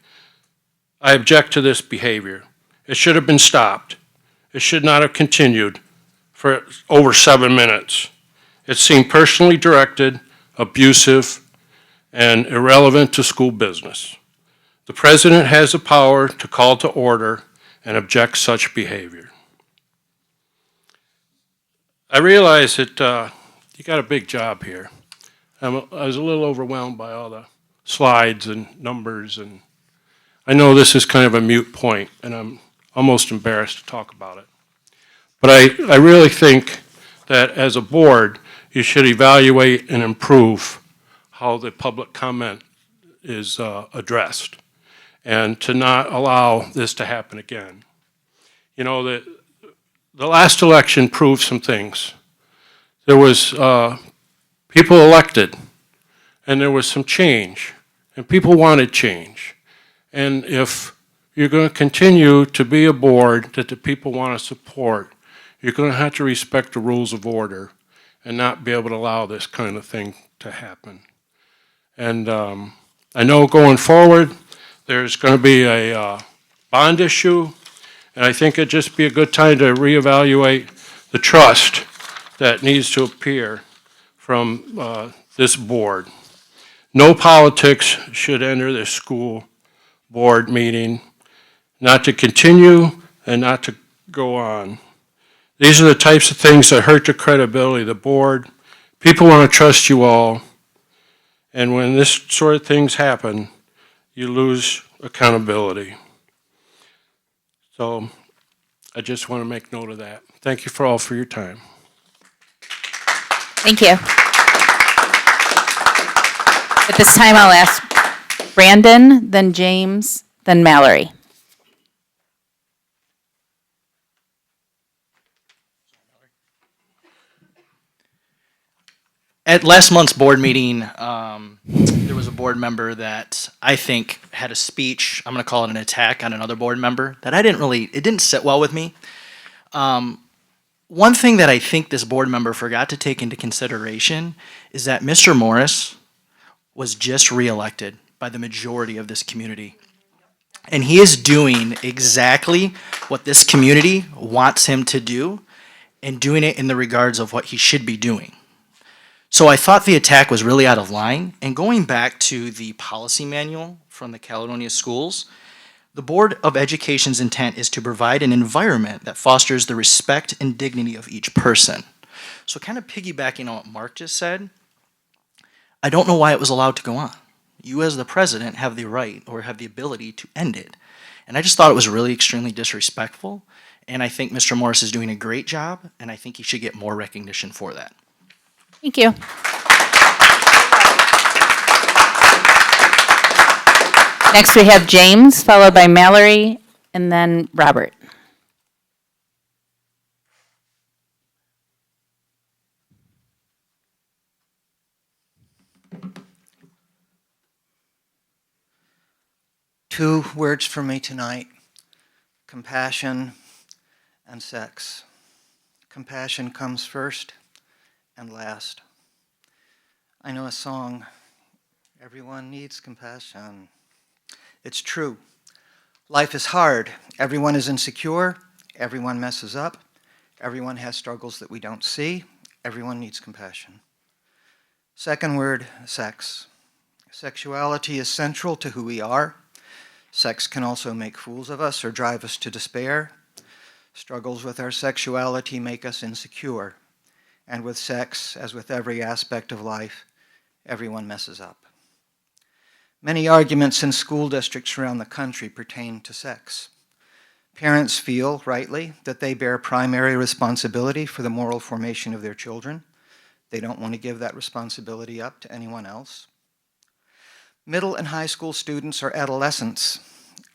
I object to this behavior. It should have been stopped. It should not have continued for over 7 minutes. It seemed personally directed, abusive, and irrelevant to school business. The president has the power to call to order and object such behavior. I realize that you got a big job here. I was a little overwhelmed by all the slides and numbers, and I know this is kind of a moot point, and I'm almost embarrassed to talk about it. But I really think that as a board, you should evaluate and improve how the public comment is addressed, and to not allow this to happen again. You know, the last election proved some things. There was people elected, and there was some change, and people wanted change. And if you're going to continue to be a board that the people want to support, you're going to have to respect the rules of order and not be able to allow this kind of thing to happen. And I know going forward, there's going to be a bond issue, and I think it'd just be a good time to reevaluate the trust that needs to appear from this board. No politics should enter this school board meeting, not to continue and not to go on. These are the types of things that hurt the credibility of the board. People want to trust you all, and when this sort of things happen, you lose accountability. So I just want to make note of that. Thank you all for your time. Thank you. At this time, I'll ask Brandon, then James, then Mallory. At last month's board meeting, there was a board member that I think had a speech, I'm going to call it an attack on another board member, that it didn't sit well with me. One thing that I think this board member forgot to take into consideration is that Mr. Morris was just reelected by the majority of this community. And he is doing exactly what this community wants him to do, and doing it in the regards of what he should be doing. So I thought the attack was really out of line. And going back to the policy manual from the Caledonia schools, the Board of Education's intent is to provide an environment that fosters the respect and dignity of each person. So kind of piggybacking on what Mark just said, I don't know why it was allowed to go on. You as the president have the right or have the ability to end it. And I just thought it was really extremely disrespectful. And I think Mr. Morris is doing a great job, and I think he should get more recognition for that. Thank you. Next, we have James, followed by Mallory, and then Robert. Two words for me tonight: compassion and sex. Compassion comes first and last. I know a song, everyone needs compassion. It's true. Life is hard. Everyone is insecure. Everyone messes up. Everyone has struggles that we don't see. Everyone needs compassion. Second word, sex. Sexuality is central to who we are. Sex can also make fools of us or drive us to despair. Struggles with our sexuality make us insecure. And with sex, as with every aspect of life, everyone messes up. Many arguments in school districts around the country pertain to sex. Parents feel, rightly, that they bear primary responsibility for the moral formation of their children. They don't want to give that responsibility up to anyone else. Middle and high school students are adolescents.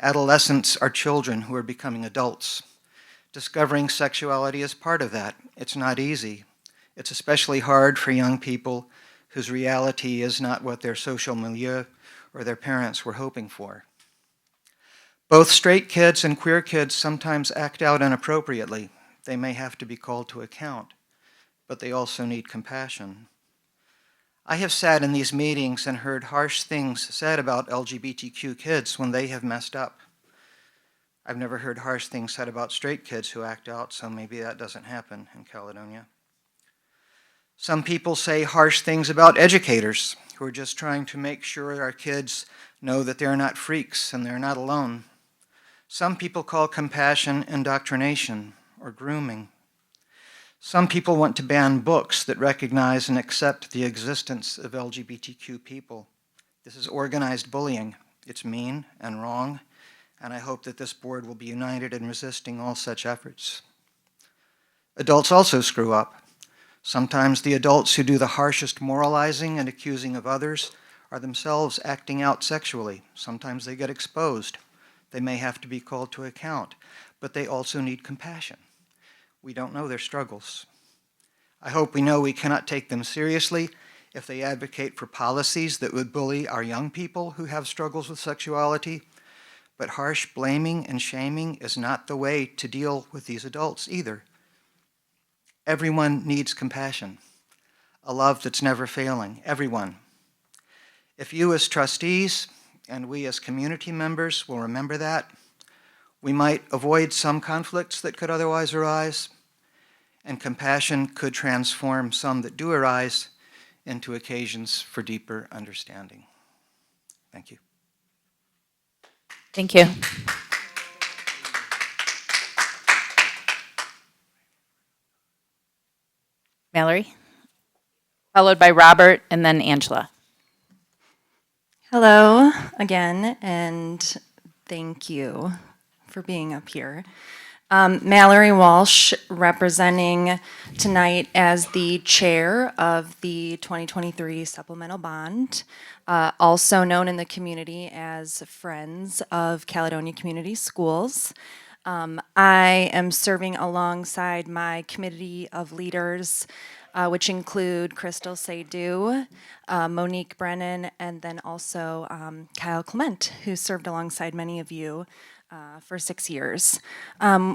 Adolescents are children who are becoming adults. Discovering sexuality is part of that. It's not easy. It's especially hard for young people whose reality is not what their social milieu or their parents were hoping for. Both straight kids and queer kids sometimes act out inappropriately. They may have to be called to account, but they also need compassion. I have sat in these meetings and heard harsh things said about LGBTQ kids when they have messed up. I've never heard harsh things said about straight kids who act out, so maybe that doesn't happen in Caledonia. Some people say harsh things about educators who are just trying to make sure our kids know that they're not freaks and they're not alone. Some people call compassion indoctrination or grooming. Some people want to ban books that recognize and accept the existence of LGBTQ people. This is organized bullying. It's mean and wrong, and I hope that this board will be united in resisting all such efforts. Adults also screw up. Sometimes the adults who do the harshest moralizing and accusing of others are themselves acting out sexually. Sometimes they get exposed. They may have to be called to account, but they also need compassion. We don't know their struggles. I hope we know we cannot take them seriously if they advocate for policies that would bully our young people who have struggles with sexuality, but harsh blaming and shaming is not the way to deal with these adults either. Everyone needs compassion, a love that's never failing, everyone. If you as trustees and we as community members will remember that, we might avoid some conflicts that could otherwise arise, and compassion could transform some that do arise into occasions for deeper understanding. Thank you. Thank you. Mallory, followed by Robert and then Angela. Hello again, and thank you for being up here. Mallory Walsh, representing tonight as the chair of the 2023 supplemental bond, also known in the community as Friends of Caledonia Community Schools. I am serving alongside my committee of leaders, which include Crystal Seydoux, Monique Brennan, and then also Kyle Clement, who served alongside many of you for 6 years.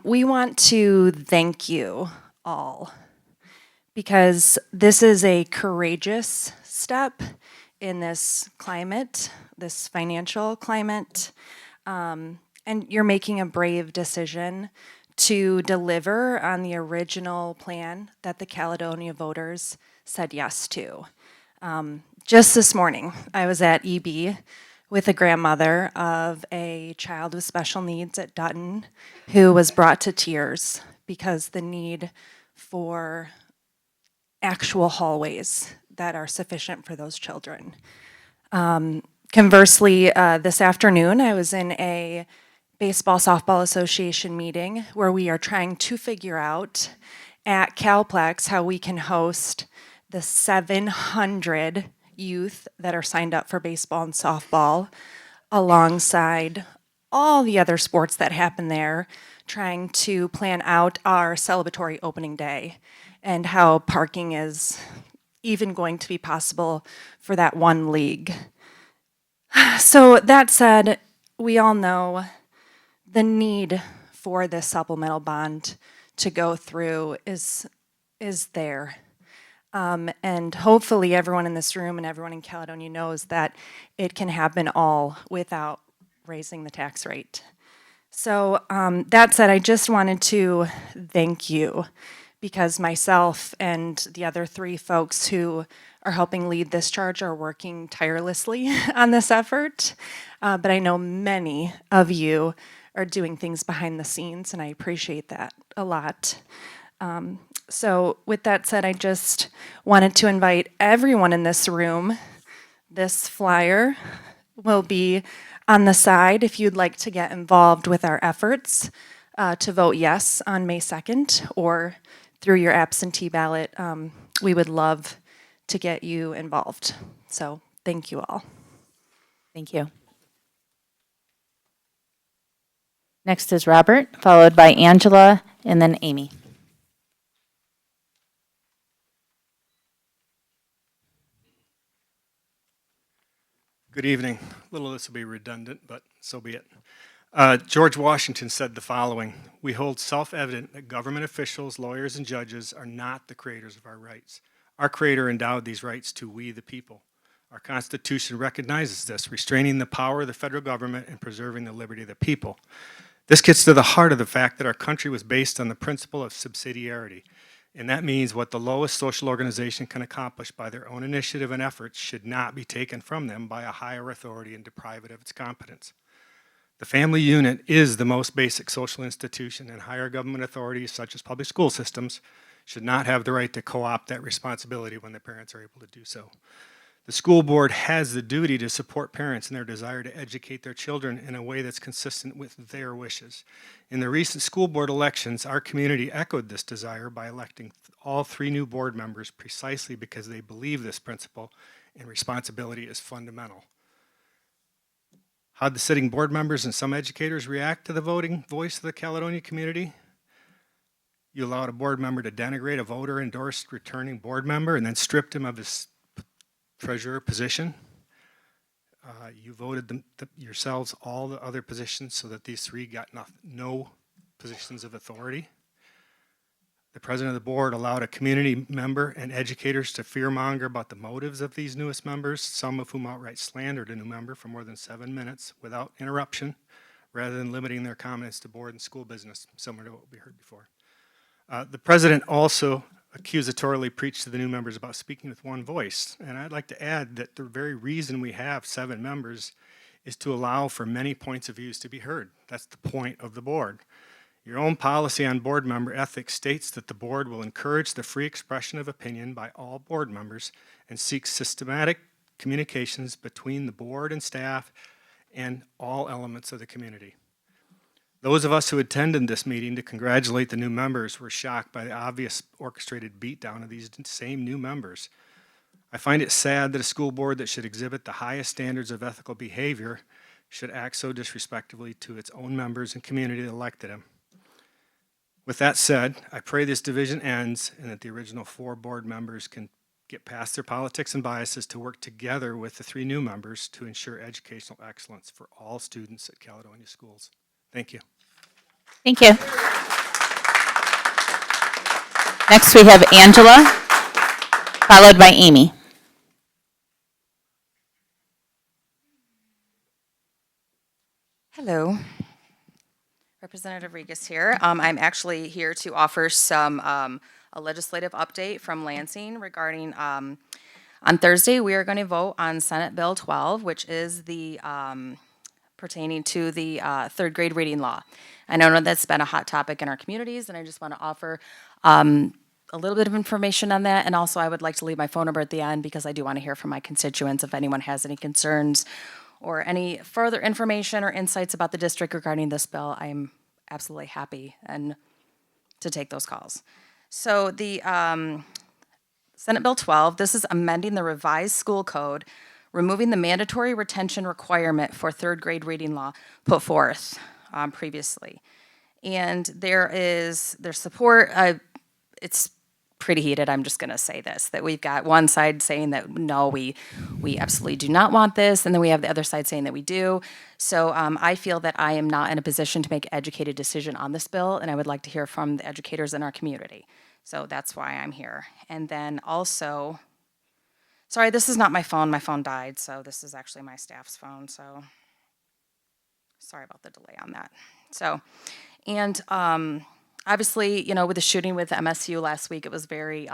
We want to thank you all because this is a courageous step in this climate, this financial climate, and you're making a brave decision to deliver on the original plan that the Caledonia voters said yes to. Just this morning, I was at EB with a grandmother of a child with special needs at Dutton who was brought to tears because the need for actual hallways that are sufficient for those children. Conversely, this afternoon, I was in a Baseball Softball Association meeting where we are trying to figure out at Calplex how we can host the 700 youth that are signed up for baseball and softball alongside all the other sports that happen there, trying to plan out our celebratory opening day and how parking is even going to be possible for that one league. So that said, we all know the need for this supplemental bond to go through is there. And hopefully everyone in this room and everyone in Caledonia knows that it can happen all without raising the tax rate. So that said, I just wanted to thank you, because myself and the other 3 folks who are helping lead this charge are working tirelessly on this effort. But I know many of you are doing things behind the scenes, and I appreciate that a lot. So with that said, I just wanted to invite everyone in this room. This flyer will be on the side if you'd like to get involved with our efforts to vote yes on May 2nd, or through your absentee ballot. We would love to get you involved. So thank you all. Thank you. Next is Robert, followed by Angela, and then Amy. Good evening. A little of this will be redundant, but so be it. George Washington said the following: "We hold self-evident that government officials, lawyers, and judges are not the creators of our rights. Our Creator endowed these rights to we, the people. Our Constitution recognizes this, restraining the power of the federal government and preserving the liberty of the people. This gets to the heart of the fact that our country was based on the principle of subsidiarity. And that means what the lowest social organization can accomplish by their own initiative and efforts should not be taken from them by a higher authority and deprive it of its competence. The family unit is the most basic social institution, and higher government authorities, such as public school systems, should not have the right to co-opt that responsibility when the parents are able to do so. The school board has the duty to support parents in their desire to educate their children in a way that's consistent with their wishes. In the recent school board elections, our community echoed this desire by electing all 3 new board members precisely because they believe this principle and responsibility is fundamental." How'd the sitting board members and some educators react to the voting voice of the Caledonia community? You allowed a board member to denigrate a voter-endorsed returning board member and then stripped him of his treasurer position. You voted yourselves all the other positions so that these 3 got no positions of authority. The president of the board allowed a community member and educators to fearmonger about the motives of these newest members, some of whom outright slandered a new member for more than 7 minutes without interruption, rather than limiting their comments to board and school business, similar to what we heard before. The president also accusatorily preached to the new members about speaking with one voice. And I'd like to add that the very reason we have 7 members is to allow for many points of views to be heard. That's the point of the board. Your own policy on board member ethics states that the board will encourage the free expression of opinion by all board members and seek systematic communications between the board and staff and all elements of the community. Those of us who attended this meeting to congratulate the new members were shocked by the obvious orchestrated beatdown of these same new members. I find it sad that a school board that should exhibit the highest standards of ethical behavior should act so disrespectfully to its own members and community that elected them. With that said, I pray this division ends and that the original 4 board members can get past their politics and biases to work together with the 3 new members to ensure educational excellence for all students at Caledonia schools. Thank you. Thank you. Next, we have Angela, followed by Amy. Hello. Representative Regas here. I'm actually here to offer a legislative update from Lansing regarding, on Thursday, we are going to vote on Senate Bill 12, which is the pertaining to the 3rd grade reading law. I know that's been a hot topic in our communities, and I just want to offer a little bit of information on that. And also, I would like to leave my phone number at the end because I do want to hear from my constituents if anyone has any concerns or any further information or insights about the district regarding this bill. I'm absolutely happy and to take those calls. So the Senate Bill 12, this is amending the revised school code, removing the mandatory retention requirement for 3rd grade reading law put forth previously. And there's support, it's pretty heated. I'm just going to say this, that we've got one side saying that no, we absolutely do not want this, and then we have the other side saying that we do. So I feel that I am not in a position to make an educated decision on this bill, and I would like to hear from the educators in our community. So that's why I'm here. And then also, sorry, this is not my phone. My phone died, so this is actually my staff's phone. So sorry about the delay on that. So, and obviously, you know, with the shooting with MSU last week, it was a very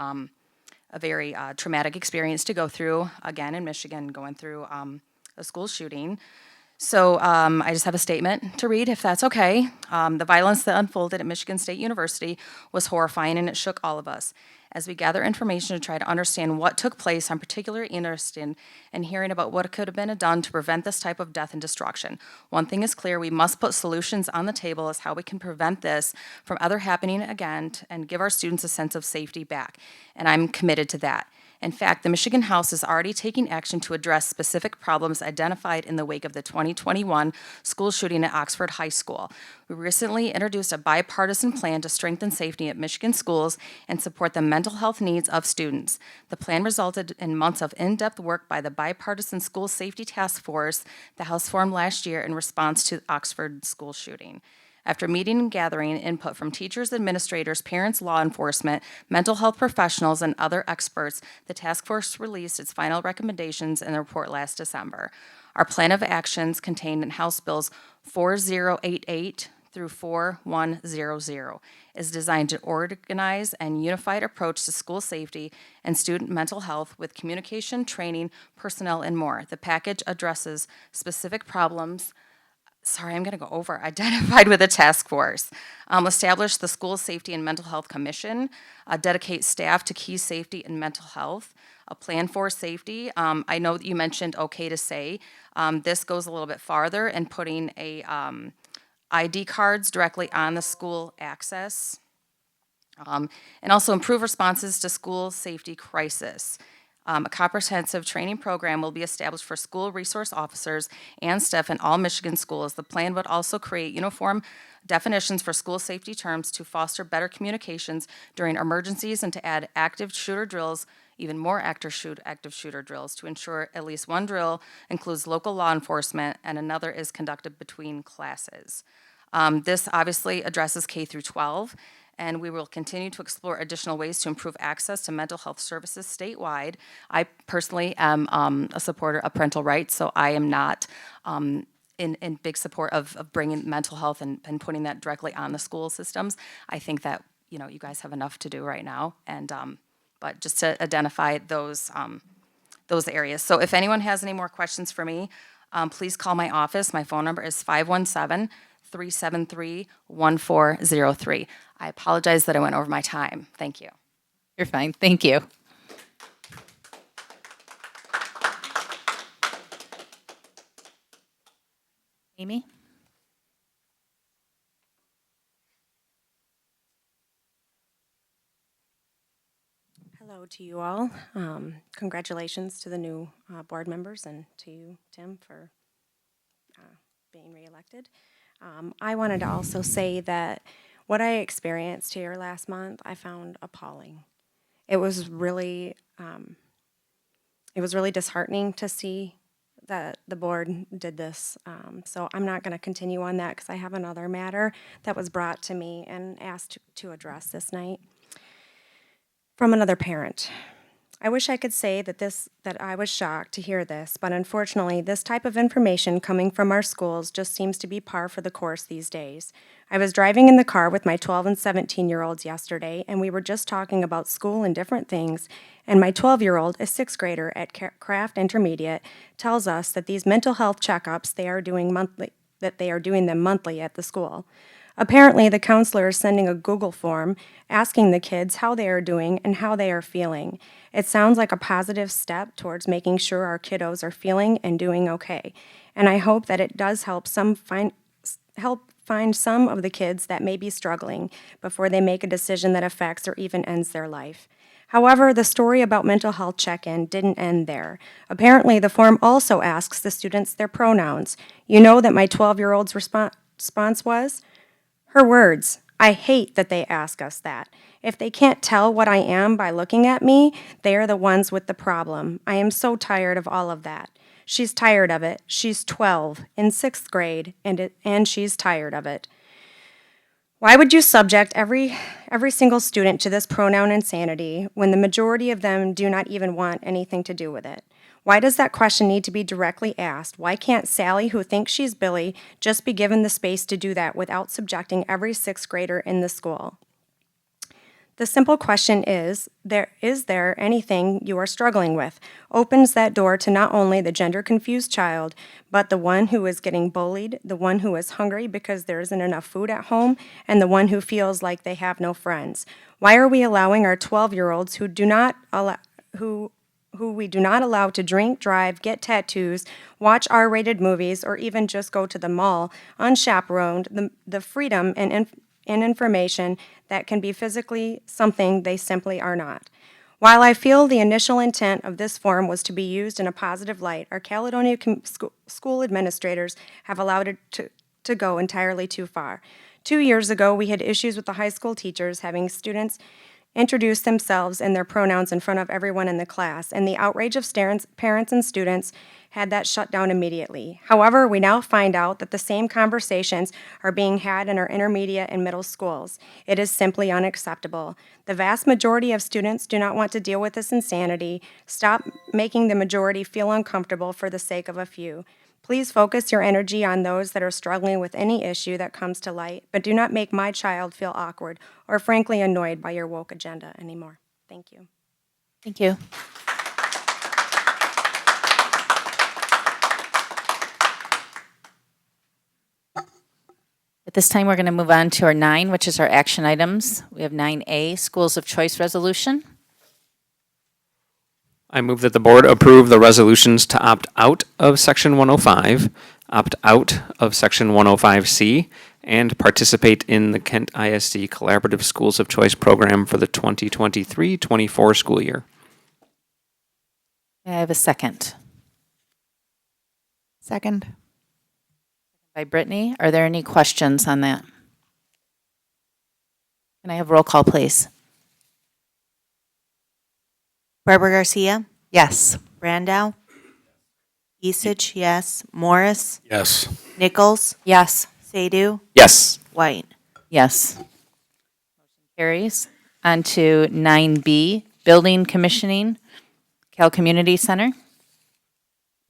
traumatic experience to go through, again, in Michigan, going through a school shooting. So I just have a statement to read, if that's okay. The violence that unfolded at Michigan State University was horrifying, and it shook all of us. As we gather information to try to understand what took place, I'm particularly interested in hearing about what could have been done to prevent this type of death and destruction. One thing is clear, we must put solutions on the table as how we can prevent this from ever happening again and give our students a sense of safety back. And I'm committed to that. In fact, the Michigan House is already taking action to address specific problems identified in the wake of the 2021 school shooting at Oxford High School. We recently introduced a bipartisan plan to strengthen safety at Michigan schools and support the mental health needs of students. The plan resulted in months of in-depth work by the Bipartisan School Safety Task Force the House formed last year in response to the Oxford school shooting. After meeting and gathering input from teachers, administrators, parents, law enforcement, mental health professionals, and other experts, the task force released its final recommendations in the report last December. Our plan of actions contained in House Bills 4088 through 4100 is designed to organize and unified approach to school safety and student mental health with communication, training, personnel, and more. The package addresses specific problems identified with a task force, establish the School Safety and Mental Health Commission, dedicate staff to key safety and mental health, a plan for safety. I know that you mentioned okay to say. This goes a little bit farther in putting ID cards directly on the school access, and also improve responses to school safety crisis. A comprehensive training program will be established for school resource officers and staff in all Michigan schools. The plan would also create uniform definitions for school safety terms to foster better communications during emergencies and to add active shooter drills, even more active shooter drills, to ensure at least one drill includes local law enforcement and another is conducted between classes. This obviously addresses K through 12. And we will continue to explore additional ways to improve access to mental health services statewide. I personally am a supporter of parental rights, so I am not in big support of bringing mental health and putting that directly on the school systems. I think that, you know, you guys have enough to do right now, and but just to identify those areas. So if anyone has any more questions for me, please call my office. My phone number is 517-373-1403. I apologize that I went over my time. Thank you. You're fine. Thank you. Amy? Hello to you all. Congratulations to the new board members and to you, Tim, for being reelected. I wanted to also say that what I experienced here last month, I found appalling. It was really disheartening to see that the board did this. So I'm not going to continue on that because I have another matter that was brought to me and asked to address this night from another parent. I wish I could say that I was shocked to hear this, but unfortunately, this type of information coming from our schools just seems to be par for the course these days. I was driving in the car with my 12 and 17-year-olds yesterday, and we were just talking about school and different things, and my 12-year-old, a 6th grader at Craft Intermediate, tells us that these mental health checkups, they are doing them monthly at the school. Apparently, the counselor is sending a Google form asking the kids how they are doing and how they are feeling. It sounds like a positive step towards making sure our kiddos are feeling and doing okay. And I hope that it does help find some of the kids that may be struggling before they make a decision that affects or even ends their life. However, the story about mental health check-in didn't end there. Apparently, the form also asks the students their pronouns. You know that my 12-year-old's response was? Her words, "I hate that they ask us that." If they can't tell what I am by looking at me, they are the ones with the problem. I am so tired of all of that. She's tired of it. She's 12, in 6th grade, and she's tired of it. Why would you subject every single student to this pronoun insanity when the majority of them do not even want anything to do with it? Why does that question need to be directly asked? Why can't Sally, who thinks she's Billy, just be given the space to do that without subjecting every 6th grader in the school? The simple question is there anything you are struggling with? Opens that door to not only the gender-confused child, but the one who is getting bullied, the one who is hungry because there isn't enough food at home, and the one who feels like they have no friends. Why are we allowing our 12-year-olds who we do not allow to drink, drive, get tattoos, watch R-rated movies, or even just go to the mall unchaperoned, the freedom and information that can be physically something they simply are not? While I feel the initial intent of this form was to be used in a positive light, our Caledonia school administrators have allowed it to go entirely too far. 2 years ago, we had issues with the high school teachers having students introduce themselves and their pronouns in front of everyone in the class, and the outrage of parents and students had that shut down immediately. However, we now find out that the same conversations are being had in our intermediate and middle schools. It is simply unacceptable. The vast majority of students do not want to deal with this insanity. Stop making the majority feel uncomfortable for the sake of a few. Please focus your energy on those that are struggling with any issue that comes to light, but do not make my child feel awkward or frankly annoyed by your woke agenda anymore. Thank you. Thank you. At this time, we're going to move on to our 9, which is our action items. We have 9A, Schools of Choice Resolution. I move that the board approve the resolutions to opt out of Section 105, opt out of Section 105C, and participate in the Kent ISD Collaborative Schools of Choice program for the 2023-24 school year. May I have a second? Second. By Brittany. Are there any questions on that? Can I have roll call, please? Barbara Garcia, Yes. Brandow, Esich, yes. Morris, Yes. Nichols, Yes. Sadoo, Yes. White. Yes. Motion carries. On to 9B, Building Commissioning, Cal Community Center.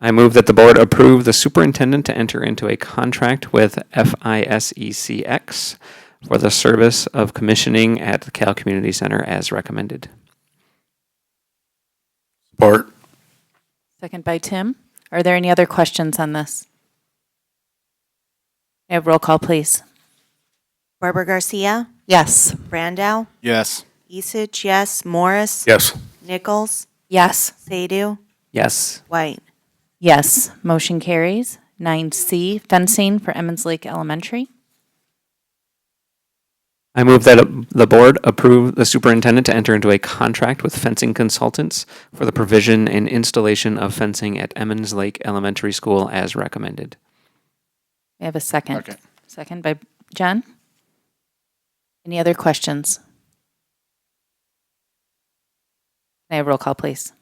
I move that the board approve the superintendent to enter into a contract with FISECX for the service of commissioning at the Cal Community Center as recommended. Support. Second by Tim. Are there any other questions on this? May I have roll call, please? Barbara Garcia, Yes. Brandow, Yes. Esich, yes. Morris, Yes. Nichols, Yes. Sadoo, Yes. White. Yes. Motion carries. 9C, Fencing for Emmons Lake Elementary. I move that the board approve the superintendent to enter into a contract with fencing consultants for the provision and installation of fencing at Emmons Lake Elementary School as recommended. May I have a second? Second. Second by Jen. Any other questions? May I have roll call, please?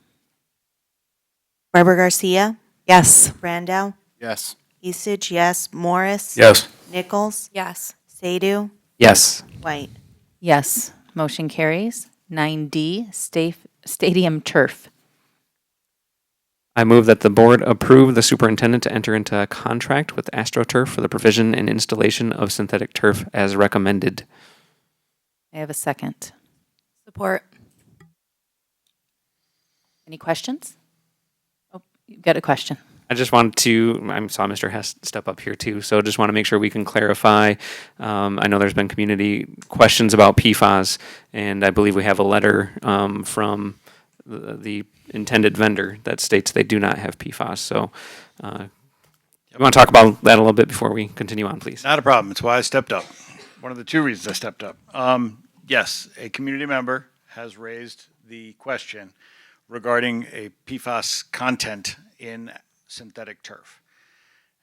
Barbara Garcia, Yes. Brandow, Yes. Esich, yes. Morris, Yes. Nichols, Yes. Sadoo, Yes. White. Yes. Motion carries. 9D, Stadium Turf. I move that the board approve the superintendent to enter into a contract with AstroTurf for the provision and installation of synthetic turf as recommended. May I have a second? Support. Any questions? Oh, you've got a question. I just wanted to, I saw Mr. Hess step up here too, so just want to make sure we can clarify. I know there's been community questions about PFAS, and I believe we have a letter from the intended vendor that states they do not have PFAS. So you want to talk about that a little bit before we continue on, please? Not a problem. It's why I stepped up. One of the 2 reasons I stepped up. Yes, a community member has raised the question regarding a PFAS content in synthetic turf.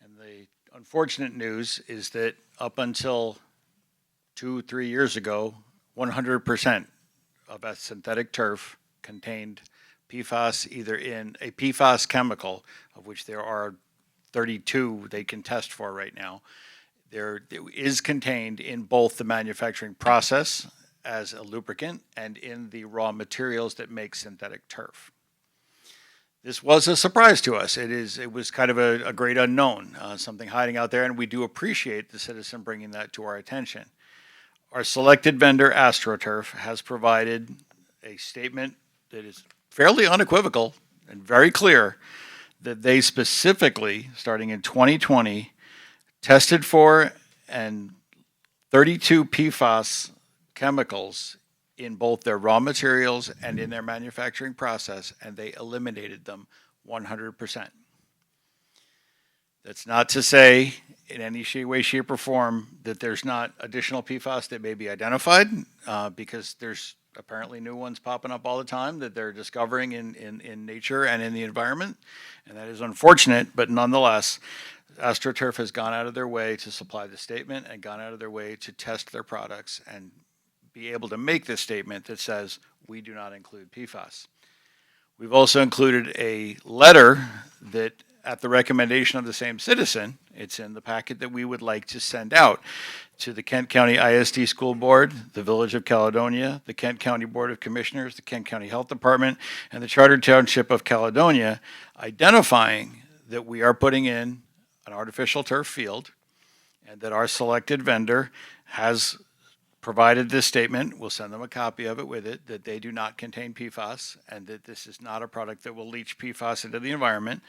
And the unfortunate news is that up until 2-3 years ago, 100% of a synthetic turf contained PFAS, either in a PFAS chemical, of which there are 32 they can test for right now. There is contained in both the manufacturing process as a lubricant and in the raw materials that make synthetic turf. This was a surprise to us. It was kind of a great unknown, something hiding out there, and we do appreciate the citizen bringing that to our attention. Our selected vendor, AstroTurf, has provided a statement that is fairly unequivocal and very clear that they specifically, starting in 2020, tested for and 32 PFAS chemicals in both their raw materials and in their manufacturing process, and they eliminated them 100%. That's not to say in any way, shape, or form that there's not additional PFAS that may be identified, because there's apparently new ones popping up all the time that they're discovering in nature and in the environment, and that is unfortunate, but nonetheless, AstroTurf has gone out of their way to supply the statement and gone out of their way to test their products and be able to make this statement that says we do not include PFAS. We've also included a letter that, at the recommendation of the same citizen, it's in the packet that we would like to send out to the Kent County ISD School Board, the Village of Caledonia, the Kent County Board of Commissioners, the Kent County Health Department, and the Chartered Township of Caledonia, identifying that we are putting in an artificial turf field and that our selected vendor has provided this statement. We'll send them a copy of it with it, that they do not contain PFAS and that this is not a product that will leach PFAS into the environment.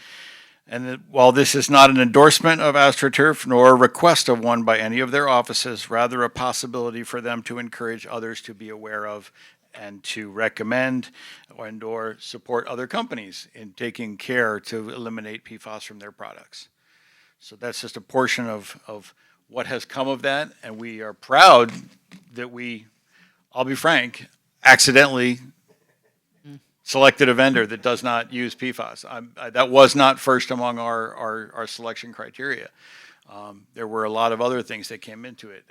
And that while this is not an endorsement of AstroTurf nor a request of one by any of their offices, rather a possibility for them to encourage others to be aware of and to recommend and or support other companies in taking care to eliminate PFAS from their products. So that's just a portion of what has come of that, and we are proud that we, I'll be frank, accidentally selected a vendor that does not use PFAS. That was not first among our selection criteria. There were a lot of other things that came into it,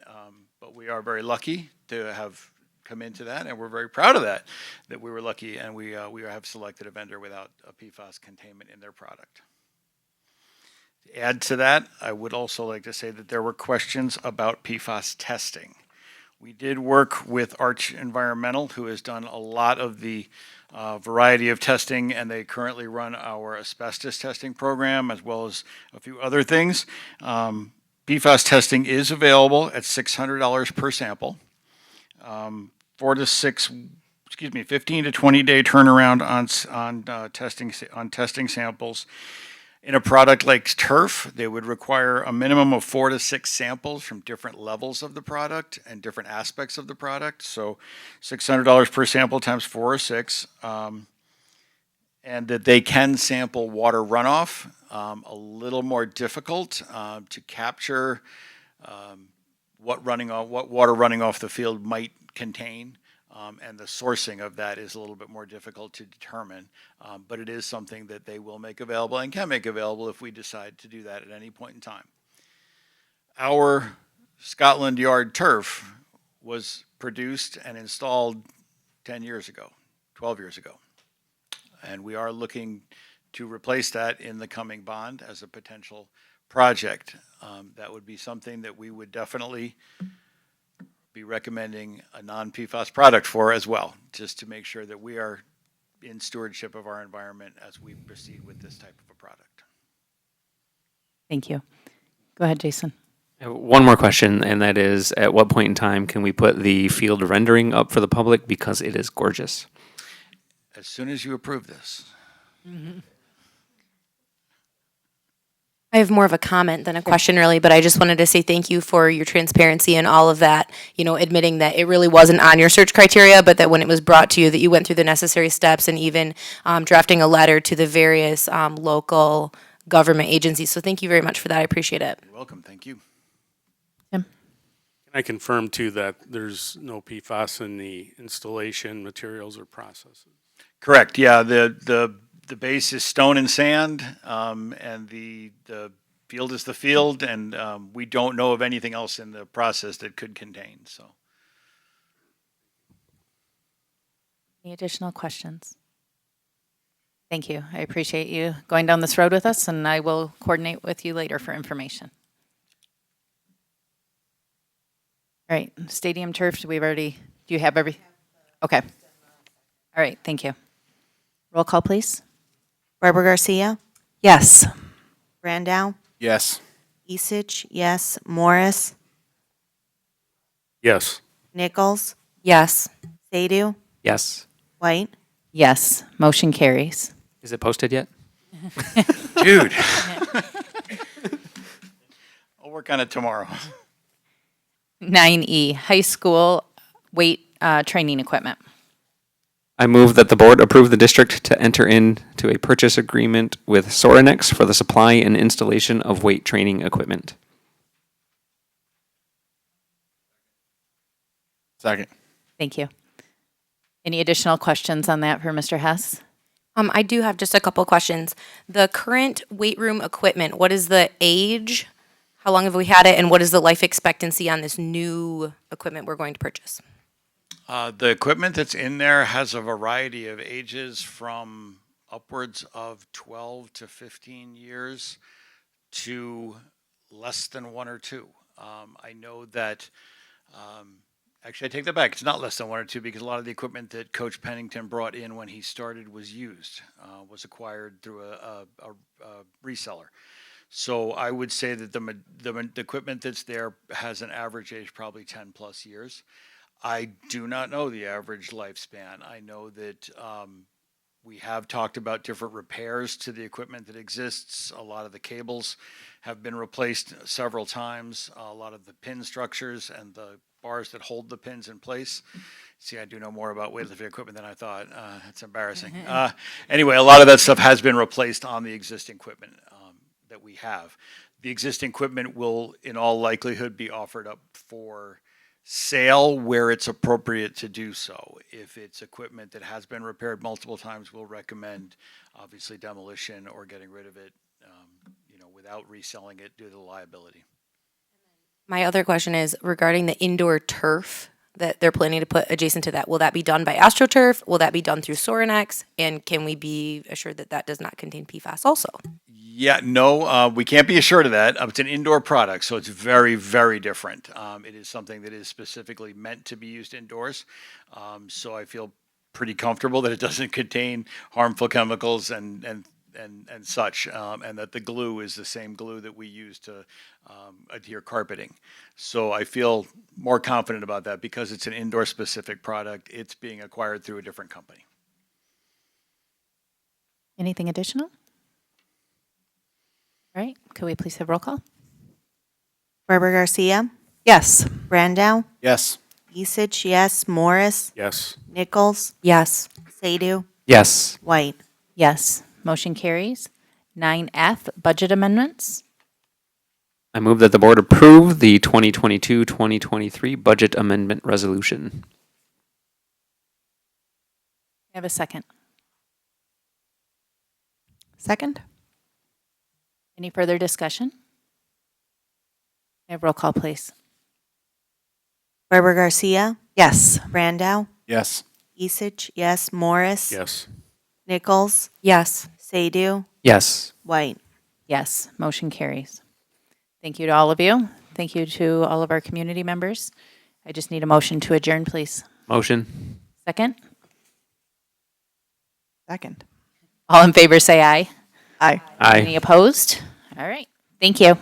but we are very lucky to have come into that, and we're very proud of that we were lucky and we have selected a vendor without a PFAS containment in their product. To add to that, I would also like to say that there were questions about PFAS testing. We did work with Arch Environmental, who has done a lot of the variety of testing, and they currently run our asbestos testing program as well as a few other things. PFAS testing is available at $600 per sample. 15 to 20 day turnaround on testing samples. In a product like turf, they would require a minimum of 4 to 6 samples from different levels of the product and different aspects of the product. So $600 per sample times 4 or 6. And that they can sample water runoff, a little more difficult to capture what water running off the field might contain. And the sourcing of that is a little bit more difficult to determine, but it is something that they will make available and can make available if we decide to do that at any point in time. Our Scotland Yard turf was produced and installed 10 years ago, 12 years ago, and we are looking to replace that in the coming bond as a potential project. That would be something that we would definitely be recommending a non-PFAS product for as well, just to make sure that we are in stewardship of our environment as we proceed with this type of a product. Thank you. Go ahead, Jason. One more question, and that is, at what point in time can we put the field rendering up for the public, because it is gorgeous? As soon as you approve this. Mm-hmm. I have more of a comment than a question, really, but I just wanted to say thank you for your transparency and all of that, admitting that it really wasn't on your search criteria, but that when it was brought to you, that you went through the necessary steps and even drafting a letter to the various local government agencies. So thank you very much for that. I appreciate it. You're welcome. Thank you. Can I confirm, too, that there's no PFAS in the installation materials or processes? Correct. Yeah, the base is stone and sand, and the field is the field, and we don't know of anything else in the process that could contain. So, Any additional questions? Thank you. I appreciate you going down this road with us, and I will coordinate with you later for information. All right, stadium turf, do you have every? Okay. All right, thank you. Roll call, please. Barbara Garcia, Yes. Brandow, Yes. Isich, yes. Morris, Yes. Nichols, Yes. Sadoo, Yes. White. Yes, motion carries. Is it posted yet? Dude. I'll work on it tomorrow. 9E, high school weight training equipment. I move that the board approve the district to enter into a purchase agreement with Sorinex for the supply and installation of weight training equipment. Second. Thank you. Any additional questions on that for Mr. Hess? I do have just a couple questions. The current weight room equipment, what is the age? How long have we had it, and what is the life expectancy on this new equipment we're going to purchase? The equipment that's in there has a variety of ages from upwards of 12 to 15 years to less than 1 or 2. I know that, actually I take that back, it's not less than 1 or 2 because a lot of the equipment that Coach Pennington brought in when he started was used, was acquired through a reseller. So I would say that the equipment that's there has an average age probably 10 plus years. I do not know the average lifespan. I know that we have talked about different repairs to the equipment that exists. A lot of the cables have been replaced several times. A lot of the pin structures and the bars that hold the pins in place. See, I do know more about weightlifting equipment than I thought. That's embarrassing. Anyway, a lot of that stuff has been replaced on the existing equipment that we have. The existing equipment will, in all likelihood, be offered up for sale where it's appropriate to do so. If it's equipment that has been repaired multiple times, we'll recommend obviously demolition or getting rid of it, without reselling it due to the liability. My other question is regarding the indoor turf that they're planning to put adjacent to that. Will that be done by AstroTurf? Will that be done through Sorinex? And can we be assured that that does not contain PFAS also? Yeah, no, we can't be assured of that. It's an indoor product, so it's very, very different. It is something that is specifically meant to be used indoors. So I feel pretty comfortable that it doesn't contain harmful chemicals and such, and that the glue is the same glue that we use to adhere carpeting. So I feel more confident about that because it's an indoor specific product. It's being acquired through a different company. Anything additional? All right, could we please have roll call? Barbara Garcia, Yes. Brandow, Yes. Isich, yes. Morris, Yes. Nichols, Yes. Sadoo, Yes. White. Yes, motion carries. 9F, budget amendments. I move that the board approve the 2022-2023 budget amendment resolution. I have a second. Second? Any further discussion? Have roll call, please. Barbara Garcia, Yes. Brandow, Yes. Isich, yes. Morris, Yes. Nichols, Yes. Sadoo, Yes. White. Yes, motion carries. Thank you to all of you. Thank you to all of our community members. I just need a motion to adjourn, please. Motion. Second? Second. All in favor, say aye. Aye. Aye. Any opposed? All right, thank you.